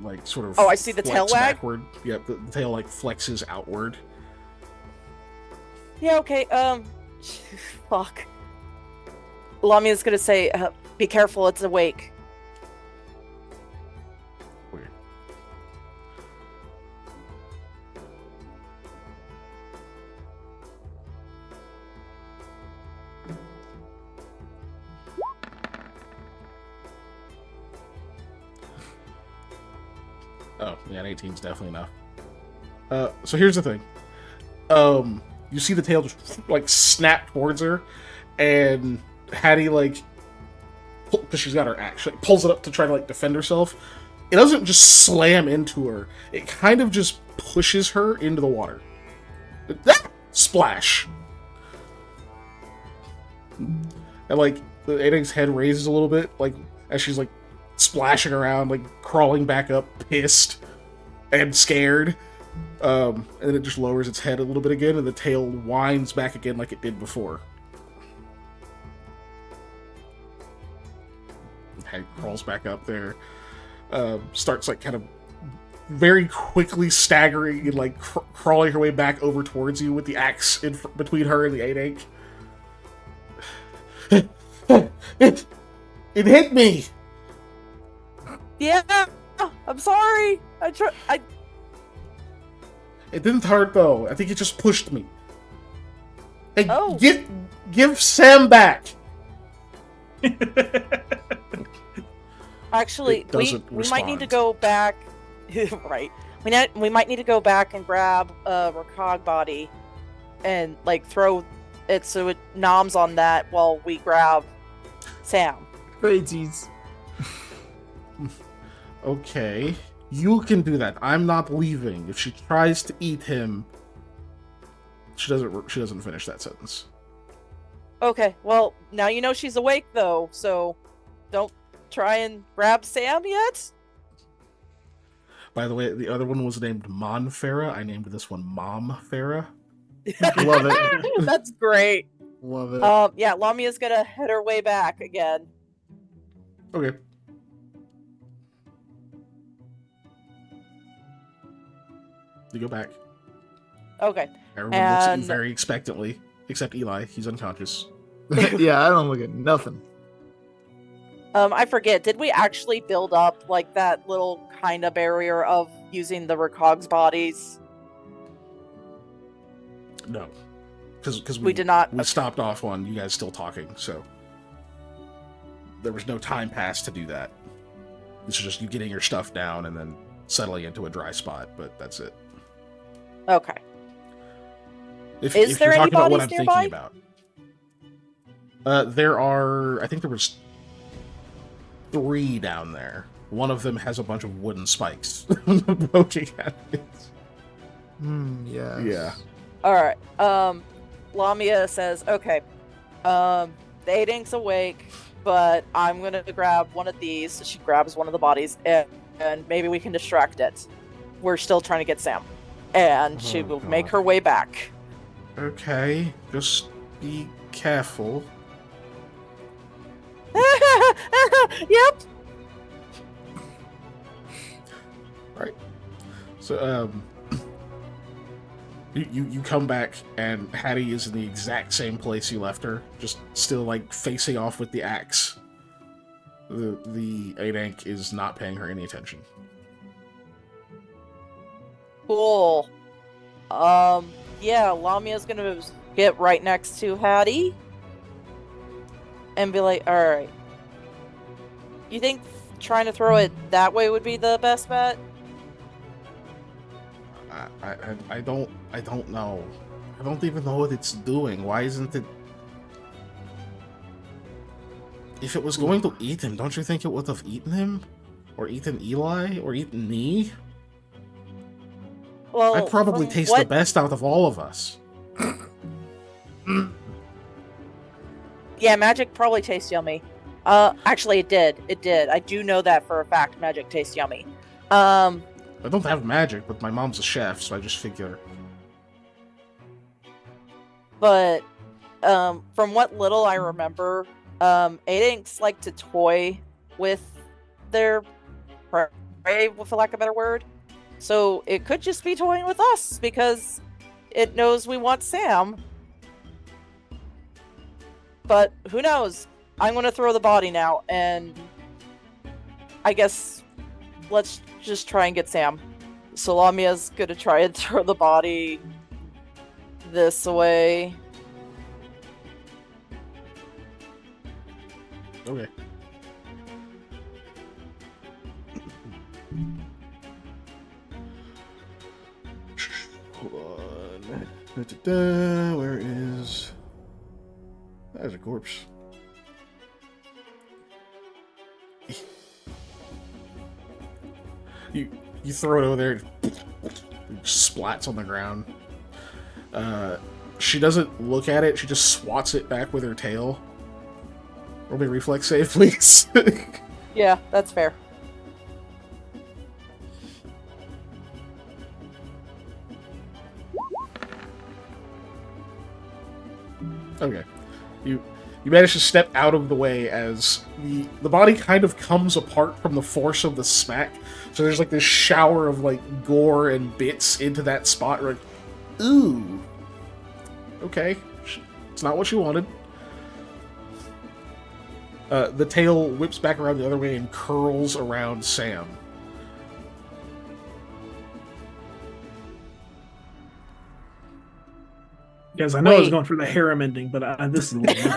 like sort of. Oh, I see the tail wag. Backward. Yep, the tail like flexes outward. Yeah. Okay. Fuck. Lamia's gonna say, "Be careful, it's awake." Weird. Oh, yeah, an 18's definitely enough. So here's the thing. You see the tail just like snap towards her, and Hattie like, because she's got her axe, she like, pulls it up to try to like defend herself. It doesn't just slam into her; it kind of just pushes her into the water. Splash! And like the Aiding's head raises a little bit, like as she's like splashing around, like crawling back up, pissed and scared. And then it just lowers its head a little bit again, and the tail winds back again like it did before. Head crawls back up there. Starts like kind of very quickly staggering and like crawling her way back over towards you with the axe in between her and the 8-8. It hit me. Yeah. I'm sorry. It didn't hurt though. I think it just pushed me. Hey, Oh. give Sam back. Actually, It we doesn't might need to respond. go back. Right. We might need to go back and grab a Rakog body and like throw it so it noms on that while we grab Sam. Crazies. Okay, you can do that. I'm not leaving. If she tries to eat him, she doesn't finish that sentence. Okay, well, now you know she's awake though, so don't try and grab Sam yet. By the way, the other one was named Mon Farah. I named this one Mom Farah. Love it. That's great. Love it. Yeah, Lamia's gonna head her way back again. Okay. You go back. Okay. Everyone looks at you And- very expectantly, except Eli. He's unconscious. Yeah, I don't look at nothing. I forget, did we actually build up like that little kind of barrier of using the Rakog's bodies? No, because We did not. We stopped off on you guys still talking, so there was no time passed to do that. This is just you getting your stuff down and then settling into a dry spot, but that's it. Okay. If there you're any talking about what bodies I'm nearby? thinking about, there are. I think there was 3 down there. One of them has a bunch of wooden spikes poking at it. Yes. Yeah. Alright. Lamia says, okay, the 8-Ink's awake, but I'm gonna grab one of these. She grabs one of the bodies, and maybe we can distract it. We're still trying to get Sam. And she Oh, will God. make her way back. Okay, just be careful. Yep. Right. So, you come back, and Hattie is in the exact same place you left her, just still like facing off with the axe. The 8-Ink is not paying her any attention. Cool. Yeah, Lamia's gonna get right next to Hattie and be like, alright. You think trying to throw it that way would be the best bet? I don't know. I don't even know what it's doing. Why isn't it? If it was going to eat him, don't you think it would have eaten him? Or eaten Eli? Or eaten me? Well, I'd probably from taste what- the best out of all of us. Yeah, magic probably tastes yummy. Actually, it did. It did. I do know that for a fact. Magic tastes yummy. I don't have magic, but my mom's a chef, so I just figure. But from what little I remember, Adinks like to toy with their prey, for lack of a better word. So it could just be toying with us because it knows we want Sam. But who knows? I'm going to throw the body now, and I guess let's just try and get Sam. So Lamia's going to try and throw the body this way. Okay. Hold on. Da-da-da. Where is... There's a corpse. You throw it over there, it splats on the ground. She doesn't look at it, she just swats it back with her tail. Roll me a reflex save, please. Yeah, that's fair. Okay. You manage to step out of the way as the body kind of comes apart from the force of the smack. So there's like this shower of like gore and bits into that spot. You're like, ooh. Okay. It's not what you wanted. The tail whips back around the other way and curls around Sam. Yes, I know I was Wait. going for the harem ending, but this is a little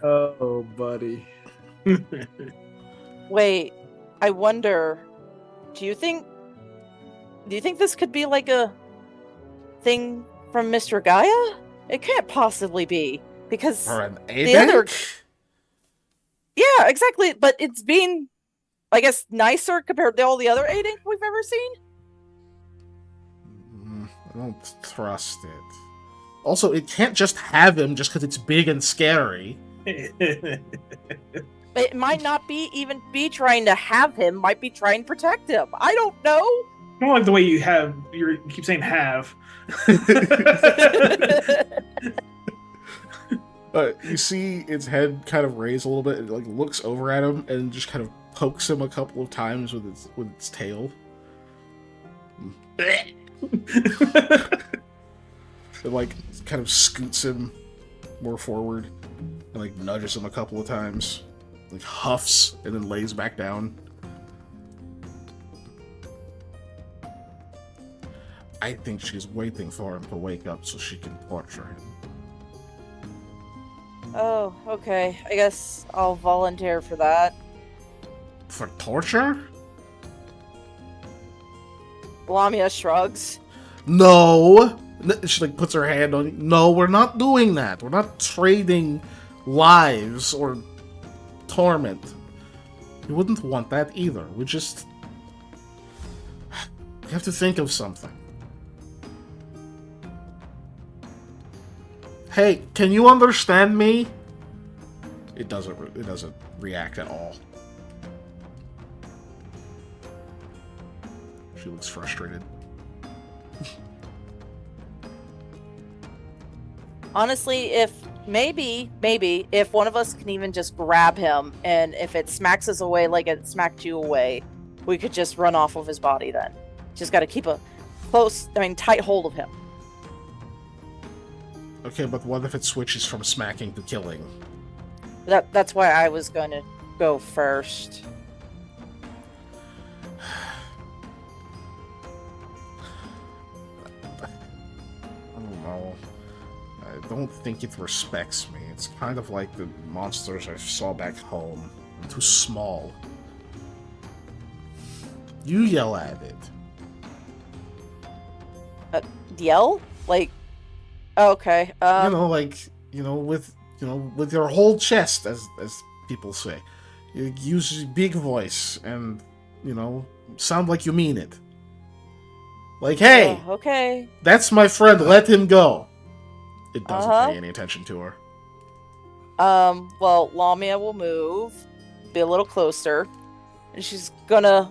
Oh, buddy. Wait, I wonder, do you think this could be like a thing from Mr. Gaia? It can't possibly be, because Or an the other... Adank? Yeah, exactly, but it's been, I guess, nicer compared to all the other Adink we've ever seen. I don't trust it. Also, it can't just have him just because it's big and scary. It might not be even be trying to have him, might be trying to protect him. I don't know. I don't like the way you keep saying have. You see its head kind of raise a little bit. It like looks over at him and just kind of pokes him a couple of times with its tail. It like kind of scoots him more forward and like nudges him a couple of times. Like huffs and then lays back down. I think she's waiting for him to wake up so she can torture him. Oh, okay. I guess I'll volunteer for that. For torture? Lamia shrugs. No! She like puts her hand on you. No, we're not doing that. We're not trading lives or torment. You wouldn't want that either. We have to think of something. Hey, can you understand me? It doesn't react at all. She looks frustrated. Honestly, if maybe if one of us can even just grab him, and if it smacks us away like it smacked you away, we could just run off of his body then. Just got to keep a tight hold of him. Okay, but what if it switches from smacking to killing? That's why I was going to go first. I don't know. I don't think it respects me. It's kind of like the monsters I saw back home. I'm too small. You yell at it. Yell? Like, okay. With your whole chest, as people say. You use a big voice and, sound like you mean it. Like, hey, okay. that's my friend, let him go. It doesn't pay any attention to her. Well, Lamia will move, be a little closer, and she's gonna,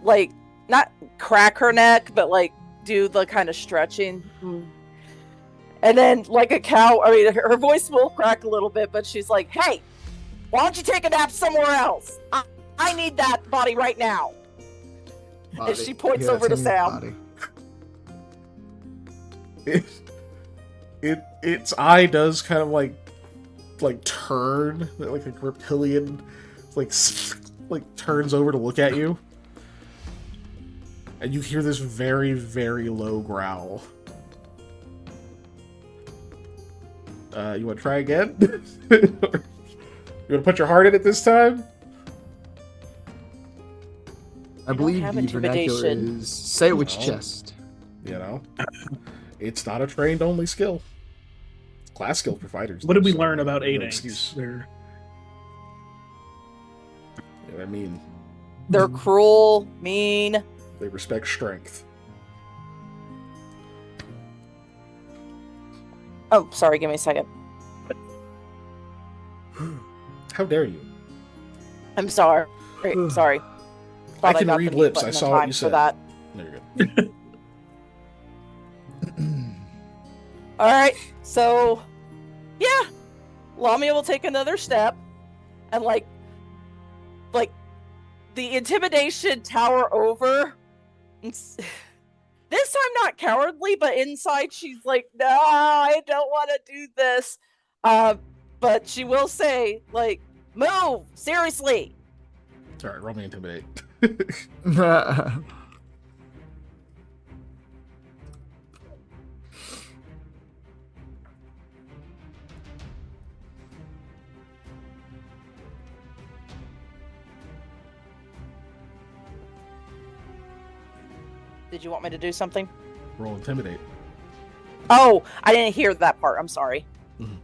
like, not crack her neck, but, like, do the kind of stretching. And then, like a cow, her voice will crack a little bit, but she's like, hey, why don't you take a nap somewhere else? I need that body right now. Body. And she points over to Sam. Its eye does kind of like turn, like a reptilian, like turns over to look at you, and you hear this very, very low growl. You want to try again? You want to put your heart in it this time? I believe the vernacular is say it with chest. It's not a trained only skill. Class skill providers. What did we learn about 8-8s? They're cruel, mean. They respect strength. Oh, sorry, give me a second. How dare you? I'm sorry. Sorry. I can read lips. I saw what you said. That. There you go. Alright, so yeah. Lamia will take another step and like the intimidation tower over. This time not cowardly, but inside she's like, no, I don't want to do this. But she will say, like, move! Seriously! Alright, roll me intimidate. Did you want me to do something? Roll intimidate. Oh, I didn't hear that part. I'm sorry. Mm-hmm.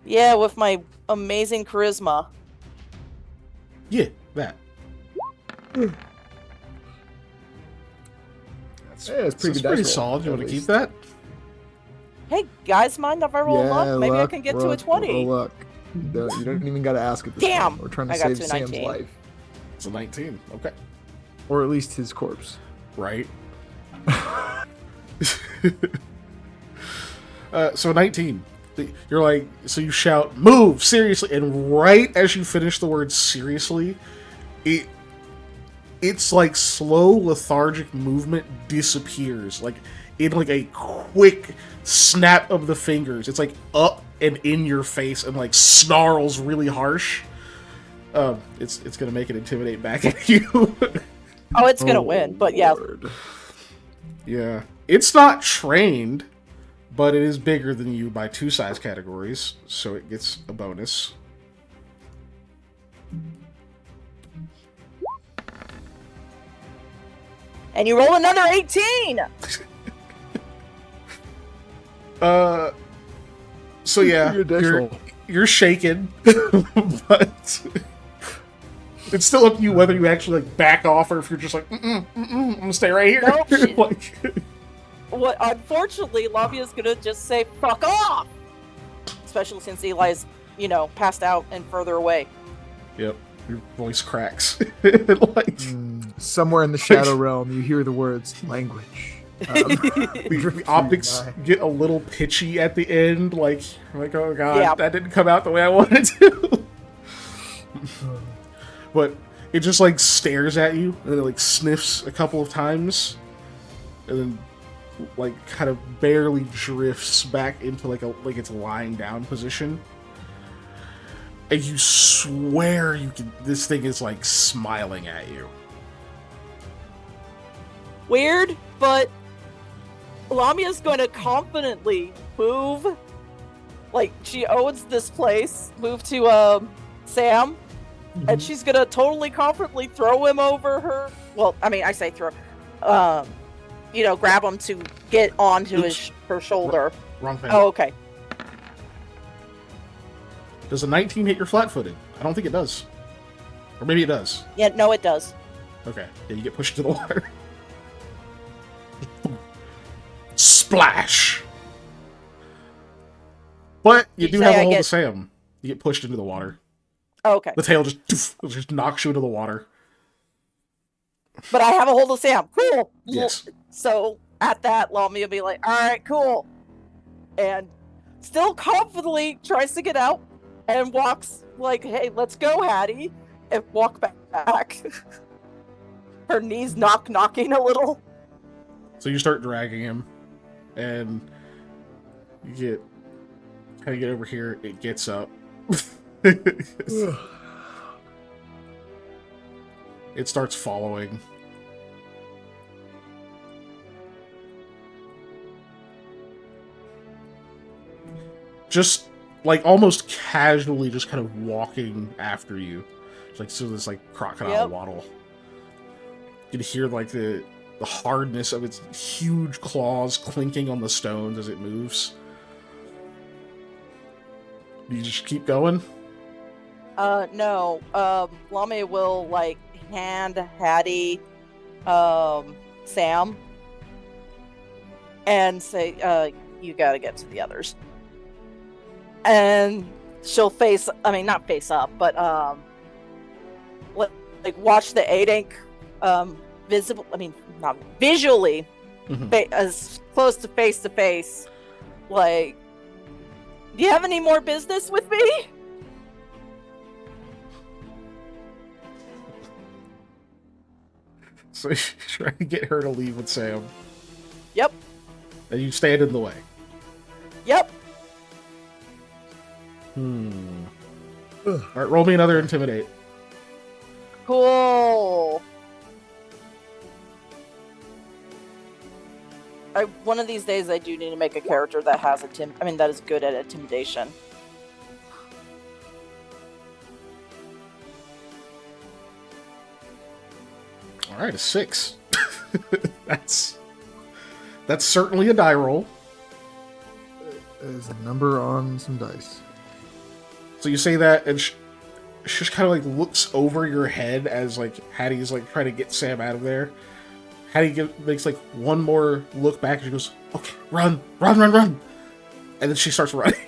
Yeah, with my amazing charisma. Yeah, that. It's pretty solid. You want to keep that? Hey, guys, mind if I roll luck? Maybe I can get to a 20. Roll luck. No, you don't even got to ask at this Damn! point. We're trying to I got save to Sam's 19. life. It's a 19. Okay. Or at least his corpse. Right. So 19. You're like, so you shout, move, seriously, and right as you finish the word seriously, it's like slow, lethargic movement disappears, like in like a quick snap of the fingers. It's like up and in your face and like snarls really harsh. It's gonna make it intimidate back at you. Oh, it's gonna win, but yeah. Yeah. It's not trained, but it is bigger than you by 2 size categories, so it gets a bonus. And you roll another 18! So yeah, you're shaken, but it's still up to you whether you actually like back off or if you're just like, I'm gonna stay right here. Nope. Like, What? Unfortunately, Lamia's gonna just say "fuck off," especially since Eli's, passed out and further away. Yep, your voice cracks. Somewhere in the shadow realm, you hear the words "language." The optics get a little pitchy at the end, like oh god, that didn't come out the way I wanted to. But it just like stares at you and it like sniffs a couple of times, and then like kind of barely drifts back into like it's lying down position. And you swear this thing is like smiling at you. Weird, but Lamia's going to confidently move. Like, she owns this place. Move to Sam. Mm-hmm. And she's going to totally confidently throw him over her. Well, I mean, I say throw. grab him to get onto her shoulder. Wrong thing. Oh, okay. Does a 19 hit your flat-footed? I don't think it does. Or maybe it does. Yeah, no, it does. Okay. Yeah, you get pushed into the water. Splash! But you do have a hold of Sam. You get pushed into the water. Oh, okay. The tail just knocks you into the water. But I have a hold of Sam. Cool. Yes. So at that, Lamy will be like, all right, cool. And still confidently tries to get out and walks like, hey, let's go, Hattie. And walk back. Her knees knocking a little. So you start dragging him. And you get over here. It gets up. It starts following. Just like almost casually, just kind of walking after you. It's like so this like crocodile waddle. You can hear like the hardness of its huge claws clinking on the stones as it moves. You just keep going? No. Lamy will like hand Hattie Sam and say, you gotta get to the others. And she'll not face up, but like watch the 8-ink not visually, as close to face. Like, do you have any more business with me? So you try to get her to leave with Sam. Yep. And you stand in the way. Yep. Alright, roll me another intimidate. Cool. One of these days I do need to make a character that has that is good at intimidation. Alright, a 6. That's certainly a die roll. There's a number on some dice. So you say that, and she just kind of like looks over your head as like Hattie's like trying to get Sam out of there. Hattie makes like one more look back, and she goes, "Okay, run!" And then she starts running.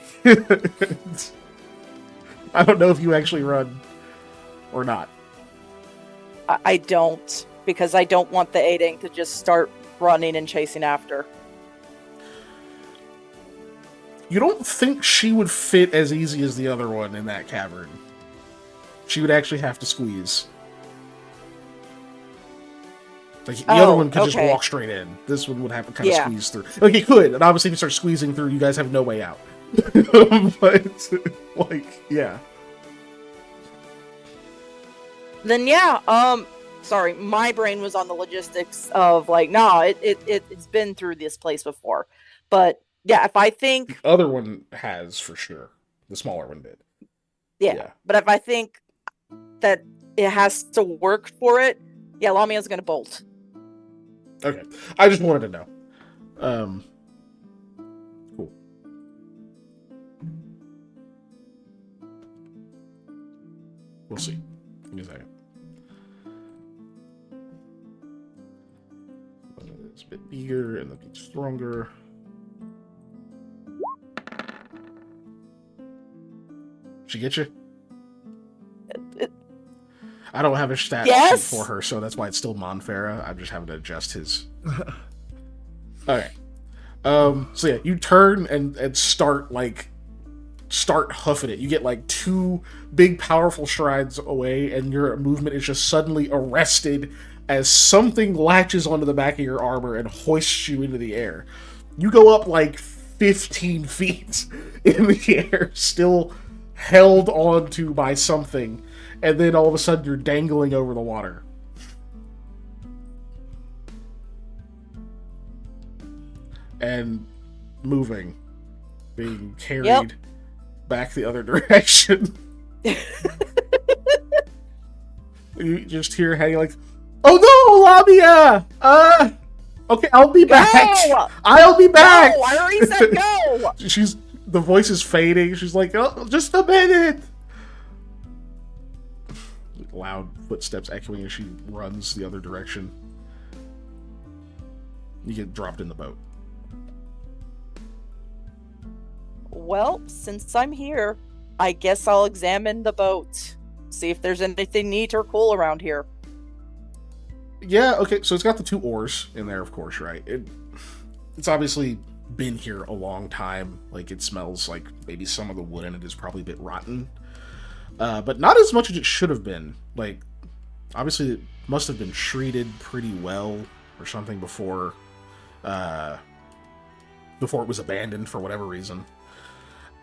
I don't know if you actually run or not. I don't, because I don't want the 8-ink to just start running and chasing after. You don't think she would fit as easy as the other one in that cavern. She would actually have to squeeze. Like, the other one could just walk straight in. This one would have to kind of squeeze through. Like, it could, and obviously if you start squeezing through, you guys have no way out. But, like, yeah. Then sorry, my brain was on the logistics of like, it's been through this place before. But yeah, if I think the other one has for sure. The smaller one did. Yeah. But if I think that it has to work for it, Lamia's gonna bolt. Okay. I just wanted to know. Cool. We'll see. Give me a second. It's a bit bigger and a bit stronger. She get you? I don't have a stat sheet for her, so that's why it's still Monfera. I'm just having to adjust his. Okay. So yeah, you turn and start huffing it. You get like 2 big, powerful strides away, and your movement is just suddenly arrested as something latches onto the back of your armor and hoists you into the air. You go up like 15 feet in the air, still held onto by something, and then all of a sudden you're dangling over the water. And moving, being carried back the other direction. You just hear Hattie like, "Oh no, Lamia! Okay, I'll be back. Go! I'll be back. No, I already said go. The voice is fading. She's like, oh, just a minute. Loud footsteps echoing as she runs the other direction. You get dropped in the boat. Well, since I'm here, I guess I'll examine the boat. See if there's anything neat or cool around here. Yeah, okay, so it's got the 2 oars in there, of course, right? It's obviously been here a long time. Like, it smells like maybe some of the wood in it is probably a bit rotten. But not as much as it should have been. Like, obviously it must have been treated pretty well or something before it was abandoned for whatever reason.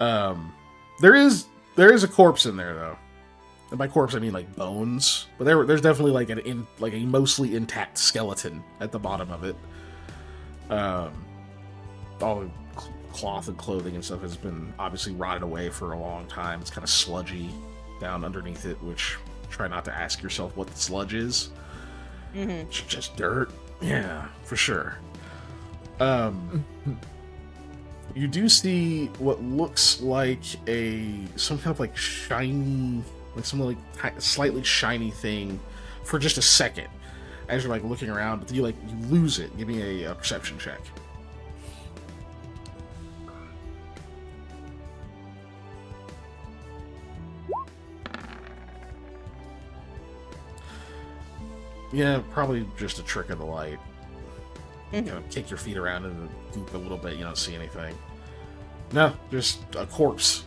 There is a corpse in there, though. And by corpse, I mean like bones. But there's definitely like a mostly intact skeleton at the bottom of it. All the cloth and clothing and stuff has been obviously rotted away for a long time. It's kind of sludgy down underneath it, which try not to ask yourself what the sludge is. Mm-hmm. It's just dirt. Yeah, for sure. You do see what looks like some kind of like shiny, like some like slightly shiny thing for just a second as you're like looking around, but then you lose it. Give me a perception check. Yeah, probably just a trick of the light. Mm-hmm. You know, kick your feet around in the goop a little bit, you don't see anything. No, just a corpse.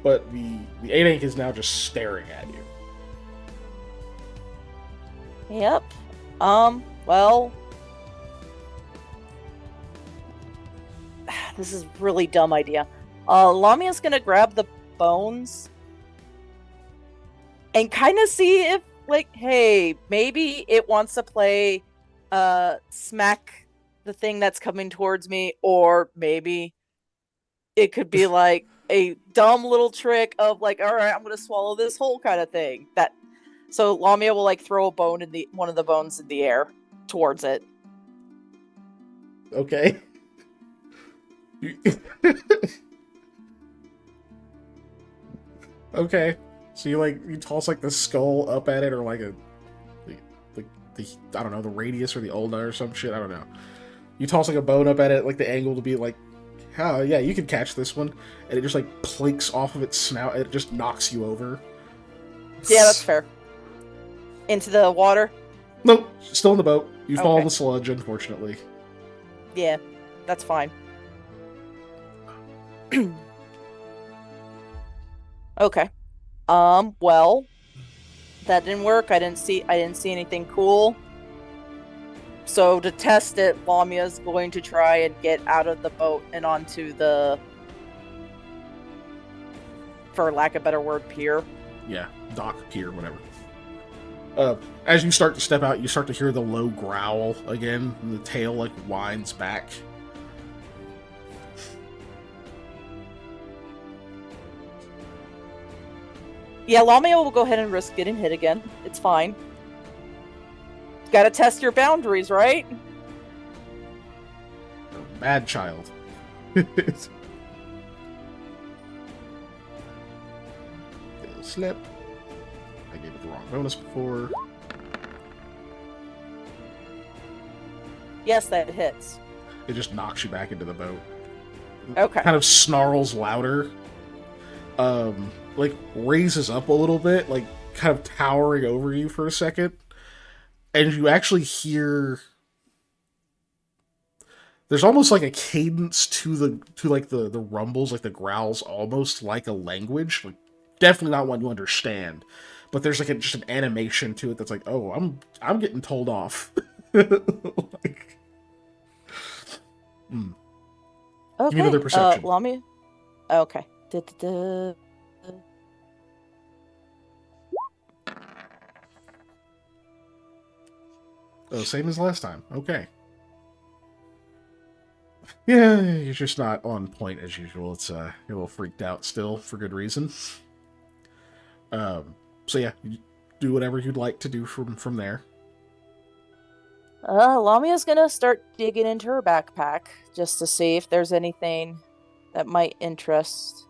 But the 8 is now just staring at you. Yep. Well, this is a really dumb idea. Lamia's gonna grab the bones and kind of see if, like, hey, maybe it wants to play smack the thing that's coming towards me, or maybe it could be like a dumb little trick of like, all right, I'm gonna swallow this whole kind of thing. So Lamia will like throw a bone in one of the bones in the air towards it. Okay. Okay. So you toss like the skull up at it, or like the I don't know, the radius or the ulna or some shit. I don't know. You toss like a bone up at it, like the angle to be like, oh yeah, you can catch this one, and it just like plinks off of its snout. And it just knocks you over. Yeah, that's fair. Into the water? Nope, still in the boat. You fall in Okay. the sludge, unfortunately. Yeah, that's fine. Okay. Well, that didn't work. I didn't see anything cool. So to test it, Lamia's going to try and get out of the boat and onto the, for lack of a better word, pier. Yeah, dock, pier, whatever. As you start to step out, you start to hear the low growl again, and the tail like winds back. Yeah, Lamia will go ahead and risk getting hit again. It's fine. Gotta test your boundaries, right? Bad child. Slip. I gave it the wrong bonus before. Yes, that hits. It just knocks you back into the boat. Okay. Kind of snarls louder. Like raises up a little bit, like kind of towering over you for a second. And you actually hear there's almost like a cadence to the rumbles, like the growls, almost like a language. Like definitely not one you understand. But there's like just an animation to it that's like, oh, I'm getting told off. Like, Okay. Give me another perception. Lamia. Okay. Da-da-da. Oh, same as last time. Okay. Yeah, you're just not on point as usual. It's you're a little freaked out still for good reason. So yeah, do whatever you'd like to do from there. Lamia's gonna start digging into her backpack just to see if there's anything that might interest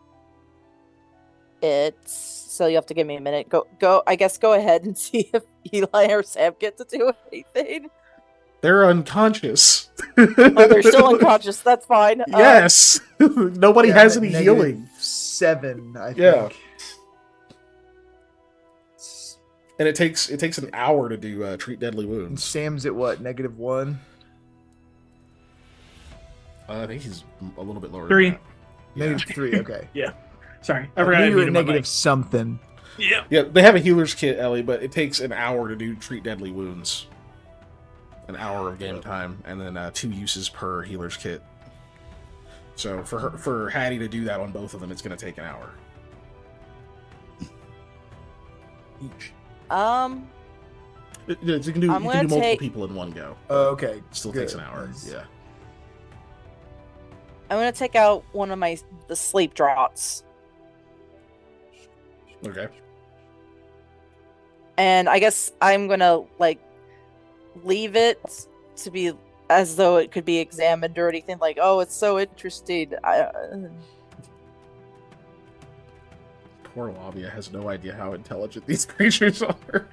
it. So you have to give me a minute. Go. I guess go ahead and see if Eli or Sam get to do anything. They're unconscious. Oh, they're still unconscious. That's fine. Yes. Nobody Yeah, has I'm any at healing. -7, I Yeah. think. And it takes an hour to do treat deadly And wounds. Sam's at what? -1? I think he's a little bit lower. 3. Than that. -3, okay. Sorry, I forgot knew I you were at muted my mic. -something. Yeah. Yeah, they have a healer's kit, Ellie, but it takes an hour to do treat deadly wounds. An hour of game time, and then 2 uses per healer's kit. So for Hattie to do that on both of them, it's going to take an hour each. You can do multiple people in one go. Oh, okay. It still good. takes an hour. Nice. Yeah. I'm gonna take out one of the sleep draughts, Okay. and I guess I'm gonna leave it to be as though it could be examined or anything. Like, oh, it's so interesting. Poor Lavia has no idea how intelligent these creatures are.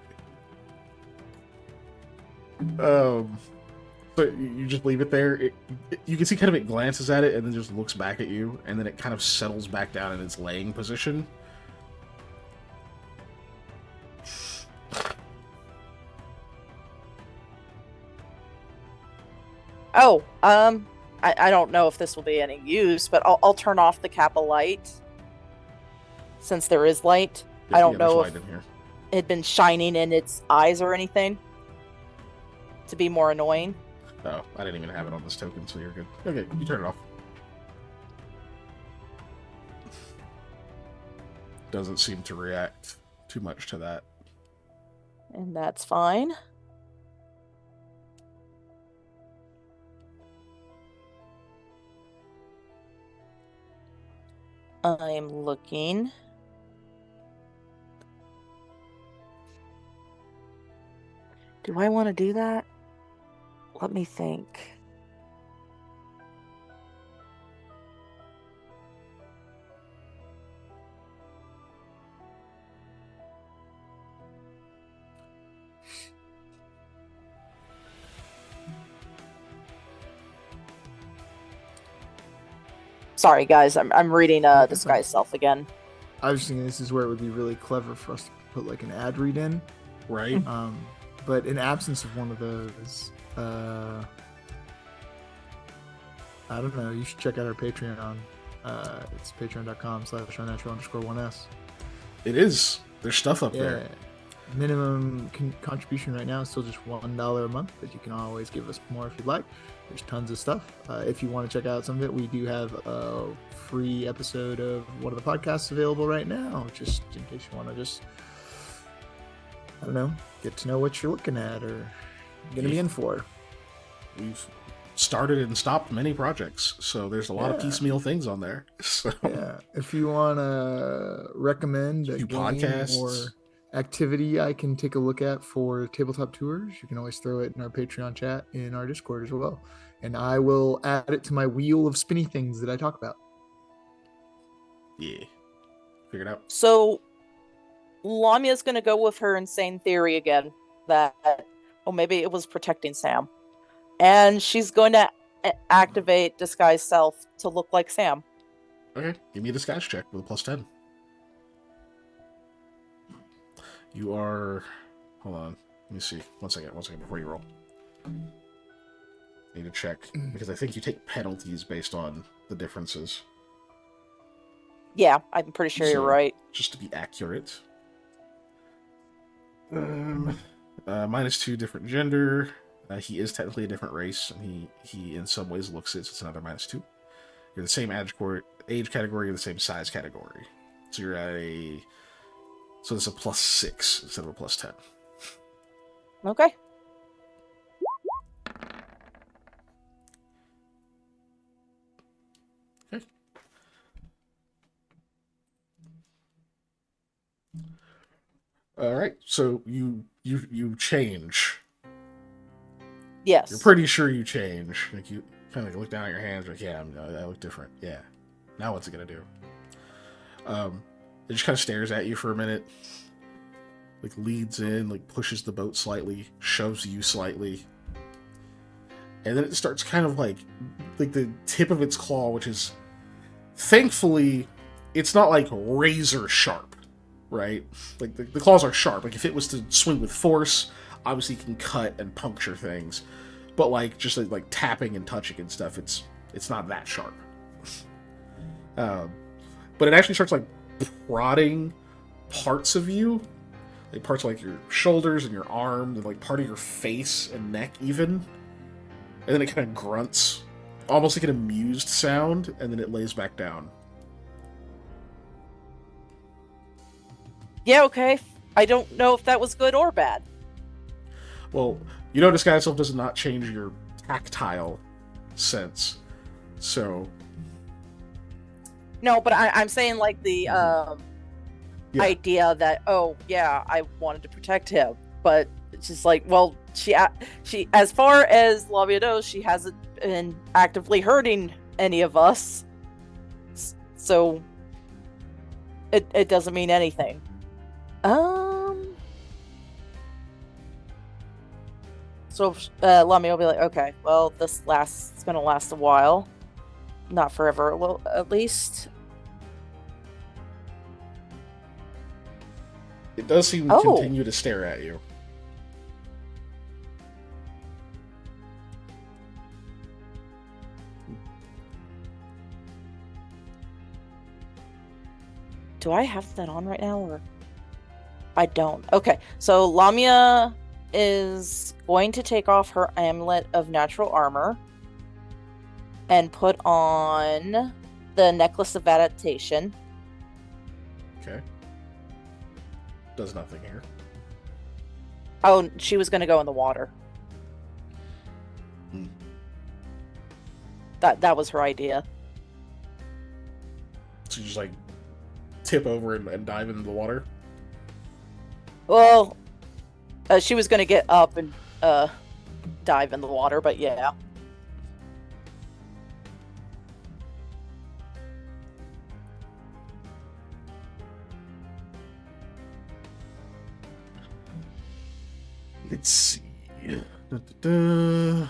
So you just leave it there. You can see kind of it glances at it and then just looks back at you, and then it kind of settles back down in its laying position. Oh, I don't know if this will be any use, but I'll turn off the Kappa light since there is light. I don't there's know light if in here. it had been shining in its eyes or anything to be more annoying. Oh, I didn't even have it on this token, so you're good. Okay, you turn it off. Doesn't seem to react too much to that. And that's fine. I'm looking. Do I want to do that? Let me think. Sorry, guys. I'm reading Disguise Self again. I was just thinking this is where it would be really clever for us to put like an ad read in. Right? But in absence of one of those, I don't know. You should check out our Patreon. It's patreon.com/unnatural_1s. It is. There's stuff up Yeah. there. Minimum contribution right now is still just $1 a month, but you can always give us more if you'd like. There's tons of stuff. If you want to check out some of it, we do have a free episode of one of the podcasts available right now, just in case you want to just, I don't know, get to know what you're looking at or going to be in for. We've started and stopped many projects, so there's a lot of piecemeal things on there. So. Yeah, if you want to recommend a game podcasts or activity I can take a look at for tabletop tours, you can always throw it in our Patreon chat in our Discord as well, and I will add it to my wheel of spinny things that I talk about. Yeah, figure it out. So Lamia's gonna go with her insane theory again that, oh, maybe it was protecting Sam, and she's going to activate Disguise Self to look like Sam. Okay, give me a disguise check with a +10. You are... Hold on. Let me see. One second before you roll. Need to check, because I think you take penalties based on the differences. Yeah, I'm pretty sure you're right. Just to be accurate. -2 different gender. He is technically a different race, and he in some ways looks it, so it's another -2. You're the same age category, you're the same size category. So you're at a... So it's a +6 instead of a +10. Okay. Okay. All right, so you change. Yes. You're pretty sure you change. Like you kind of look down at your hands, like, yeah, I look different. Yeah. Now what's it gonna do? It just kind of stares at you for a minute, like leads in, like pushes the boat slightly, shoves you slightly, and then it starts kind of like the tip of its claw, which is thankfully it's not like razor sharp, right? Like the claws are sharp. Like if it was to swing with force, obviously you can cut and puncture things, but like just like tapping and touching and stuff, it's not that sharp. But it actually starts like prodding parts of you, like parts of like your shoulders and your arms and like part of your face and neck even, and then it kind of grunts, almost like an amused sound, and then it lays back down. Yeah, okay. I don't know if that was good or bad. Well, you know, disguise self does not change your tactile sense, so No, but I'm saying like the Yeah. idea that, oh yeah, I wanted to protect him, but it's just like, well, she as far as Lavia knows, she hasn't been actively hurting any of us, so it doesn't mean anything. So Lamia will be like, okay, well, it's gonna last a while, not forever, well, at least. it does seem to continue to stare at you. Do I have that on right now, or I don't? Okay, so Lamia is going to take off her amulet of natural armor and put on the necklace of adaptation. Okay. Does nothing here. Oh, she was going to go in the water. Hmm. That was her idea. So you just like tip over and dive into the water? Well, she was going to get up and dive in the water, but yeah. Let's see. Da-da-da.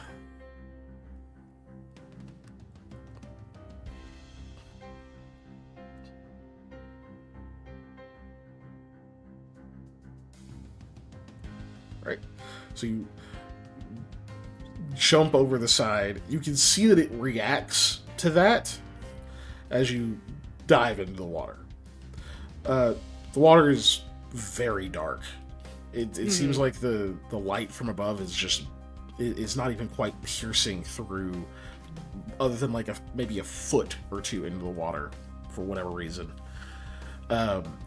Right. So you jump over the side. You can see that it reacts to that as you dive into the water. The water is very dark. It seems like the light from above is just it's not even quite piercing through, other than like maybe a foot or two into the water for whatever reason.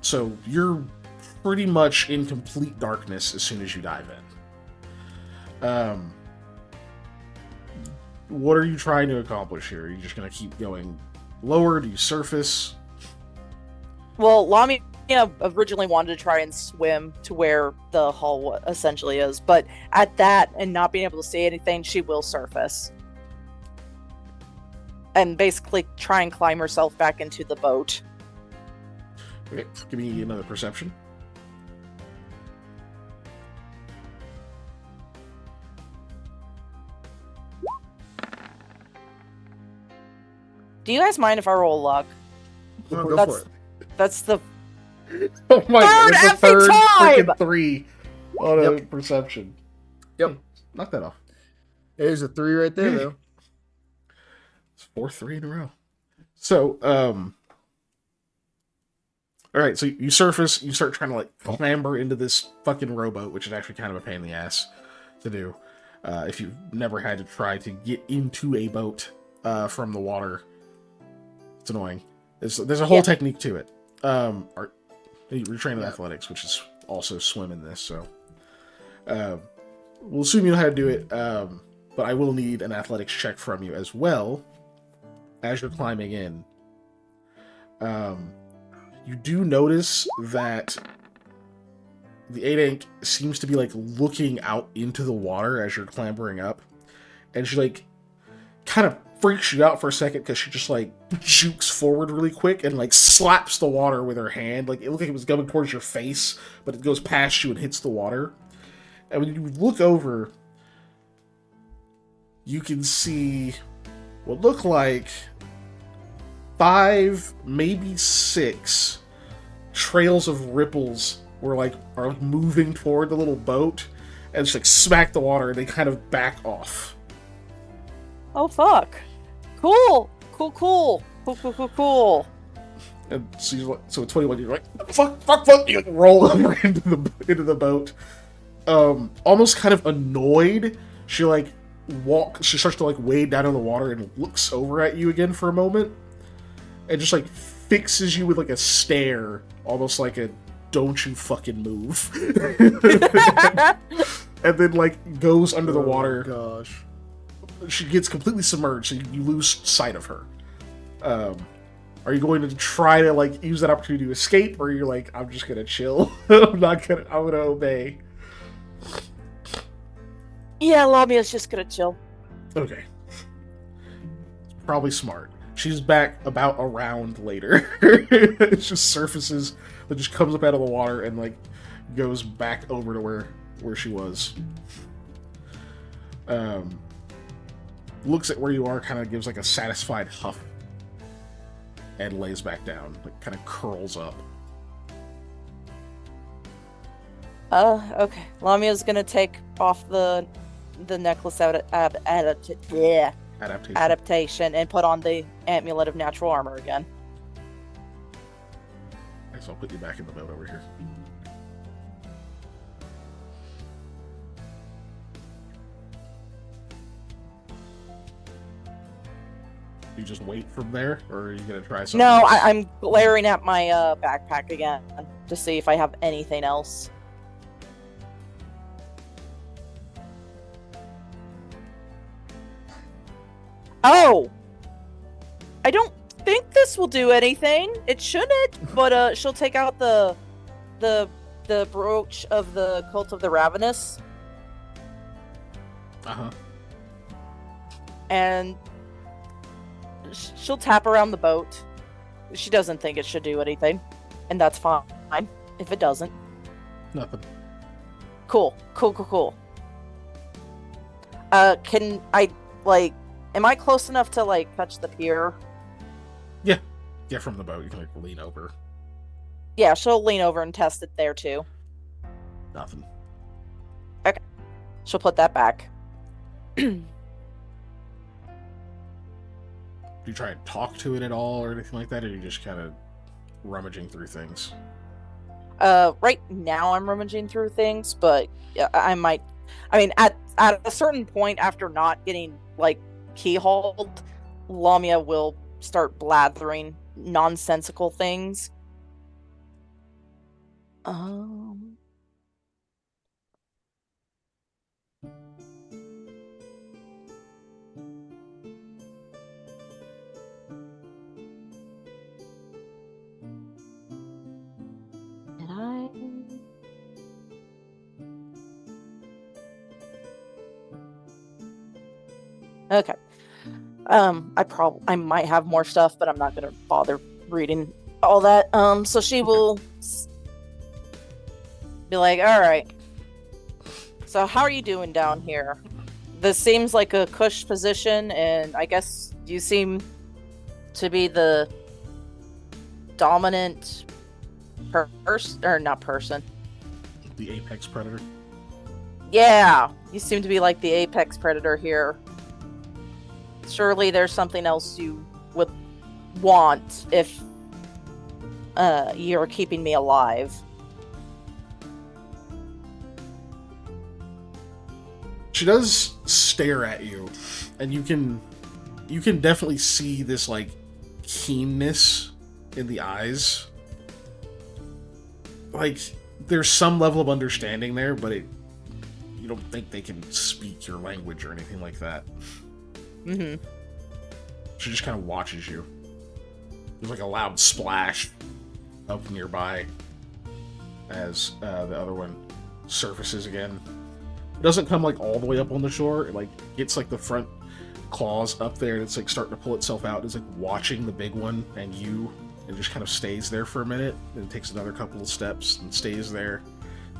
So you're pretty much in complete darkness as soon as you dive in. What are you trying to accomplish here? Are you just gonna keep going lower? Do you surface? Well, Lamia originally wanted to try and swim to where the hull essentially is, but at that and not being able to see anything, she will surface and basically try and climb herself back into the boat. Okay, give me another perception. Do you guys mind if I roll luck? No, go That's- for it. That's the Oh my god, Third that's a effing third time! freaking 3 on a Yep. perception. Yep. Knock that off. There's a 3 right there, though. It's 4-3 in a row. So, alright, so you surface, you start trying to like clamber into this fucking rowboat, which is actually kind of a pain in the ass to do. If you've never had to try to get into a boat from the water, it's annoying. There's a whole technique to it. You're trained in athletics, which is also swim in this, so we'll assume you know how to do it, but I will need an athletics check from you as well as you're climbing in. You do notice that the 8 ink seems to be like looking out into the water as you're clambering up, and she like kind of freaks you out for a second because she just like jukes forward really quick and like slaps the water with her hand. Like it looked like it was coming towards your face, but it goes past you and hits the water. And when you look over, you can see what look like 5, maybe 6 trails of ripples are moving toward the little boat and just like smack the water and they kind of back off. Oh fuck! Cool. And so at 21 you're like fuck, you like roll over into the boat. Almost kind of annoyed, she starts to like wade down in the water and looks over at you again for a moment and just like fixes you with like a stare, almost like a don't you fucking move. And then like goes under the water. Gosh. She gets completely submerged, so you lose sight of her. Are you going to try to like use that opportunity to escape, or you're like, I'm just gonna chill? I'm gonna obey. Yeah, Lamia's just gonna chill. Okay. It's probably smart. She's back about a round later. It just surfaces, it just comes up out of the water and like goes back over to where she was. Looks at where you are, kind of gives like a satisfied huff, and lays back down, like kind of curls up. Okay. Lamia's gonna take off the necklace adaptation and put on the amulet of natural armor again. Okay, so I'll put you back in the boat over here. You just wait from there, or are you gonna try something? No, else? I'm glaring at my backpack again to see if I have anything else. Oh! I don't think this will do anything. It shouldn't, but she'll take out the brooch of the Cult of the Ravenous. Uh-huh. And she'll tap around the boat. She doesn't think it should do anything, and that's fine if it doesn't. Nothing. Cool. Can I, like, am I close enough to, like, touch the pier? Yeah, from the boat, you can, like, lean over. Yeah, she'll lean over and test it there, too. Nothing. Okay. She'll put that back. Do you try and talk to it at all or anything like that, or are you just kind of rummaging through things? Right now I'm rummaging through things, but I might... I mean, at a certain point after not getting, like, keyholed, Lamia will start blathering nonsensical things. Did I? Okay. I might have more stuff, but I'm not gonna bother reading all that. So she will be like, all right. So how are you doing down here? This seems like a cush position, and I guess you seem to be the dominant person. The apex predator? Yeah, you seem to be like the apex predator here. Surely there's something else you would want if you're keeping me alive. She does stare at you, and you can definitely see this like keenness in the eyes. Like there's some level of understanding there, but you don't think they can speak your language or anything like that. Mm-hmm. She just kind of watches you. There's like a loud splash up nearby. as the other one surfaces again. It doesn't come like all the way up on the shore. It like gets like the front claws up there, and it's like starting to pull itself out. It's like watching the big one and you, and just kind of stays there for a minute. Then it takes another couple of steps and stays there.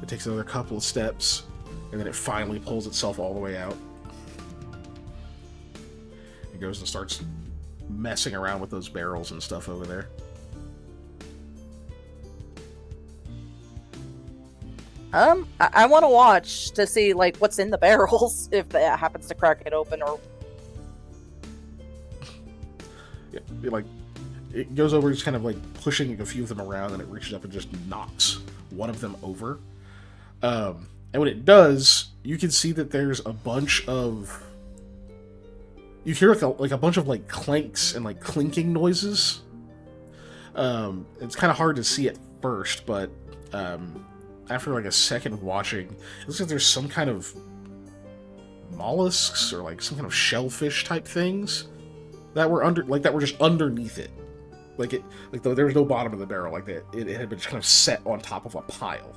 It takes another couple of steps, and then it finally pulls itself all the way out. It goes and starts messing around with those barrels and stuff over there. I want to watch to see like what's in the barrels if that happens to crack it open or. Yeah, it goes over, just kind of like pushing a few of them around, and it reaches up and just knocks one of them over. And when it does, you can see that there's a bunch of. You hear like a bunch of like clanks and like clinking noises. It's kind of hard to see at first, but after like a second of watching, it looks like there's some kind of mollusks or like some kind of shellfish type things that were just underneath it. There was no bottom of the barrel, like that. It had been kind of set on top of a pile,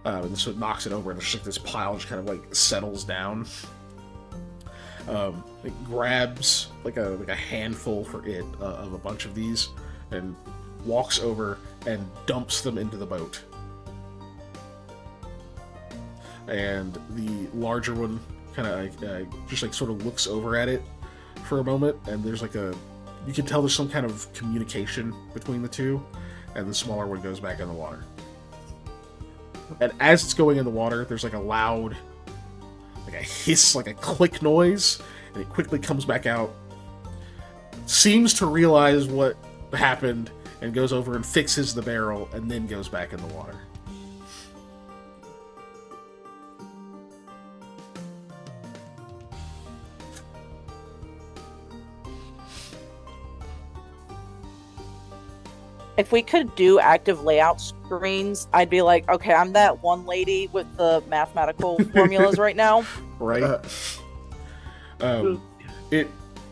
and so it knocks it over, and there's like this pile just kind of like settles down. It grabs like a handful for it of a bunch of these, and walks over and dumps them into the boat. And the larger one kind of just like sort of looks over at it for a moment, and there's like you can tell there's some kind of communication between the two, and the smaller one goes back in the water. And as it's going in the water, there's like a loud, like a hiss, like a click noise, and it quickly comes back out, seems to realize what happened, and goes over and fixes the barrel, and then goes back in the water. If we could do active layout screens, I'd be like, okay, I'm that one lady with the mathematical formulas right now. Right. The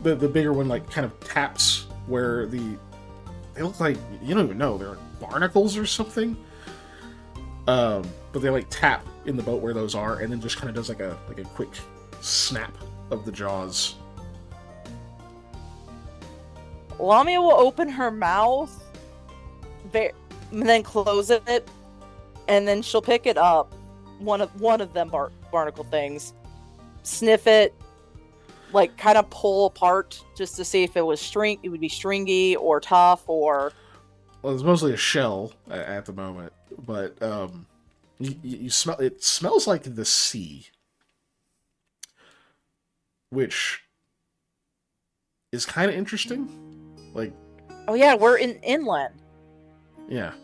bigger one like kind of taps where they look like, you don't even know, they're like barnacles or something. But they like tap in the boat where those are, and then just kind of does like a quick snap of the jaws. Lamia will open her mouth, and then close it, and then she'll pick it up, one of them barnacle things, sniff it, like kind of pull apart just to see if it would be stringy or tough or. Well, it's mostly a shell at the moment, but you smell it. Smells like the sea, which is kind of interesting. Like, oh yeah, we're inland. Yeah.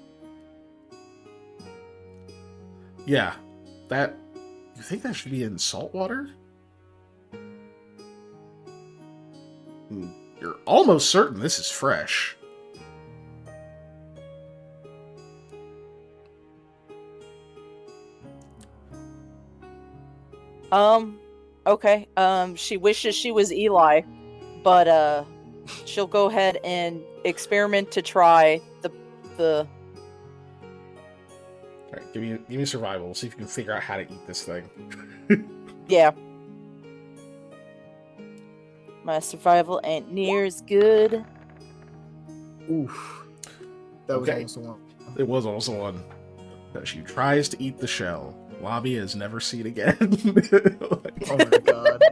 Yeah. That... You think that should be in salt water? You're almost certain this is fresh. Okay. She wishes she was Eli, but she'll go ahead and experiment to try the. All right, give me survival. We'll see if you can figure out how to eat this thing. Yeah. My survival ain't near as good. Oof. That was Okay. almost the one. It was also one. She tries to eat the shell. Lobby is never seen again. Oh my god.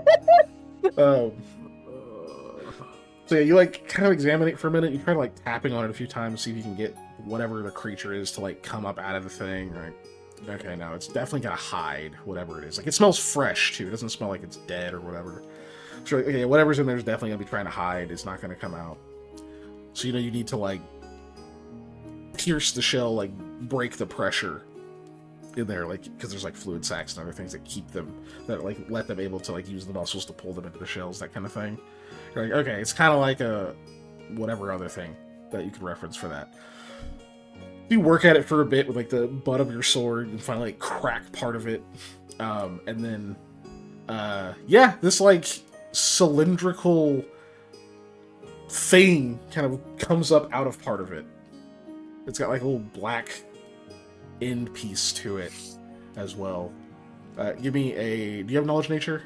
So yeah, you like kind of examine it for a minute. You try like tapping on it a few times, see if you can get whatever the creature is to like come up out of the thing. Right? Okay, no, it's definitely gonna hide whatever it is. Like it smells fresh too. It doesn't smell like it's dead or whatever. So okay, whatever's in there is definitely gonna be trying to hide. It's not gonna come out. So you need to like pierce the shell, like break the pressure in there, like because there's like fluid sacs and other things that keep them, that like let them able to like use the muscles to pull them into the shells, that kind of thing. You're like, okay, it's kind of like a whatever other thing that you could reference for that. You work at it for a bit with like the butt of your sword and finally like, crack part of it, and then yeah, this like cylindrical thing kind of comes up out of part of it. It's got like a little black end piece to it as well. Give me a. Do you have knowledge nature,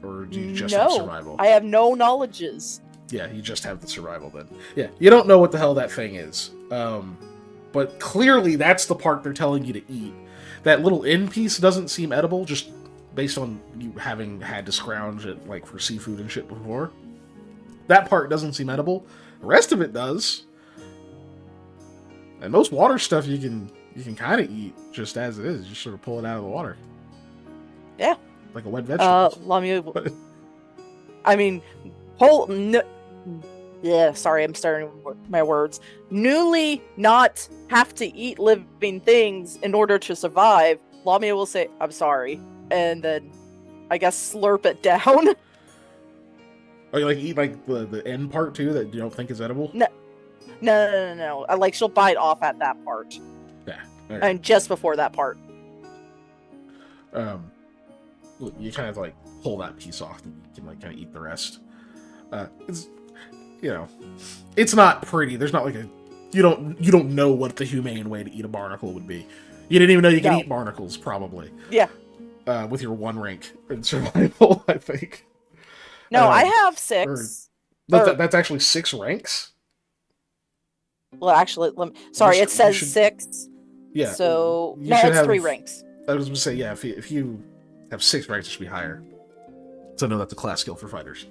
or do you just have survival? I have no knowledges. Yeah, you just have the survival then. Yeah, you don't know what the hell that thing is. But clearly that's the part they're telling you to eat. That little end piece doesn't seem edible, just based on you having had to scrounge it like for seafood and shit before. That part doesn't seem edible. The rest of it does. And most water stuff you can kind of eat just as it is. Just sort of pull it out of the water. Yeah. Like a wet vegetable. Lamia. Sorry, I'm starting my words. Newly not have to eat living things in order to survive. Lamia will say, "I'm sorry," and then I guess slurp it down. Oh, you like eat like the end part too that you don't think is edible? No. Like she'll bite off at that part. Yeah. Right. And just before that part. You kind of like pull that piece off and you can like kind of eat the rest. It's, you know, it's not pretty. There's not like you don't know what the humane way to eat a barnacle would be. You didn't even know you could eat barnacles, probably. Yeah. With your 1 rank in survival, I think. No, I have 6. That's actually 6 ranks? Well, actually, it says 6. Yeah. So, it's 3 ranks. I was going to say, yeah, if you have 6 ranks, it should be higher. So I know that's a class skill for fighters.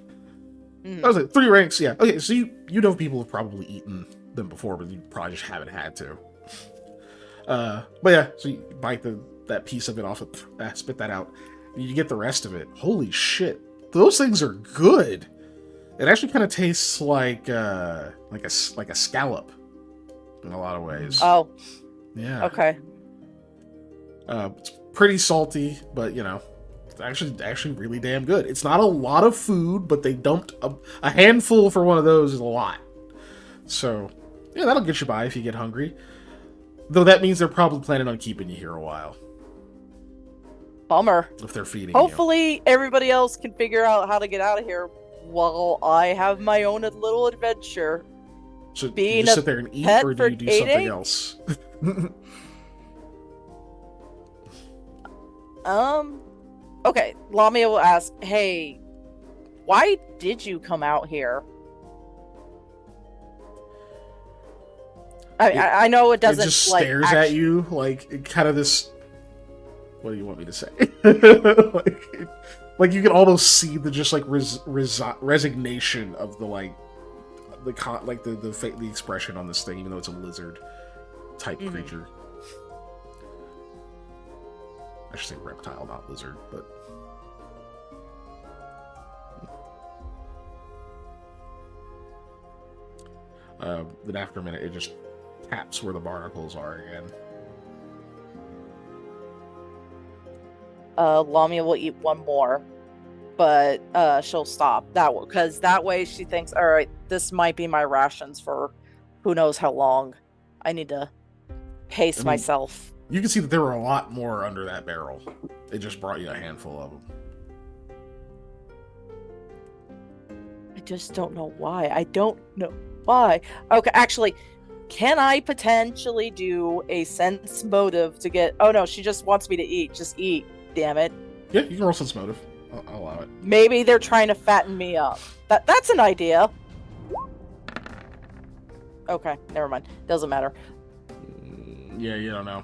I was like, 3 ranks, yeah. Okay, so you know people have probably eaten them before, but you probably just haven't had to. But yeah, so you bite that piece of it off, spit that out. You get the rest of it. Holy shit. Those things are good. It actually kind of tastes like a scallop in a lot of ways. Oh. Yeah. Okay. It's pretty salty, but you know, it's actually really damn good. It's not a lot of food, but they dumped a handful for one of those is a lot. So, yeah, that'll get you by if you get hungry. Though that means they're probably planning on keeping you here a while. Bummer. If they're feeding Hopefully everybody else can figure out how to get out of here while I have my own little adventure. So do you just sit there and eat, or do you do something else? Okay, Lamia will ask, hey, why did you come out here? I know it doesn't. It just stares at you like kind of this. What do you want me to say? like you can almost see the just like resignation of the the expression on this thing, even though it's a lizard type creature. I should say reptile, not lizard, but. Then after a minute, it just taps where the barnacles are again. Lamia will eat one more, but she'll stop because that way she thinks, all right, this might be my rations for who knows how long. I need to pace myself. You can see that there were a lot more under that barrel. It just brought you a handful of them. I just don't know why. Okay, actually, can I potentially do a sense motive to get... Oh no, she just wants me to eat. Just eat, damn it. Yeah, you can roll sense motive. I'll allow it. Maybe they're trying to fatten me up. That's an idea. Okay, never mind. Doesn't matter. Yeah, you don't know.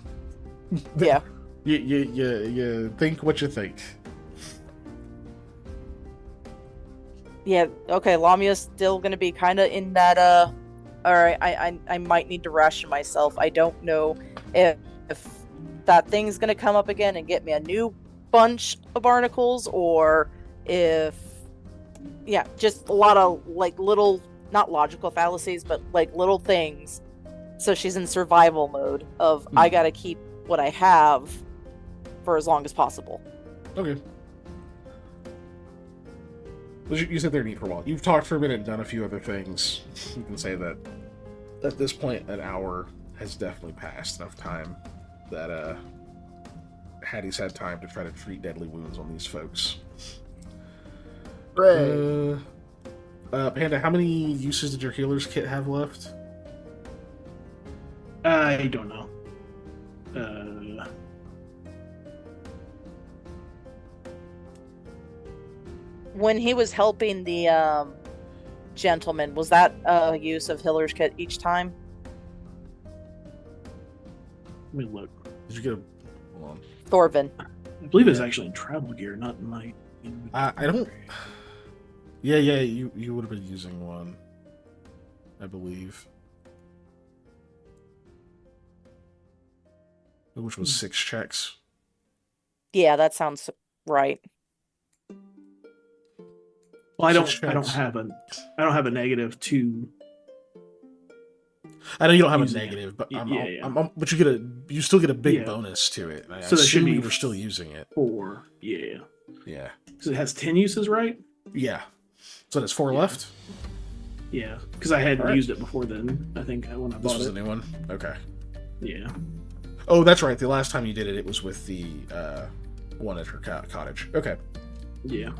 Yeah. You think what you think. Yeah, okay, Lamia's still gonna be kind of in that, alright, I might need to ration myself. I don't know if that thing's gonna come up again and get me a new bunch of barnacles, or if, yeah, just a lot of, like, little, not logical fallacies, but, like, little things. So she's in survival mode of, I gotta keep what I have for as long as possible. Okay. You sit there and eat for a while. You've talked for a minute and done a few other things. You can say that at this point, an hour has definitely passed, enough time that Hattie's had time to try to treat deadly wounds on these folks. Right. Panda, how many uses did your healer's kit have left? I don't know. When he was helping the gentleman, was that a use of healer's kit each time? Let me look. Did you get a? Hold on. Thorvin. I believe it's actually in travel gear, not in my. I don't. Yeah, you would have been using one, I believe. Which was 6 checks. Yeah, that sounds right. Well, I don't 6 checks. have a negative to. I know you don't have a Using it. negative, but Yeah. but you still get a big Yeah. bonus to it. I So that should assume be you were still using it. 4. Yeah. Yeah. So it has 10 uses, right? Yeah. So there's 4 Yeah. left. Yeah, because I hadn't Alright. used it before then. I think when I This bought was it. a new one. Okay. Yeah. Oh, that's right. The last time you did it, it was with the one at her cottage. Okay. Yeah.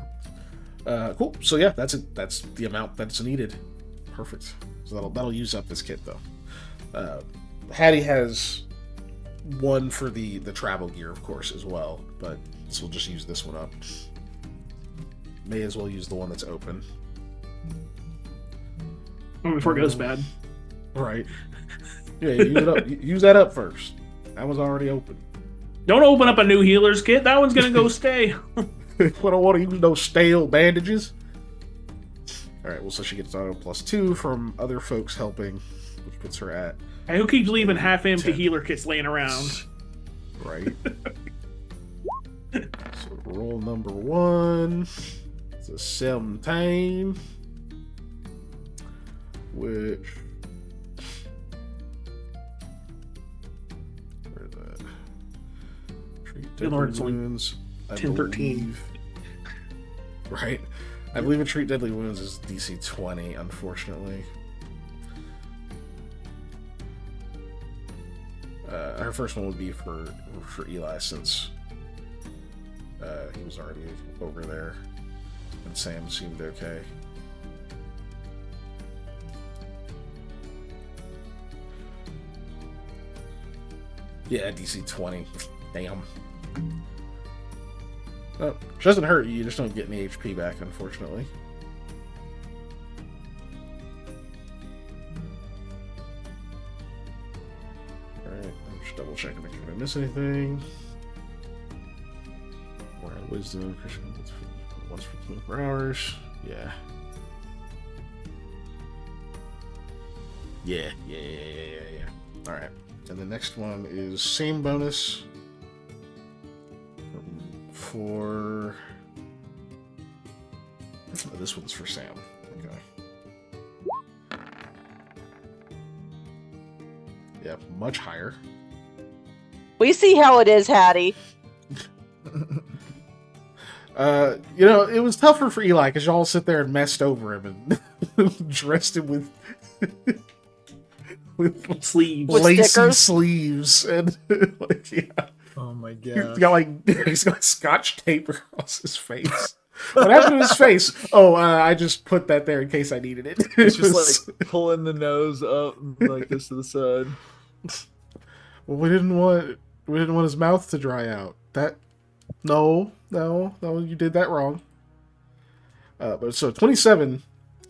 Cool. So yeah, that's it. That's the amount that's needed. Perfect. So that'll use up this kit though. Hattie has one for the travel gear, of course, as well. But this will just use this one up. May as well use the one that's open. Before it goes bad. Right. Yeah, use it up. Use that up first. That was already open. Don't open up a new healer's kit. That one's gonna go stay. I don't want to use those stale bandages. Alright, well, so she gets auto +2 from other folks helping, which puts her at. And who keeps leaving half-empty 10. healer kits laying around? Right. So roll number 1. It's a 17. Which. Where's that? Treat Good lord, it's deadly only wounds. I 10, 13. believe- Right? I believe a treat deadly wounds is DC 20, unfortunately. Her first one would be for Eli, since he was already over there, and Sam seemed okay. Yeah, DC 20. Damn. Oh, which doesn't hurt you, you just don't get any HP back, unfortunately. Alright, I'm just double checking, make sure I didn't miss anything. More wisdom, Christian, once for 24 hours. Yeah. Yeah. Alright. And the next one is same bonus for. Oh, this one's for Sam. Okay. Yeah, much higher. We see how it is, Hattie. It was tougher for Eli because y'all sit there and messed over him and dressed him with Sleeves. With lacy stickers? sleeves and yeah. Oh my He's god. he's got Scotch tape across his face. What happened to his face? Oh, I just put that there in case I needed it. It's just like pulling the nose up like this to the side. Well, we didn't want his mouth to dry out. No, you did that wrong. But so 27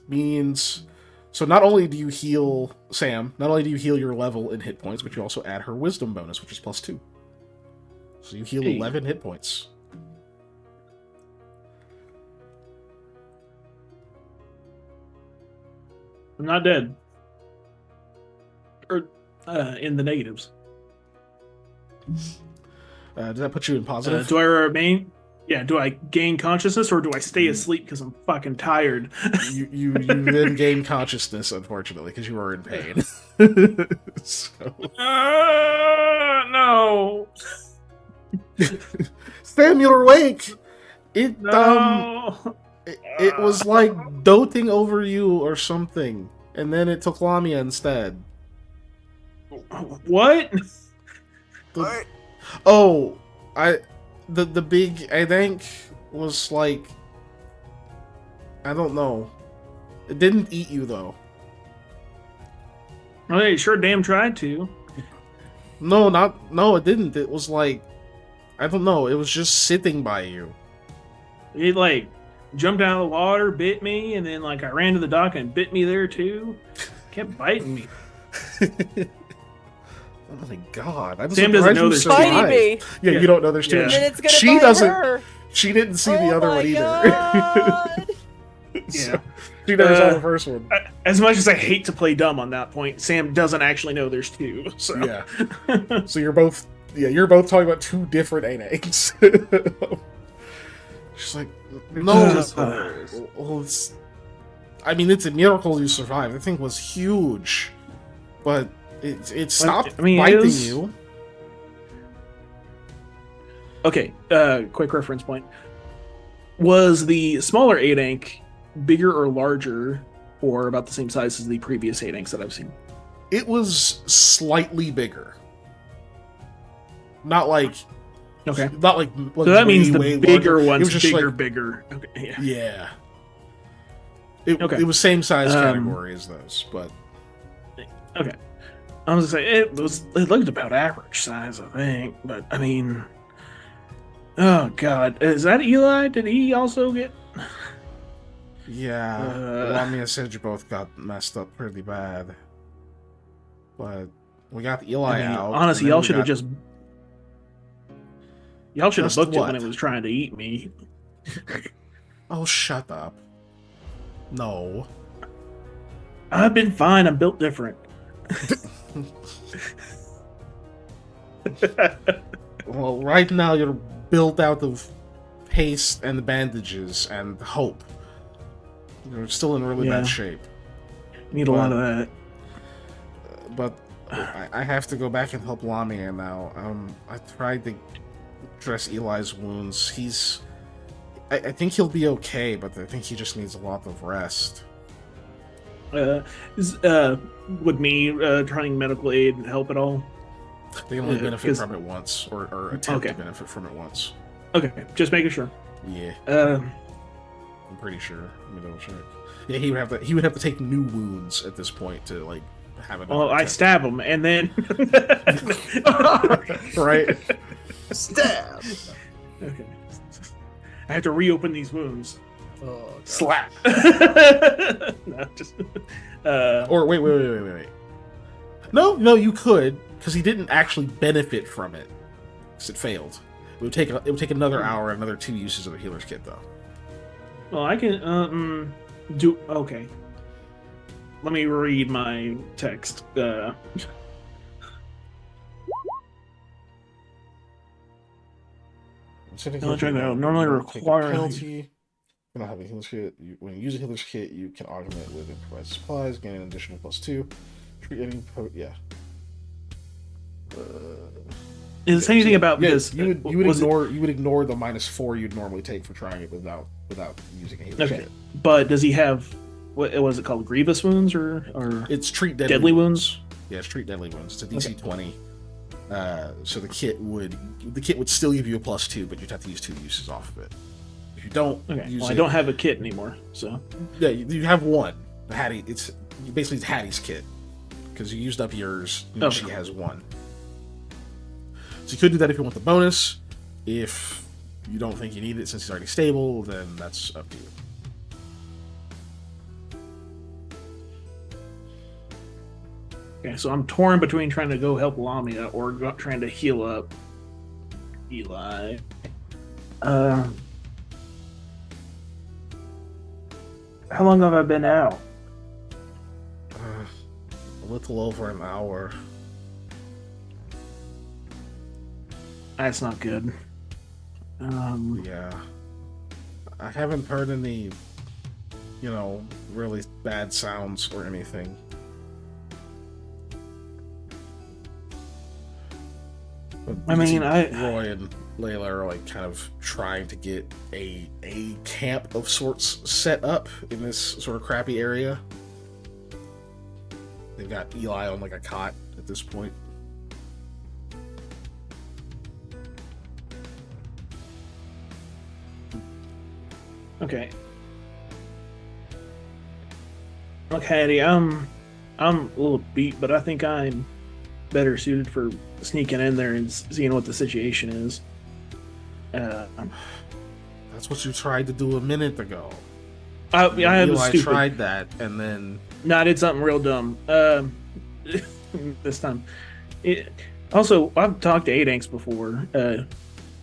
means, so not only do you heal Sam, not only do you heal your level in hit points, but you also add her wisdom bonus, which is +2. So you heal 11 hit points. I'm not dead. Or in the negatives. Does that put you in positive? Do I remain? Yeah. Do I gain consciousness or do I stay asleep because I'm fucking tired? you then gain consciousness, unfortunately, because you were in pain. So. No. Sam, you're awake. It No. it was like doting over you or something, and then it took Lamia instead. What? Oh, the big, I think, was like, I don't know. It didn't eat you though. Well, they sure damn tried to. No, it didn't. It was like, I don't know. It was just sitting by you. It like jumped out of the water, bit me, and then like I ran to the dock and bit me there too. Kept biting me. Oh my god! I'm Sam doesn't surprised know you there's survived. Biting me. Yeah, Yeah. you don't know there's two. Yeah. And then it's gonna She bite doesn't. her. She didn't see the Oh other my one either. God. Yeah. She never saw the first one. As much as I hate to play dumb on that point, Sam doesn't actually know there's two. So Yeah. So you're both talking about two different A-names. She's like, no. Just hilarious. Well, I mean, it's a miracle you survived. The thing was huge, but it stopped I mean, it biting was- you. Okay, quick reference point. Was the smaller 8-ank bigger or larger, or about the same size as the previous 8-anks that I've seen? It was slightly bigger. Not like Okay. not like. So that means the way bigger larger. It one's was just bigger, like- bigger. Okay, yeah. Yeah. Okay. It was same size Um, category as those, but Okay. I was gonna say it looked about average size, I think, but I mean, oh god, is that Eli? Did he also get? yeah. Uh, Lamia said you both got messed up pretty bad, but we got Eli I mean, out. honestly, and then y'all we should have got- just. Y'all should have Just booked it what? when it was trying to eat me. Oh, shut up! No. I've been fine. I'm built different. Well, right now you're built out of paste and bandages and hope. You're still in really Yeah. bad shape. Need a lot of that. But I have to go back and help Lamia now. I tried to dress Eli's wounds. I think he'll be okay, but I think he just needs a lot of rest. Would me trying medical aid help at all? They only Yeah, benefit 'cause- from it once, or attempt Okay. to benefit from it once. Okay, just making sure. Yeah, Um, I'm pretty sure. Let me double check. Yeah, he would have to take new wounds at this point to like have another well, I attempt. stab him and then. Right? Stab. Okay. I have to reopen these wounds. Oh, God. Slap. No, just. Or wait. No, you could, because he didn't actually benefit from it, because it failed. It would take another hour, another 2 uses of a healer's kit, though. Well, I can do. Okay. Let me read my text. No, check that out. Normally require- penalty. When not having a healer's kit, when you use a healer's kit, you can augment with improvised supplies, gain an additional +2. Treat any yeah. Is there anything about this? You would was it- ignore the -4 you'd normally take for trying it without using a healer's Okay. kit. But does he have what was it called? Grievous wounds or It's treat deadly wounds? Yeah, it's treat deadly wounds. It's a DC 20. So the kit would still give you a +2, but you'd have to use 2 uses off of it. If you don't Okay. use Well, it, I don't have a kit anymore, so Yeah, you have one. Hattie, it's Hattie's kit because you used up yours. And Okay. She has one. So you could do that if you want the bonus. If you don't think you need it since he's already stable, then that's up to you. okay. So I'm torn between trying to go help Lamia or trying to heal up Eli. How long have I been out? A little over an hour. That's not good. Yeah. I haven't heard any, really bad sounds or anything. But I you can mean, see Roy and Layla are like kind of trying to get a camp of sorts set up in this sort of crappy area. They've got Eli on like a cot at this point. Okay. Look, Hattie, I'm a little beat, but I think I'm better suited for sneaking in there and seeing what the situation is. That's what you tried to do a minute ago. I was stupid. tried that, and then I did something real dumb. This time. Also, I've talked to Adanx before. I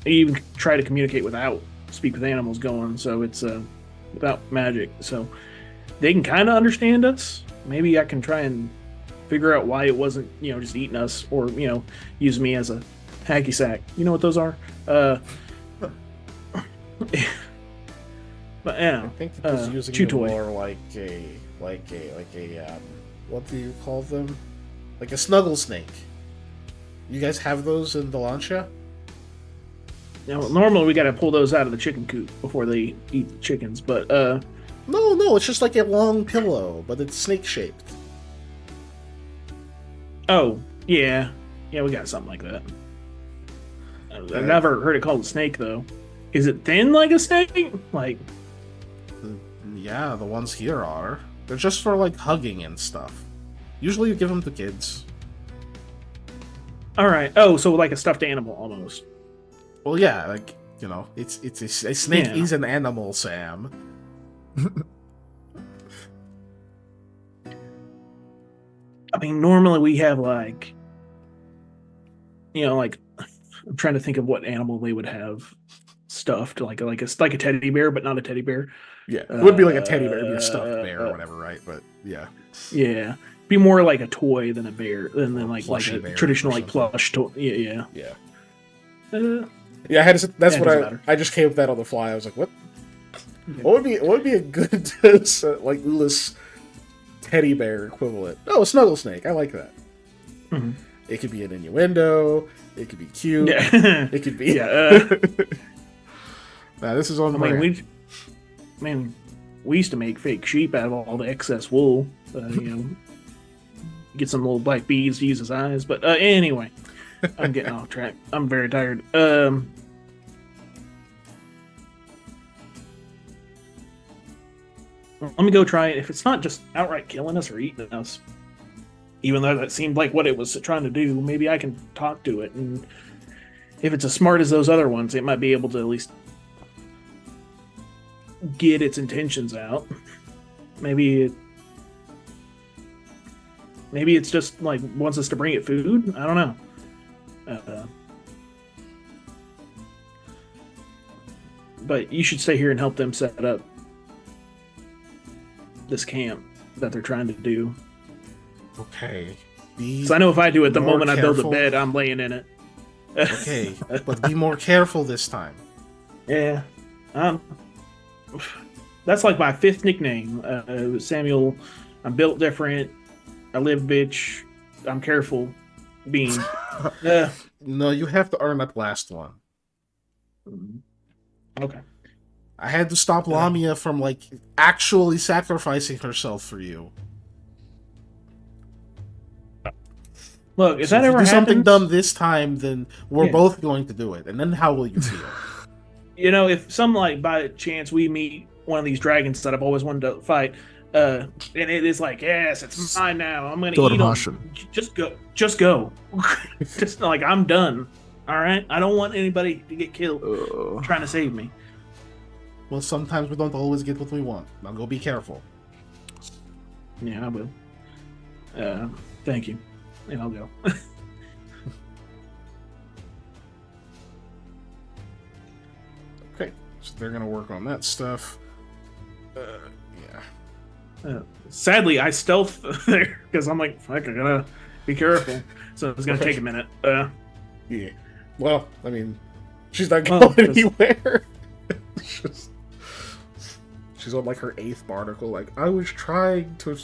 even try to communicate without speak with animals going, so it's without magic. So they can kind of understand us. Maybe I can try and figure out why it wasn't, just eating us, or use me as a hacky sack. You know what those are? But yeah, I think it was using chew them toy. more like a what do you call them? Like a snuggle snake. You guys have those in the Lancia? Normally we got to pull those out of the chicken coop before they eat the chickens, but No, it's just like a long pillow, but it's snake shaped. oh yeah, we got something like that. I've never heard it called a snake though. Is it thin like a snake? Like, Yeah, the ones here are. They're just for like hugging and stuff. Usually you give them to kids. all right. Oh, so like a stuffed animal almost. Well, yeah, like it's a snake Yeah. is an animal, Sam. I mean, normally we have like, like I'm trying to think of what animal they would have stuffed, like a teddy bear, but not a teddy bear. Yeah, it would be like a teddy bear, it'd be a stuffed bear or whatever, right? But yeah, Yeah, be more like a toy than a bear, than like plushy a bear traditional or like something. plush toy. Yeah. Yeah. I had to. That's Yeah, what doesn't matter. I just came up with that on the fly. I was like, what? What would be a good like Ulyss teddy bear equivalent? Oh, a snuggle snake. I like that. Mhm. It could be an innuendo. It could be cute. Yeah. It could be. Yeah. Nah, this is on I mean, brand. we used to make fake sheep out of all the excess wool. Get some little black beads to use as eyes. But anyway, I'm getting off track. I'm very tired. Let me go try it. If it's not just outright killing us or eating us, even though that seemed like what it was trying to do, maybe I can talk to it. And if it's as smart as those other ones, it might be able to at least get its intentions out. Maybe it's just like wants us to bring it food. I don't know. But you should stay here and help them set up this camp that they're trying to do. Okay. Because I know if I do it, the more moment I build a careful. bed, I'm laying in it. Okay, but be more careful this time. Yeah. That's like my fifth nickname. Samuel, I'm built different. I live bitch. I'm careful. Bean. No, you have to earn that last one. Okay. I had to stop Lamia from like actually sacrificing herself for you. Look, if So that if ever you do something happens, dumb this time, then we're Yeah. both going to do it. And then how will you feel? if some like by chance we meet one of these dragons that I've always wanted to fight, and it is like, yes, it's mine now. I'm gonna eat them. Just go. Just like I'm done. All right. I don't want anybody to get killed trying to save me. Well, sometimes we don't always get what we want. Now go be careful. Yeah, I will. Thank you. And I'll go. Okay, so they're gonna work on that stuff. Yeah. Sadly, I stealth there because I'm like, fuck, I gotta be careful. So it's gonna take a minute. Yeah. Well, I mean, she's not Well, going 'cause- anywhere. She's on like her 8th barnacle. Like, I was trying to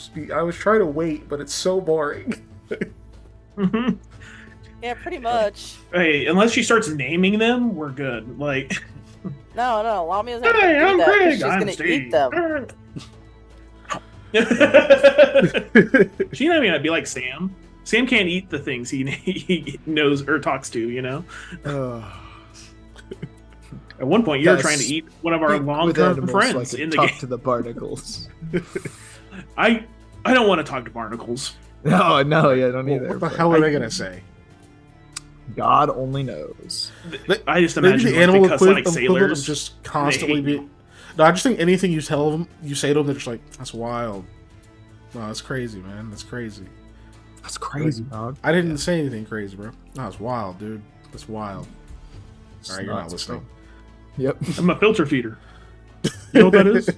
wait, but it's so boring. Yeah, pretty much. Hey, unless she starts naming them, we're good. Like, No, Lamia's not hey, gonna I'm do that. 'Cause Greg. She's I'm gonna Steve. eat them. She not even be like Sam. Sam can't eat the things he knows or talks to. At one point, you're Guys, trying to eat one of our Speak with long-term animals friends so I can in the talk game. to the barnacles. I don't want to talk to barnacles. No, yeah, I don't Well, either. what the but hell are they gonna say? God only knows. I just Maybe imagine the like, animal they cuss like equivalent of sailors. just constantly They hate be. No, I just think anything you tell them, you say to them, they're just like, "That's wild." No, that's crazy, man. That's crazy. That's crazy, dog. I didn't say anything crazy, bro. No, it's wild, dude. That's wild. All right, you're not Nuts, listening. bro. Yep. I'm a filter feeder. You know what that is?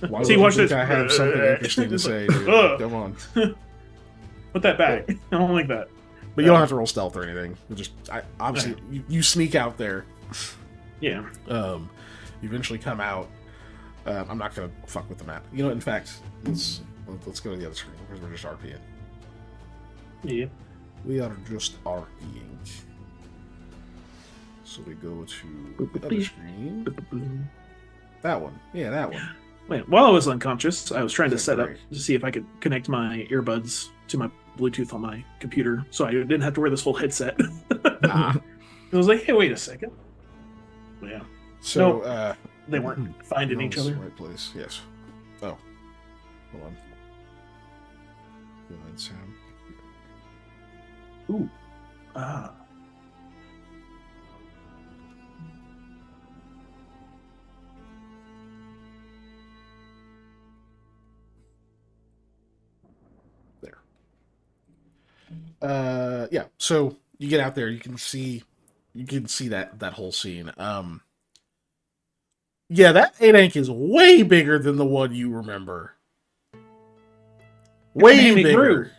Why See, would watch you think this. I have something interesting to say, dude? Ugh. Come on. Put that back. I don't like that. But you don't have to roll stealth or anything. You just, obviously, you sneak out there. Yeah. You eventually come out. I'm not gonna fuck with the map. You know, in fact, let's go to the other screen because we're just RPing. Yeah. We are just RPing. So we go to the other screen. That one. Yeah, that one. Wait, while I was unconscious, I was trying to Is set that up right? to see if I could connect my earbuds to my Bluetooth on my computer, so I didn't have to wear this whole headset. Ah. I was like, hey, wait a second. Yeah, So, they weren't finding each other. Right place. Yes. Oh. Hold on. Go ahead, Sam. Ooh. Ah. Yeah. So you get out there, you can see that whole scene. Yeah, that 8 is way bigger than the one you remember. Way Man, it bigger.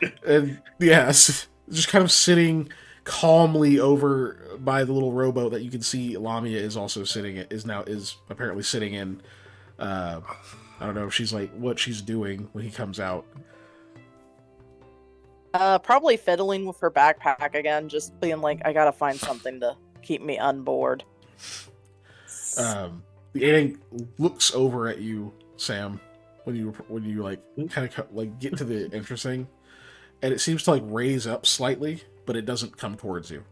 grew. And yes, just kind of sitting calmly over by the little rowboat that you can see Lamia is also is apparently sitting in. I don't know if she's like what she's doing when he comes out. Probably fiddling with her backpack again, just being like, I gotta find something to keep me on board. The 8 looks over at you, Sam, when you like kind of like get to the entrance thing, and it seems to like raise up slightly, but it doesn't come towards you.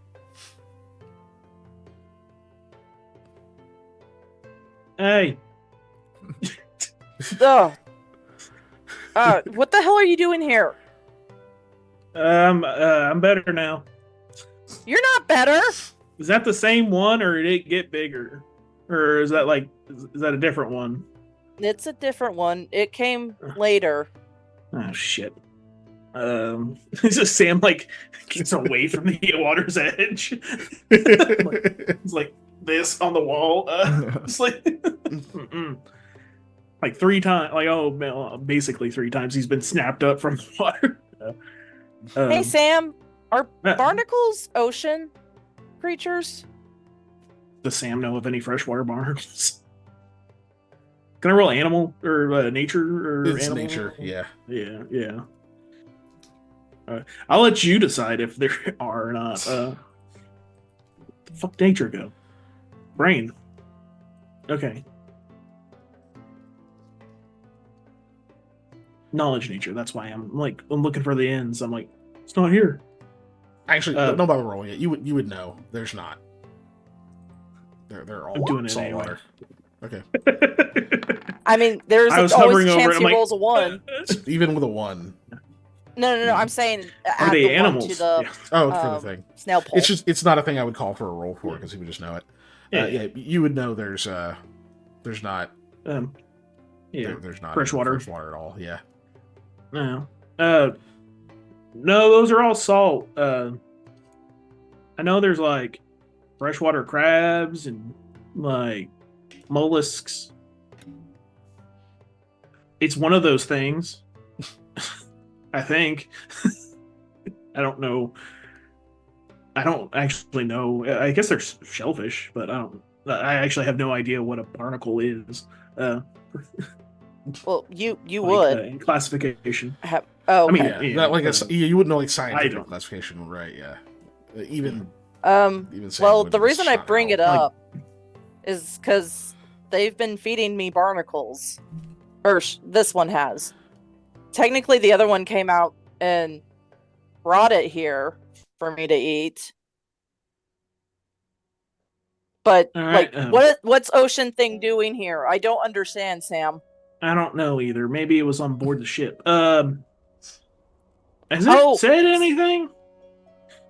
Hey, Ugh. What the hell are you doing here? I'm better now. You're not better. Is that the same one, or did it get bigger, or is that is that a different one? It's a different one. It came later. Oh shit. It's just Sam gets away from the water's edge. It's like this on the wall. It's like like 3 times. Like basically 3 times he's been snapped up from the water. Hey Sam, are uh, barnacles ocean creatures? Does Sam know of any freshwater barnacles? Can I roll animal or nature or It's animal? nature, yeah. Yeah. I'll let you decide if there are or not. The fuck nature go? Brain. Okay. Knowledge nature. That's why I'm looking for the ends. I'm like, it's not here. Actually, don't bother rolling it. You would know. There's not. They're all I'm doing it saltwater. anyway. Okay. I mean, there's I was always hovering a over chance it, he I'm like, rolls a 1. Even with a 1. No. I'm saying Are add they the animals? 1 to the Yeah. Oh, for the thing. snail pole. It's not a thing I would call for a roll for because he would just know it. Yeah, you would know there's not. There's not freshwater freshwater at all. Yeah. No. No, those are all salt. I know there's freshwater crabs and mollusks. It's one of those things. I think. I don't know. I don't actually know. I guess there's shellfish, but I actually have no idea what a barnacle is. Well, you would in classification. have. Oh, I mean, okay. not you wouldn't know scientific don't. classification, right? Yeah. Even well, sandwich the is reason I not bring how- it up is because they've been feeding me barnacles, or this one has. Technically, the other one came out and brought it here for me to eat. But All right, what's Ocean Thing doing here? I don't understand, Sam. I don't know either. Maybe it was on board the ship. Has it Oh, said anything?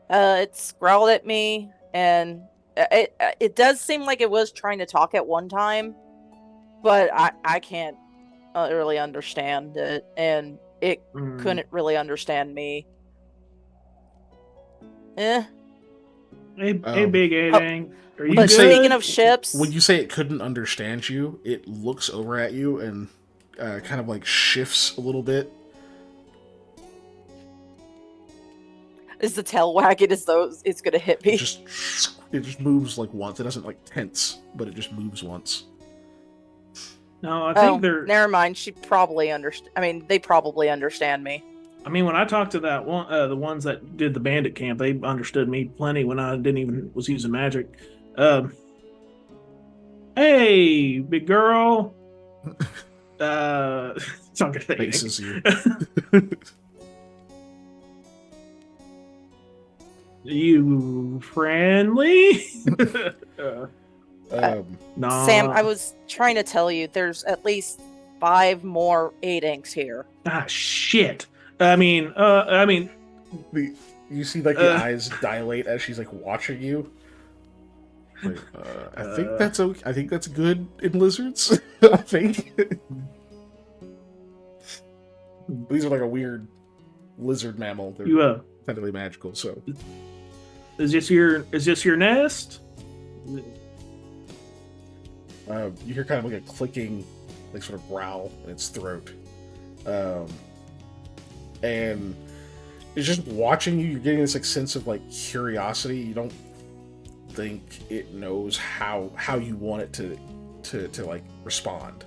it's growled at me, and it does seem like it was trying to talk at one time, but I can't really understand it, and it couldn't really understand me. Eh. Hey, big Oh, A-Dang. Are you When but you say- speaking good? of ships, When you say it couldn't understand you, it looks over at you and kind of like shifts a little bit. is the tail wagging as though it's gonna hit me? It just moves like once. It doesn't like tense, but it just moves once. No, I think they're. Never mind. She probably understand. I mean, they probably understand me. I mean, when I talked to that one, the ones that did the bandit camp, they understood me plenty when I didn't even was using magic. Hey, big girl. It's not gonna say Faces you. You friendly? No. Sam, I was trying to tell you, there's at least 5 more 8-inks here. Ah, shit. I mean, You see like the eyes dilate as she's like watching you. Like, I think that's okay. I think that's good in lizards. I think these are like a weird lizard mammal. They're you technically magical. So is this your nest? you hear kind of like a clicking, like sort of growl in its throat, and it's just watching you. You're getting this like sense of like curiosity. You don't think it knows how you want it to like respond.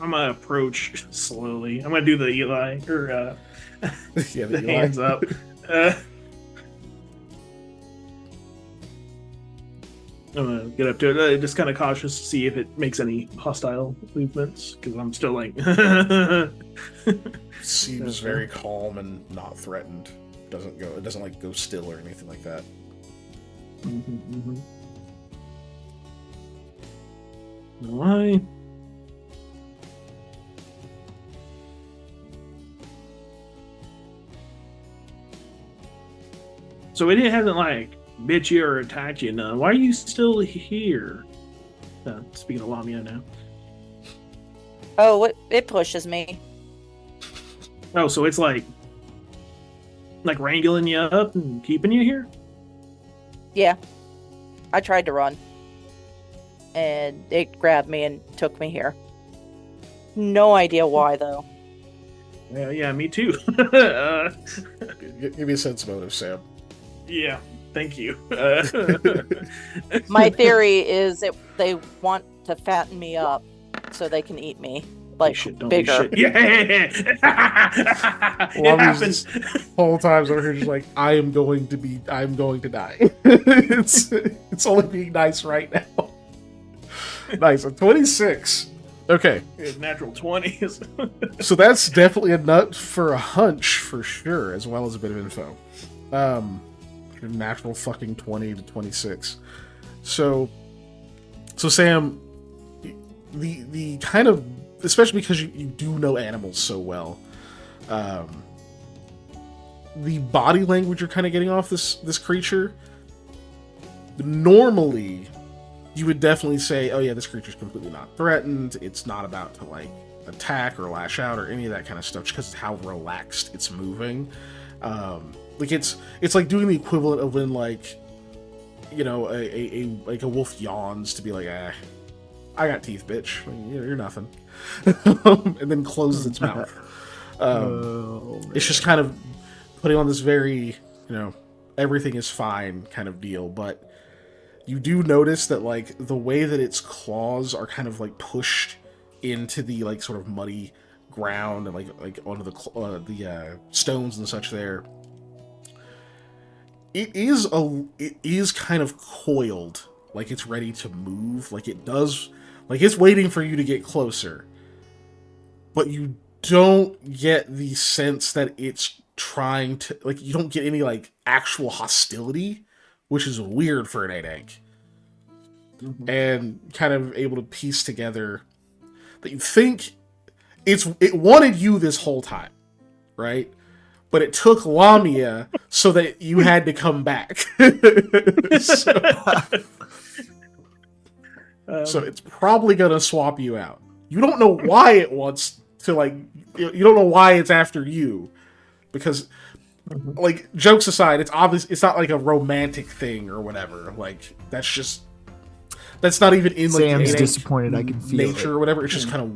I'm gonna approach slowly. I'm gonna do the Eli or Yeah, the hands up. I'm gonna get up to it, just kind of cautious to see if it makes any hostile movements, because I'm still like. Seems very calm and not threatened. It doesn't like go still or anything like that. Why? So it hasn't like bit you or attacked you none. Why are you still here? Speaking of Lamia now. Oh, it pushes me. Oh, so it's like wrangling you up and keeping you here? Yeah. I tried to run. And it grabbed me and took me here. No idea why, though. Yeah, me too. Give me a sense motive, Sam. Yeah, thank you. My theory is they want to fatten me up so they can eat me. Like, Don't bigger. Yeah. It happens. Whole times over here, just like I'm going to die. it's only being nice right now. Nice, a 26. Okay, Natural 20s. so that's definitely a nut for a hunch for sure, as well as a bit of info. Natural fucking 20 to 26. So Sam, the kind of, especially because you do know animals so well, the body language you're kind of getting off this creature, normally you would definitely say, oh yeah, this creature's completely not threatened, it's not about to like attack or lash out or any of that kind of stuff, just because of how relaxed it's moving. Like it's like doing the equivalent of when like, you know, a wolf yawns to be like, I got teeth, bitch. You're nothing. And then closes its mouth. It's just kind of putting on this very, everything is fine kind of deal. But you do notice that like the way that its claws are kind of like pushed into the like sort of muddy ground and like onto the stones and such there. It is kind of coiled, like it's ready to move, like it's waiting for you to get closer. But you don't get the sense that it's trying to, like, you don't get any like actual hostility, which is weird for an 8-ank. and kind of able to piece together that you think it wanted you this whole time, right? But it took Lamia so that you had to come back. So it's probably gonna swap you out. You don't know why it wants to, like, you don't know why it's after you, because, like, jokes aside, it's obvious it's not like a romantic thing or whatever. Like, that's not even in, like, Sam's disappointed. I can feel nature it. or whatever. It's just kind of,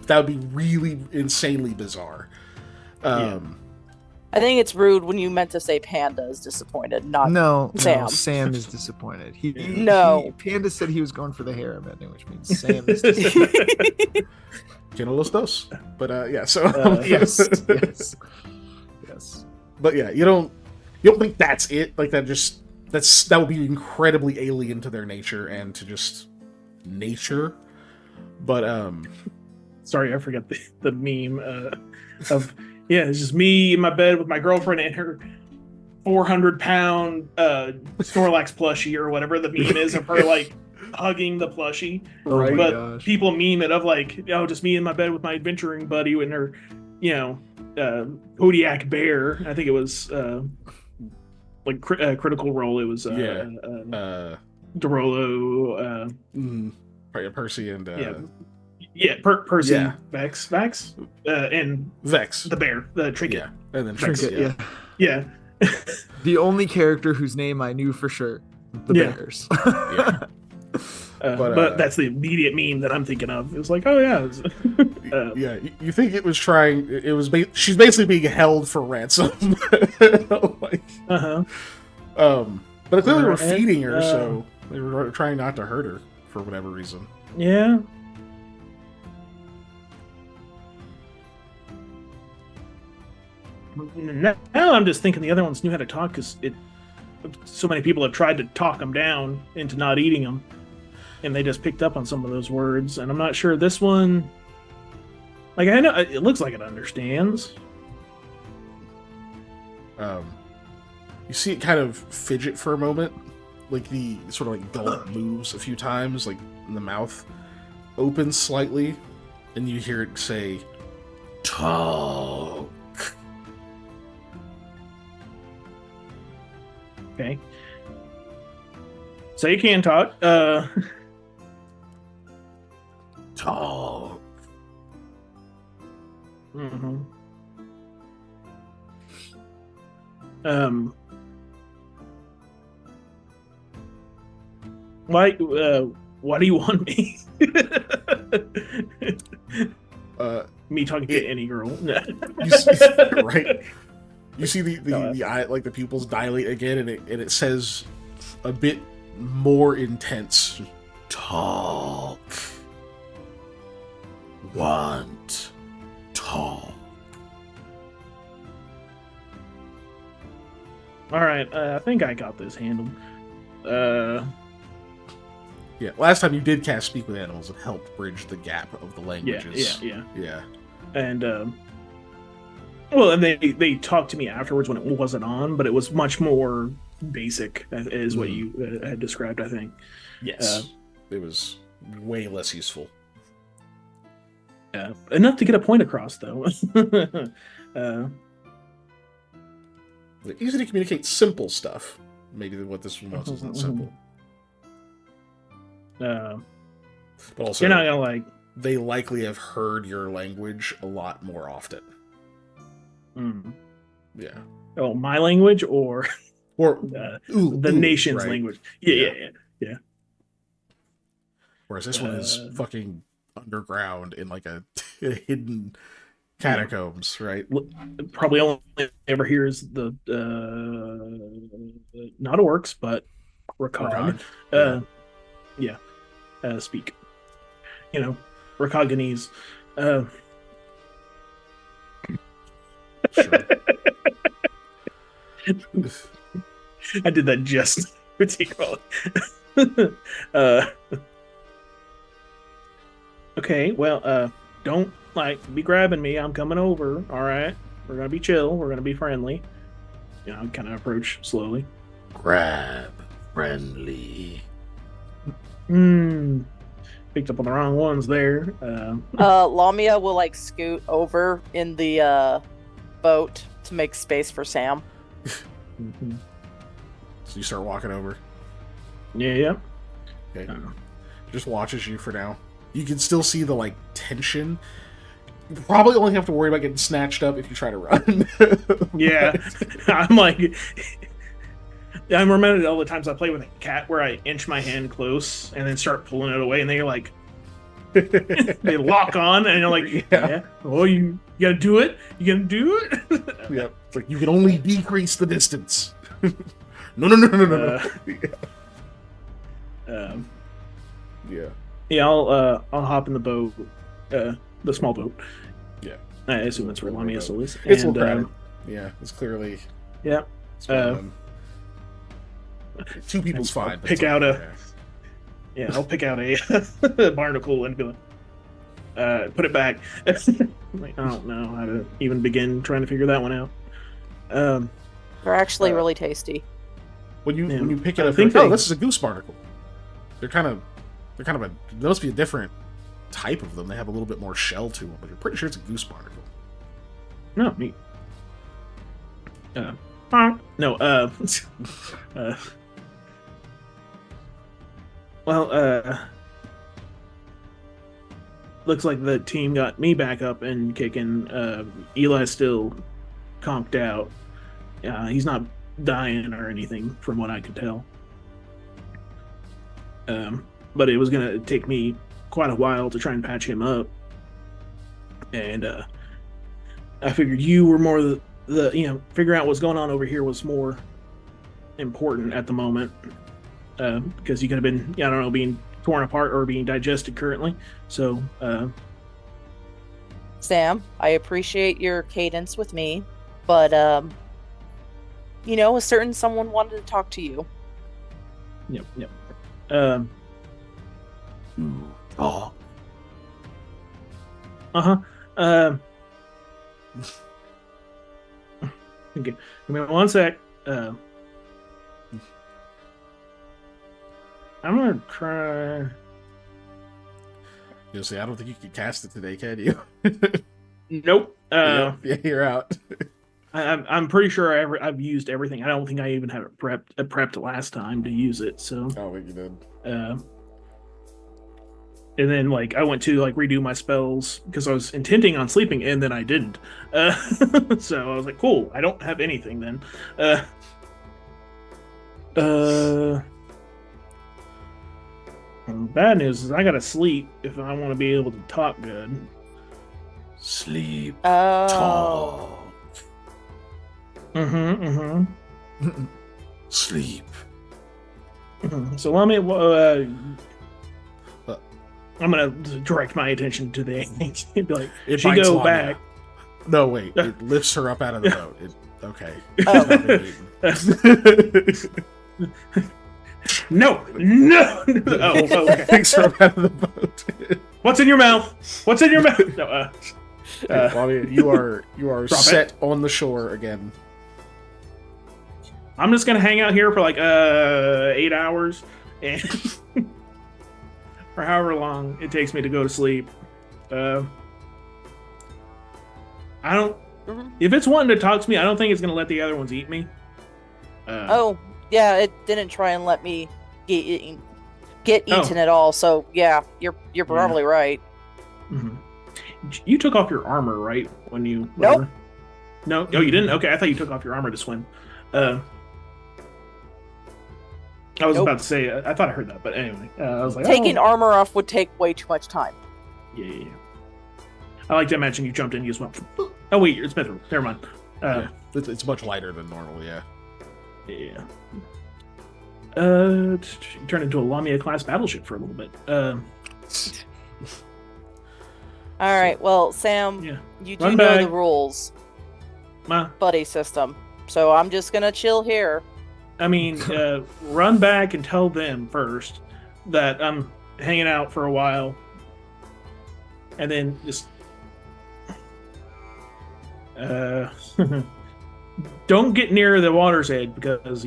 that would be really insanely bizarre. I think it's rude when you meant to say Panda is disappointed, not No, Sam. Sam is disappointed. Panda said he was going for the harem ending, which means Sam is disappointed. Que no los dos. But yeah, so yes. But yeah, you don't think that's it? Like, that would be incredibly alien to their nature and to just nature. But sorry, I forgot the meme of it's just me in my bed with my girlfriend and her 400-pound Snorlax plushie or whatever the meme is of her, like, hugging the plushie. Oh my but gosh. people meme it of, like, just me in my bed with my adventuring buddy and her, Kodiak bear. I think it was like Critical Role. It was Dorolo. Percy and Percy, Yeah. Vex, and Vex, the bear, the Trinket. Yeah, and then Trinket, Yeah. The only character whose name I knew for sure, the Bears. Yeah. But that's the immediate meme that I'm thinking of. It was like, oh yeah, yeah. You think it was trying? It was. She's basically being held for ransom. Like, but clearly they were feeding her, so they were trying not to hurt her for whatever reason. Yeah. Now I'm just thinking the other ones knew how to talk because so many people have tried to talk them down into not eating them, and they just picked up on some of those words. And I'm not sure this one. Like, I know it looks like it understands. You see it kind of fidget for a moment, like the sort of like gullet moves a few times, like the mouth opens slightly, and you hear it say, "Talk." Okay. So you can talk. Talk. Mm-hmm. Why do you want me? Me talking to any girl. You see, right? You see the eye, like the pupils dilate again, and it says a bit more intense. Talk. Want. Talk. All right, I think I got this handled. Yeah, last time you did cast Speak with Animals, it helped bridge the gap of the languages. Yeah. And well, and they talked to me afterwards when it wasn't on, but it was much more basic, is what you had described, I think. Yes, it was way less useful. Enough to get a point across, though. Easy to communicate simple stuff. Maybe what this one wants is not simple. But also, you're not gonna like. They likely have heard your language a lot more often. Yeah. Oh, my language or the nation's right. language. Yeah. Whereas this one is fucking underground in like a hidden catacombs, right? Probably only ever hears the not orcs, but Rakag. Speak. Rakaganese. Sure. I did that just particularly. Okay, well, don't be grabbing me. I'm coming over. All right, we're gonna be chill. We're gonna be friendly. Kind of approach slowly. Grab friendly. Picked up on the wrong ones there. Lamia will like scoot over in the boat to make space for Sam. Mhm. So you start walking over. Yeah. Okay. Just watches you for now. You can still see the like tension. You probably only have to worry about getting snatched up if you try to run. Yeah. I'm like, I'm reminded all the times I play with a cat where I inch my hand close and then start pulling it away, and they're like, they lock on, and you're like, yeah. Oh, you gotta do it. You gotta do it. Yep. It's like you can only decrease the distance. No. Yeah. Yeah, I'll hop in the boat, the small boat. Yeah. I assume that's where Lamia still is. It's a little crowded. Yeah, it's clearly. Yeah. It's fine. Two people's fine. I'll pick out I'll pick out a barnacle and be like, put it back. Like, I don't know how to even begin trying to figure that one out. They're actually really tasty. When you pick it I up, think you're like, they- this is a goose barnacle. They're kind of there must be a different type of them. They have a little bit more shell to them, but you're pretty sure it's a goose barnacle. No, me. Well, looks like the team got me back up and kicking. Eli's still conked out. He's not dying or anything, from what I could tell. But it was gonna take me quite a while to try and patch him up, and I figured you were more the figuring out what's going on over here was more important at the moment, because you could have been, I don't know, being torn apart or being digested currently. So, Sam, I appreciate your cadence with me, but a certain someone wanted to talk to you. yep. Oh. Okay, give me one sec. I'm gonna try. You'll see. I don't think you can cast it today, can you? Nope. Yeah, you're out. I'm pretty sure I've used everything. I don't think I even have it prepped last time to use it. So. Oh, wait, you did. And then I went to redo my spells because I was intending on sleeping, and then I didn't. So I was like, cool, I don't have anything then. And the bad news is I gotta sleep if I want to be able to talk good. Sleep. Oh. Talk. Sleep. So let me. I'm gonna direct my attention to the angel and be like, It she bites go Lamia. back. No, wait. It lifts her up out of the boat. Okay. Oh. It's not being eaten. No. Oh, okay. Picks her up out of the boat. What's in your mouth? What's in your mouth? No, Lamia, you are Drop set on the shore again. I'm just gonna hang out here for 8 hours, and for however long it takes me to go to sleep. I don't. Mhm. If it's wanting to talk to me, I don't think it's gonna let the other ones eat me. Oh, yeah, it didn't try and let me get Oh. eaten at all. So yeah, you're probably right. Mhm. You took off your armor, right? When you Nope. No, you didn't. Okay, I thought you took off your armor to swim. I was Nope. about to say, I thought I heard that, but anyway, I was like, Taking armor off would take way too much time. Yeah. I like to imagine you jumped in, you just went. Oh wait, it's Mithril. Never mind. Yeah. It's much lighter than normal, yeah. Yeah. You turned into a Lamia class battleship for a little bit. All right, well, Sam, Yeah. you do Run know back. the rules, Ma, buddy system. So I'm just gonna chill here. I mean, run back and tell them first that I'm hanging out for a while, and then just don't get near the water's edge because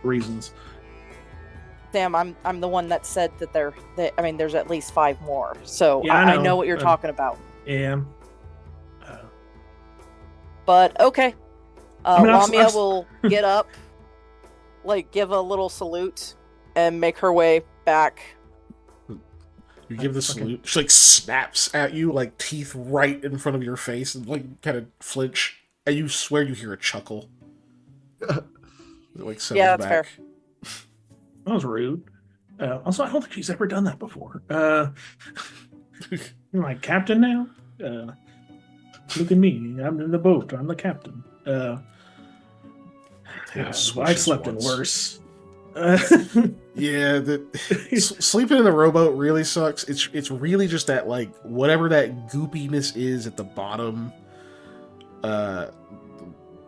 reasons. Sam, I'm the one that said that there's at least 5 more. So Yeah, I know what you're talking about. Yeah. But okay. Lamia I've- will get up, like give a little salute, and make her way back. You give the salute. She like snaps at you, like teeth right in front of your face, and like kind of flinch. And you swear you hear a chuckle. Like settles Yeah, that's back. fair. That was rude. Also, I don't think she's ever done that before. You're my captain now? Look at me. I'm in the boat. I'm the captain. I've slept in worse. Yeah, sleeping in the rowboat really sucks. It's really just that, like, whatever that goopiness is at the bottom,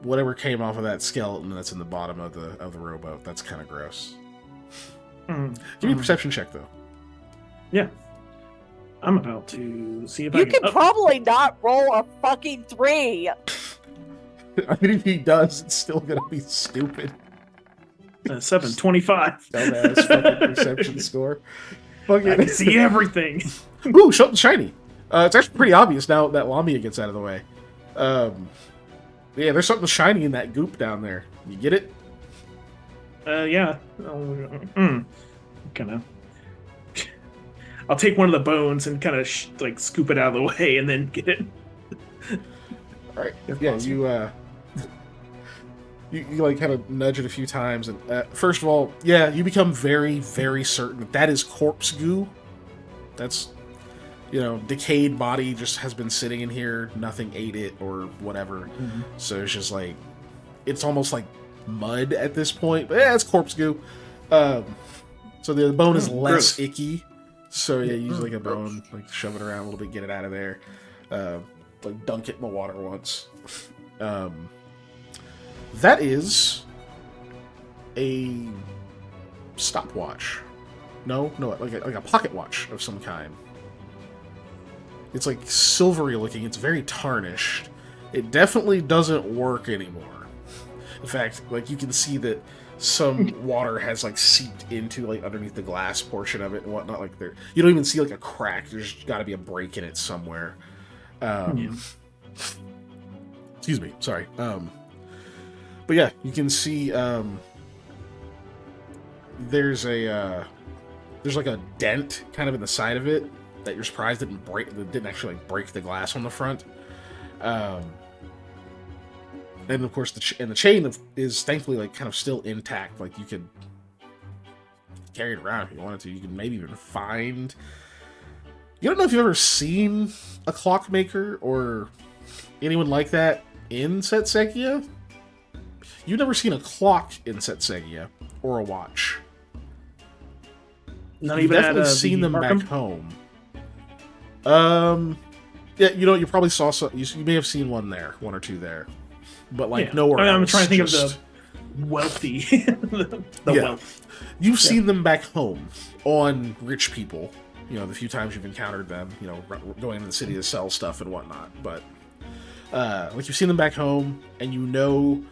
whatever came off of that skeleton that's in the bottom of the rowboat, that's kind of gross. Give me a perception check, though. Yeah. I'm about to see if You I can probably not roll a fucking 3. I mean, if he does, it's still gonna be stupid. 725. Dumbass fucking perception score. I can see everything. Ooh, something shiny. It's actually pretty obvious now that Lamia gets out of the way. Yeah, there's something shiny in that goop down there. You get it? Yeah. Kind of. I'll take one of the bones and kind of like scoop it out of the way and then get it. All right. If Yeah, possible. you like kind of nudge it a few times, and first of all, yeah, you become very, very certain that is corpse goo. That's, decayed body just has been sitting in here. Nothing ate it or whatever. Mm-hmm. So it's just like, it's almost like mud at this point. But yeah, it's corpse goo. So the bone is less gross. icky. So yeah, use like a bone, like shove it around a little bit, get it out of there. Like dunk it in the water once. That is a stopwatch. No, like a pocket watch of some kind. It's like silvery looking. It's very tarnished. It definitely doesn't work anymore. In fact, like you can see that some water has like seeped into like underneath the glass portion of it and whatnot. Like you don't even see like a crack. There's got to be a break in it somewhere. Excuse me. Sorry. But yeah, you can see there's like a dent kind of in the side of it that you're surprised didn't actually like break the glass on the front. And of course, the chain is thankfully like kind of still intact. Like you could carry it around if you wanted to. You could maybe even find. You don't know if you've ever seen a clockmaker or anyone like that in Setsegia. You've never seen a clock in Setsegia or a watch. Not You've even definitely at seen them Markham? back home. Yeah, you probably saw some. You may have seen one or two there, but like nowhere else. I'm trying to think of just- the wealthy, the Yeah. wealth. You've seen them back home on rich people. The few times you've encountered them. Going into the city to sell stuff and whatnot. But like you've seen them back home, and you know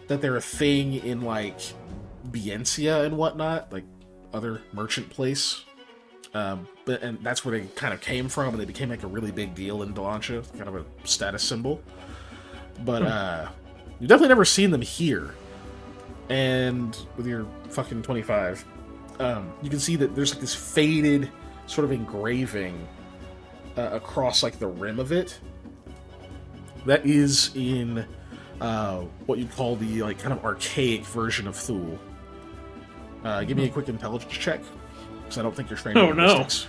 that they're a thing in like Biencia and whatnot, like other merchant place. And that's where they kind of came from, and they became like a really big deal in Delancha, kind of a status symbol. But you've definitely never seen them here. And with your fucking 25, you can see that there's like this faded sort of engraving across like the rim of it. That is in what you'd call the like kind of archaic version of Thule. Give me a quick intelligence check, because I don't think you're trained in linguistics.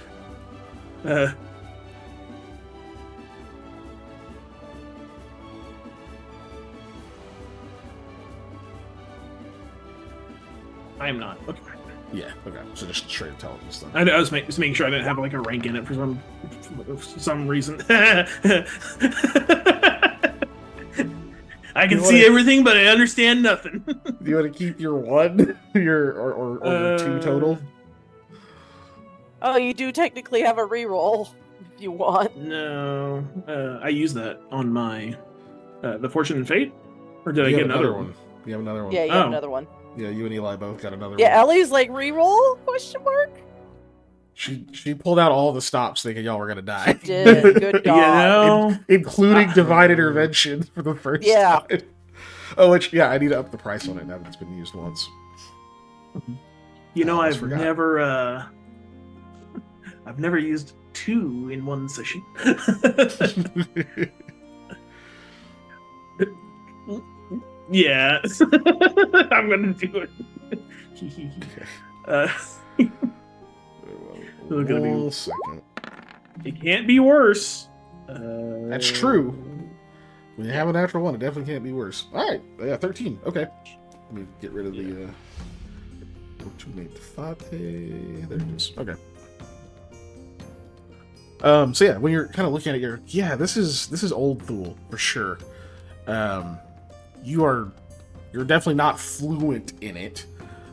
I am not. Okay. Yeah, okay. So just straight intelligence then. I was just making sure I didn't have like a rank in it for some reason. I can see everything, but I understand nothing. Do you want to keep your one, or your 2 total? Oh, you do technically have a reroll if you want. No, I use that on my the Fortune and Fate, or did I You get have another one? You have another one. Yeah, you have another one. Yeah, you and Eli both got another Yeah, one. Ellie's like, reroll? Question mark? She pulled out all the stops thinking y'all were gonna die. Did. Good You God. know, Including I- divine intervention for the first Yeah. time. Oh, which, yeah, I need to up the price on it now that it's been used once. you know, I almost I've forgot. never used 2 in one session. Yeah, I'm gonna do it. Look at me. 1 second. It can't be worse. That's true. When you have a natural one, it definitely can't be worse. Alright, yeah, 13. Okay. Let me get rid of the there it is. Okay. So yeah, when you're kind of looking at it, this is old Thule for sure. You're definitely not fluent in it,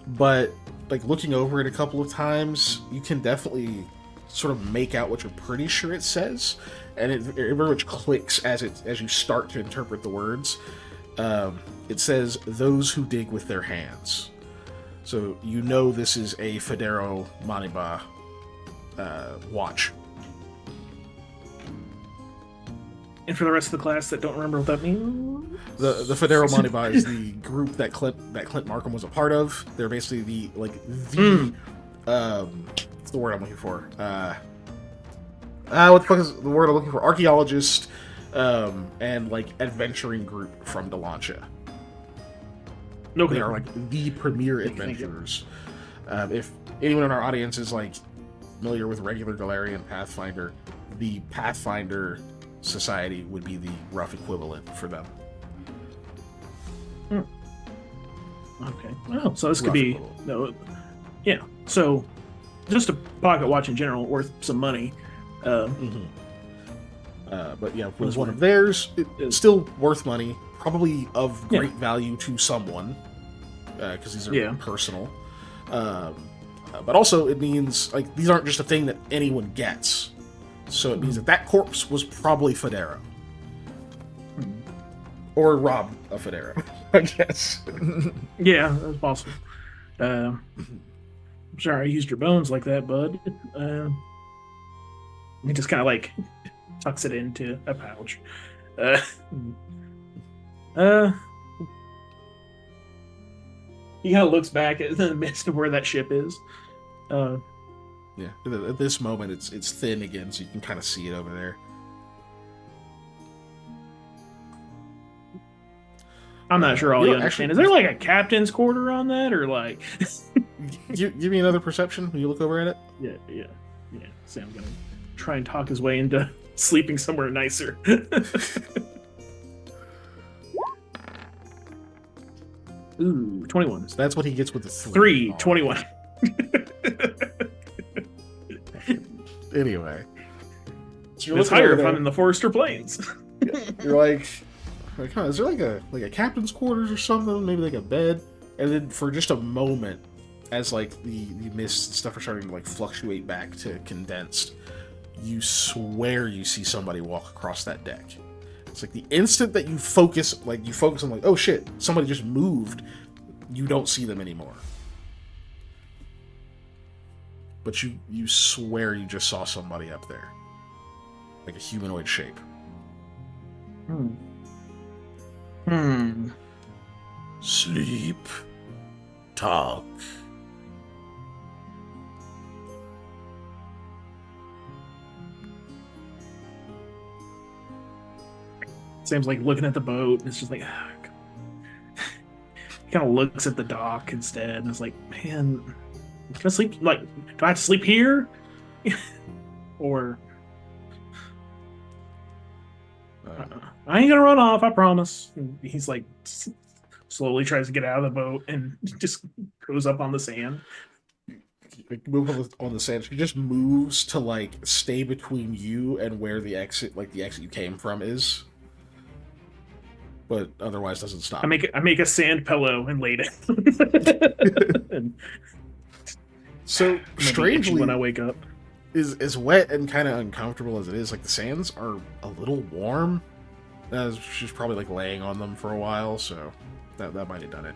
but like looking over it a couple of times, you can definitely sort of make out what you're pretty sure it says, and it very much clicks as you start to interpret the words. It says those who dig with their hands. So you know this is a Federo Maniba watch. And for the rest of the class that don't remember what that means, The Federo Maniba is the group that Clint Markham was a part of. They're basically what's the word I'm looking for? What the fuck is the word I'm looking for? Archaeologist and like adventuring group from Delancia. okay. They are like the premier adventurers. If anyone in our audience is like familiar with regular Galarian Pathfinder, the Pathfinder Society would be the rough equivalent for them. Okay. Well, so this could Rough be equivalent. yeah. So just a pocket watch in general, worth some money. But yeah, was one of theirs. It's still worth money, probably of great value to someone, because these are personal. But also, it means like these aren't just a thing that anyone gets. So it means that corpse was probably Federo, or robbed a Federo, I guess. Yeah, that's possible. I'm sorry I used your bones like that, bud. He just kind of like tucks it into a pouch. He kind of looks back at the midst of where that ship is. Yeah, at this moment, it's thin again, so you can kind of see it over there. I'm not sure all you understand. Actually, Is there like a captain's quarter on that, or like? Give me another perception when you look over at it. Yeah. Sam's gonna try and talk his way into sleeping somewhere nicer. Ooh, 21. So that's what he gets with the 3. 21. Anyway, so It's higher if I'm in the Forester Plains. You're like, huh, is there like a captain's quarters or something? Maybe like a bed? And then for just a moment, as like the mist and stuff are starting to like fluctuate back to condensed, you swear you see somebody walk across that deck. It's like the instant that you focus on like, oh shit, somebody just moved, you don't see them anymore. But you swear you just saw somebody up there. Like a humanoid shape. Sleep. Talk. Sam's like looking at the boat, and it's just like, he kind of looks at the dock instead, and it's like, man, can I sleep? Like, do I have to sleep here? Or I ain't gonna run off, I promise. And he's like, slowly tries to get out of the boat and just goes up on the sand. Like, move on the sand. She just moves to like stay between you and where the exit you came from is. But otherwise doesn't stop. I make a sand pillow and laid it. And so strangely, when I wake up, as wet and kind of uncomfortable as it is, like the sands are a little warm. She's probably like laying on them for a while, so that might have done it.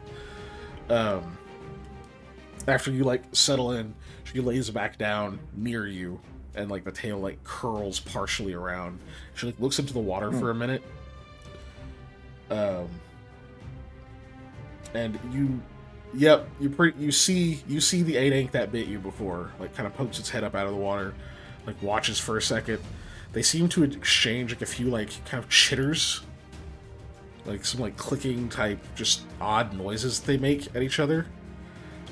After you like settle in, she lays back down near you, and like the tail like curls partially around. She like looks into the water for a minute. And you see the 8 that bit you before, like kind of pokes its head up out of the water, like watches for a second. They seem to exchange like a few like kind of chitters, like some like clicking type, just odd noises they make at each other.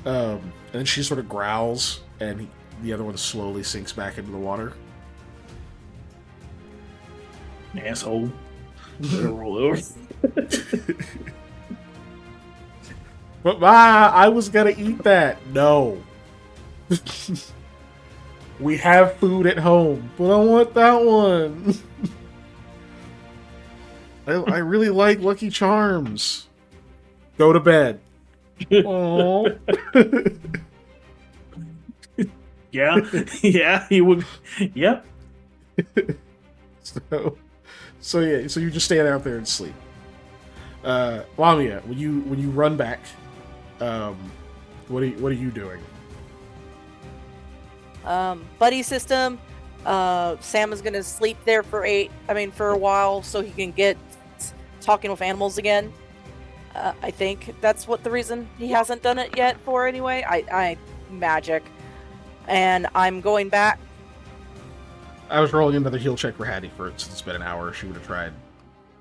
And then she sort of growls, and the other one slowly sinks back into the water. Asshole. Roll over. But I was gonna eat that. No. We have food at home, but I want that one. I really like Lucky Charms. Go to bed. Oh. Yeah, you would. Yep. So you just stand out there and sleep. Lamia, when you run back, what are you doing? Buddy system. Sam is gonna sleep there for a while so he can get talking with animals again. I think that's what the reason he hasn't done it yet for anyway. I magic. And I'm going back. I was rolling another heal check for Hattie for it since it's been an hour. She would have tried.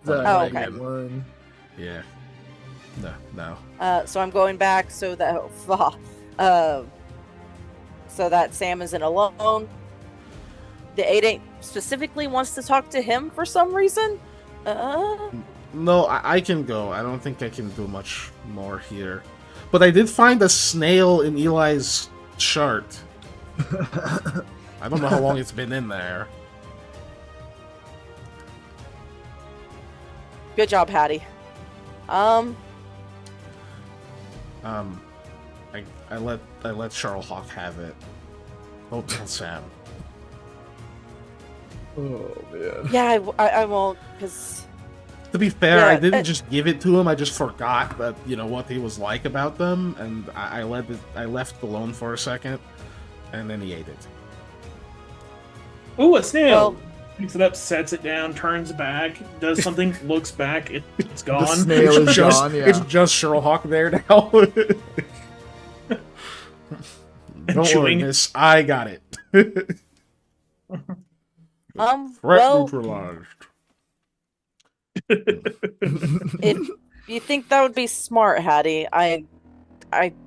Okay. One. Yeah. No. So I'm going back so that Sam isn't alone. The 8 specifically wants to talk to him for some reason. No, I can go. I don't think I can do much more here. But I did find a snail in Eli's chart. I don't know how long it's been in there. Good job, Hattie. I let Charles Hawk have it. Oh, tell Sam. Oh man. Yeah, I won't, because... To be fair, Yeah, I didn't just give it to him. I just forgot that what he was like about them, and I left it alone for a second, and then he ate it. Ooh, a snail! Well- Picks it up, sets it down, turns back, does something, looks back, it's gone. The snail is gone, yeah. It's just Sherlock there now. Don't worry, chewing. miss. I got it. Threat well, neutralized. if you think that would be smart, Hattie, I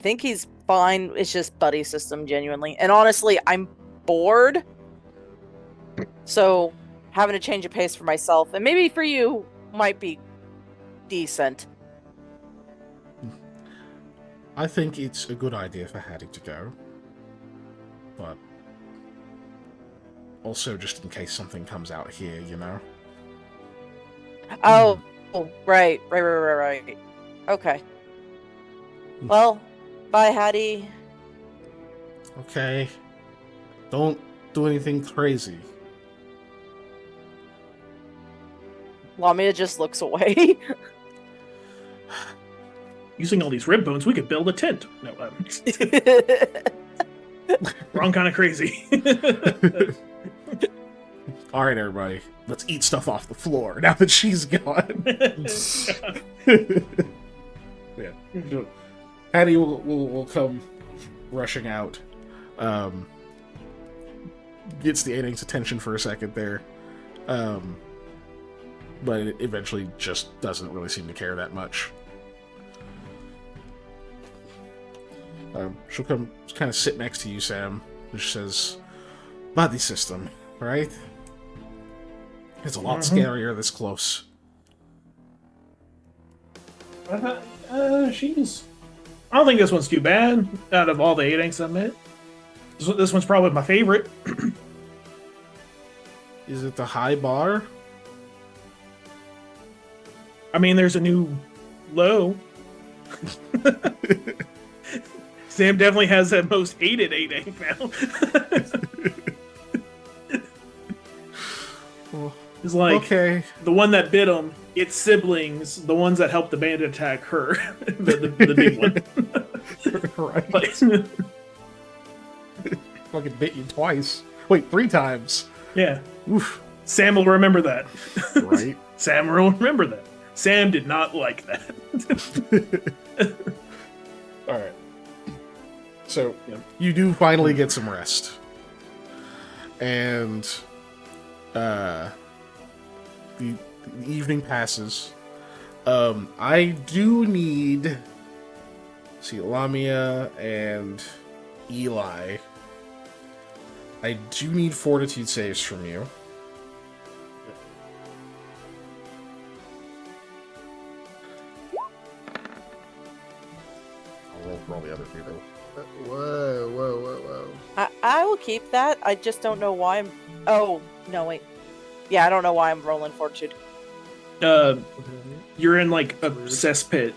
think he's fine. It's just buddy system, genuinely. And honestly, I'm bored. So having a change of pace for myself, and maybe for you, might be decent. I think it's a good idea for Hattie to go. But also just in case something comes out here, Oh, right. Okay. Well, bye, Hattie. Okay. Don't do anything crazy. Lamia just looks away. Using all these rib bones, we could build a tent. No, wrong kind of crazy. All right, everybody. Let's eat stuff off the floor now that she's gone. Yeah. Hattie will come rushing out. Gets the 8's attention for a second there. But it eventually just doesn't really seem to care that much. She'll come kind of sit next to you, Sam. And she says, body system, right? It's a lot scarier this close. She's... I don't think this one's too bad out of all the 8 I've met. This one's probably my favorite. Is it the high bar? I mean, there's a new low. Sam definitely has that most hated 8 now. It's like Okay. the one that bit him, its siblings, the ones that helped the bandit attack her, the big one. Right. Like, Fucking bit you twice. Wait, 3 times. yeah. Oof. Sam will remember that. Right. Sam will remember that. Sam did not like that. All right. So you do finally get some rest, and the evening passes. I do need Lamia and Eli. I do need fortitude saves from you. I'll roll for all the other people. Whoa. I will keep that. I just don't know why I'm. Oh no, wait. Yeah, I don't know why I'm rolling fortitude. You're in like a cesspit.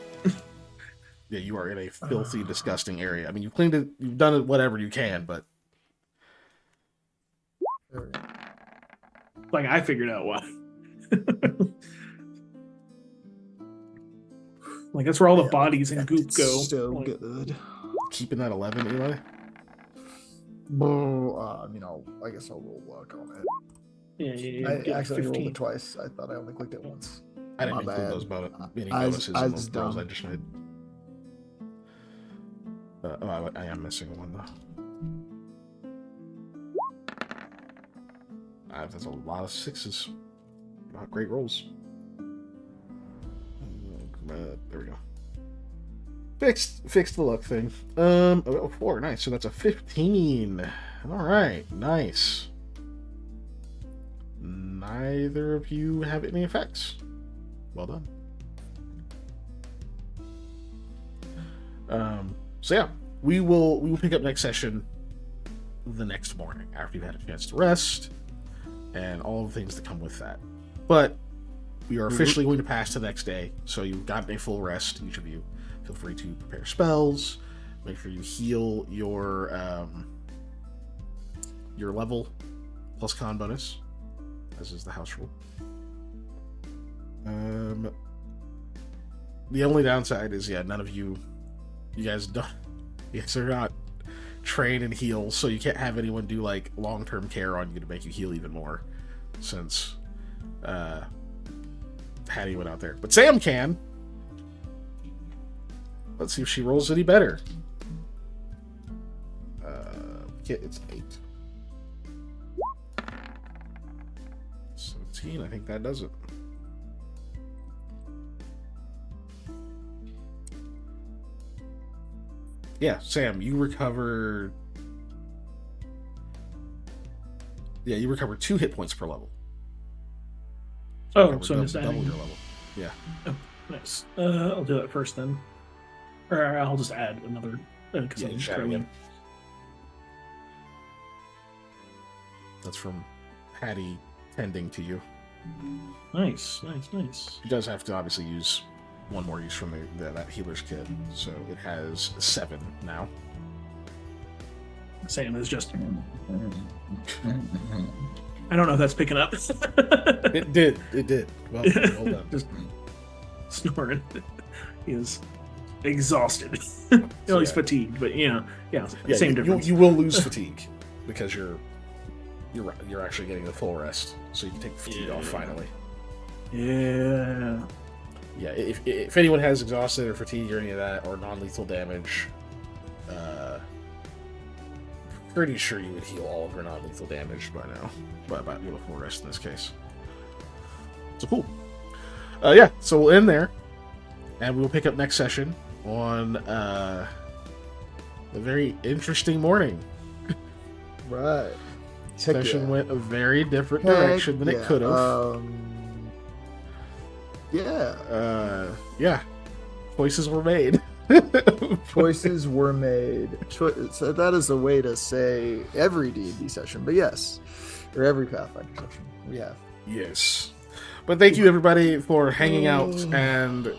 Yeah, you are in a filthy, disgusting area. I mean, you've cleaned it, you've done it whatever you can, but Like I figured out why. Like that's where all the bodies and goop go. So Like, good. keeping that 11, Eli. I guess I'll roll luck on it. yeah, I get actually rolled 15. it twice. I thought I only clicked it once. I didn't My include bad. those any I was- bonuses I in was those rolls I dumb. just made. I am missing one though. That's a lot of 6s. Not great rolls. There we go. Fixed the luck thing. 4, nice. So that's a 15. All right, nice. Neither of you have any effects. Well done. So yeah, we will pick up next session the next morning after you've had a chance to rest and all the things that come with that. But we are officially going to pass to the next day, so you've gotten a full rest, each of you. Feel free to prepare spells. Make sure you heal your level plus con bonus, as is the house rule. The only downside is, none of you guys are not trained and heal, so you can't have anyone do like long-term care on you to make you heal even more, since Hattie went out there. But Sam can. Let's see if she rolls any better. It's 8. 17, I think that does it. Yeah, Sam, you recover. Yeah, you recover 2 hit points per level. Oh, Recover so I'm just double adding. your level. Yeah. Oh, nice. I'll do that first then, or I'll just add another. Because Yeah, I'm you should add throwing- again. That's from Hattie tending to you. Nice. She does have to obviously use one more use from that healer's kit, so it has 7 now. Sam is just. I don't know if that's picking up. It did. Well done. Just snoring. He is exhausted. So, He's yeah. fatigued, but yeah, same you, difference. You will lose fatigue because you're actually getting the full rest, so you can take fatigue off finally. Yeah. Yeah, if anyone has exhausted or fatigue or any of that, or non-lethal damage, pretty sure you would heal all of your non-lethal damage by now. But about full rest in this case. So cool. So we'll end there, and we'll pick up next session on a very interesting morning. Right. Session went a very different direction than it could have. Yeah. Choices were made. Choices were made. So that is a way to say every D&D session, but yes, or every Pathfinder session we have. Yes. But thank you everybody for hanging out, and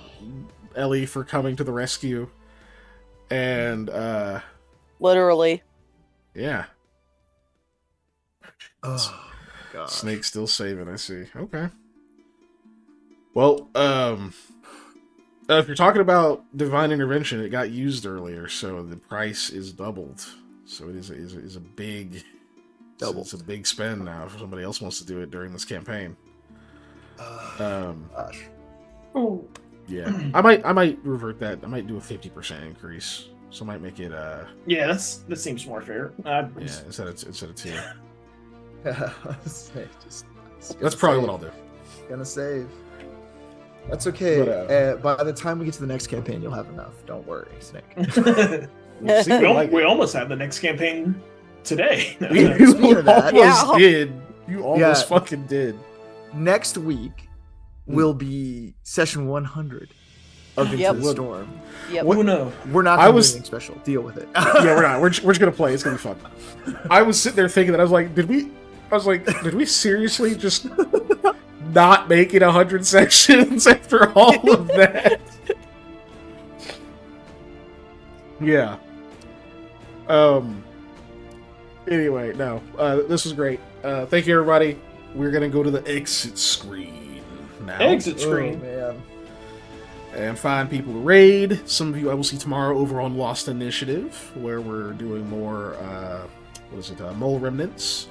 Ellie for coming to the rescue. And Literally. yeah. Oh god. Snake's still saving, I see. Okay. Well, If you're talking about divine intervention, it got used earlier, so the price is doubled. So it is a big Double. It's a big spend now if somebody else wants to do it during this campaign. Gosh. Oh, Yeah, I might revert that. I might do a 50% increase, so I might make it yeah, that seems more fair. instead of 2. That's probably what I'll do. Gonna save. That's okay. But, by the time we get to the next campaign, you'll have enough. Don't worry, Snake. We almost have the next campaign today. You Speaking of that, almost did. You almost fucking did. Next week will be session 100 of Into the Storm. Yep. Oh no, We're not doing anything special. Deal with it. Yeah, we're not. We're just gonna play. It's gonna be fun. I was sitting there thinking that I was like, did we seriously just not make it 100 sections after all of that? Yeah. Anyway, no. This was great. Thank you, everybody. We're gonna go to the exit screen now. exit screen. Oh, man. And find people to raid. Some of you I will see tomorrow over on Lost Initiative, where we're doing more, Mole Remnants.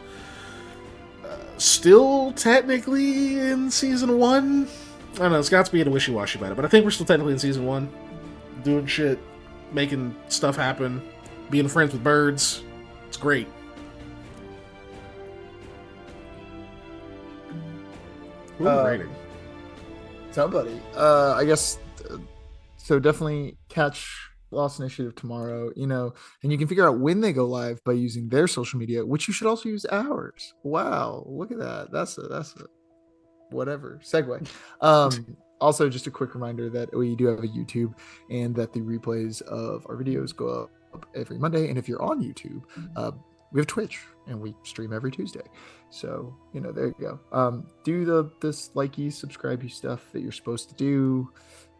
Still technically in Season 1. I don't know, Scott's being wishy-washy about it, but I think we're still technically in Season 1. Doing shit, making stuff happen, being friends with birds. It's great. Who are we rating? Somebody. I guess. So definitely catch Lost Initiative tomorrow, and you can figure out when they go live by using their social media, which you should also use ours. Wow, look at that. That's a whatever segue. Also, just a quick reminder that we do have a YouTube and that the replays of our videos go up every Monday. And if you're on YouTube, we have Twitch and we stream every Tuesday. So, there you go. Do this likey, subscribe stuff that you're supposed to do.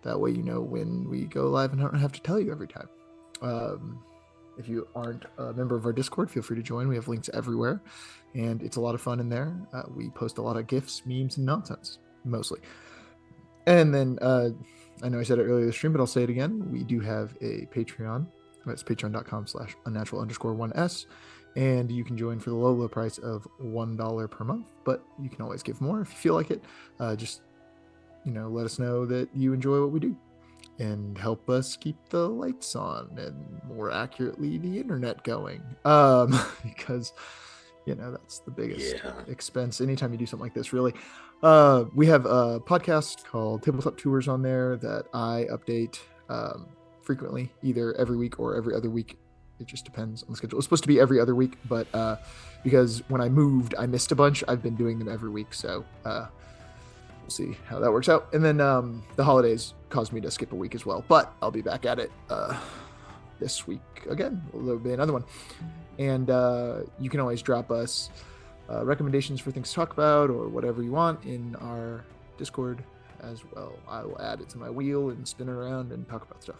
That way, when we go live and I don't have to tell you every time. If you aren't a member of our Discord, feel free to join. We have links everywhere and it's a lot of fun in there. We post a lot of GIFs, memes, and nonsense, mostly. And then, I know I said it earlier this stream, but I'll say it again. We do have a Patreon. It's patreon.com/unnatural_1s. And you can join for the low price of $1 per month, but you can always give more if you feel like it. Just, let us know that you enjoy what we do and help us keep the lights on and more accurately the internet going. Because, that's the biggest expense anytime you do something like this, really. We have a podcast called Tabletop Tours on there that I update frequently, either every week or every other week. It just depends on the schedule. It's supposed to be every other week, but because when I moved, I missed a bunch. I've been doing them every week, so we'll see how that works out. And then the holidays caused me to skip a week as well, but I'll be back at it this week again. There'll be another one. And you can always drop us recommendations for things to talk about or whatever you want in our Discord as well. I will add it to my wheel and spin it around and talk about stuff.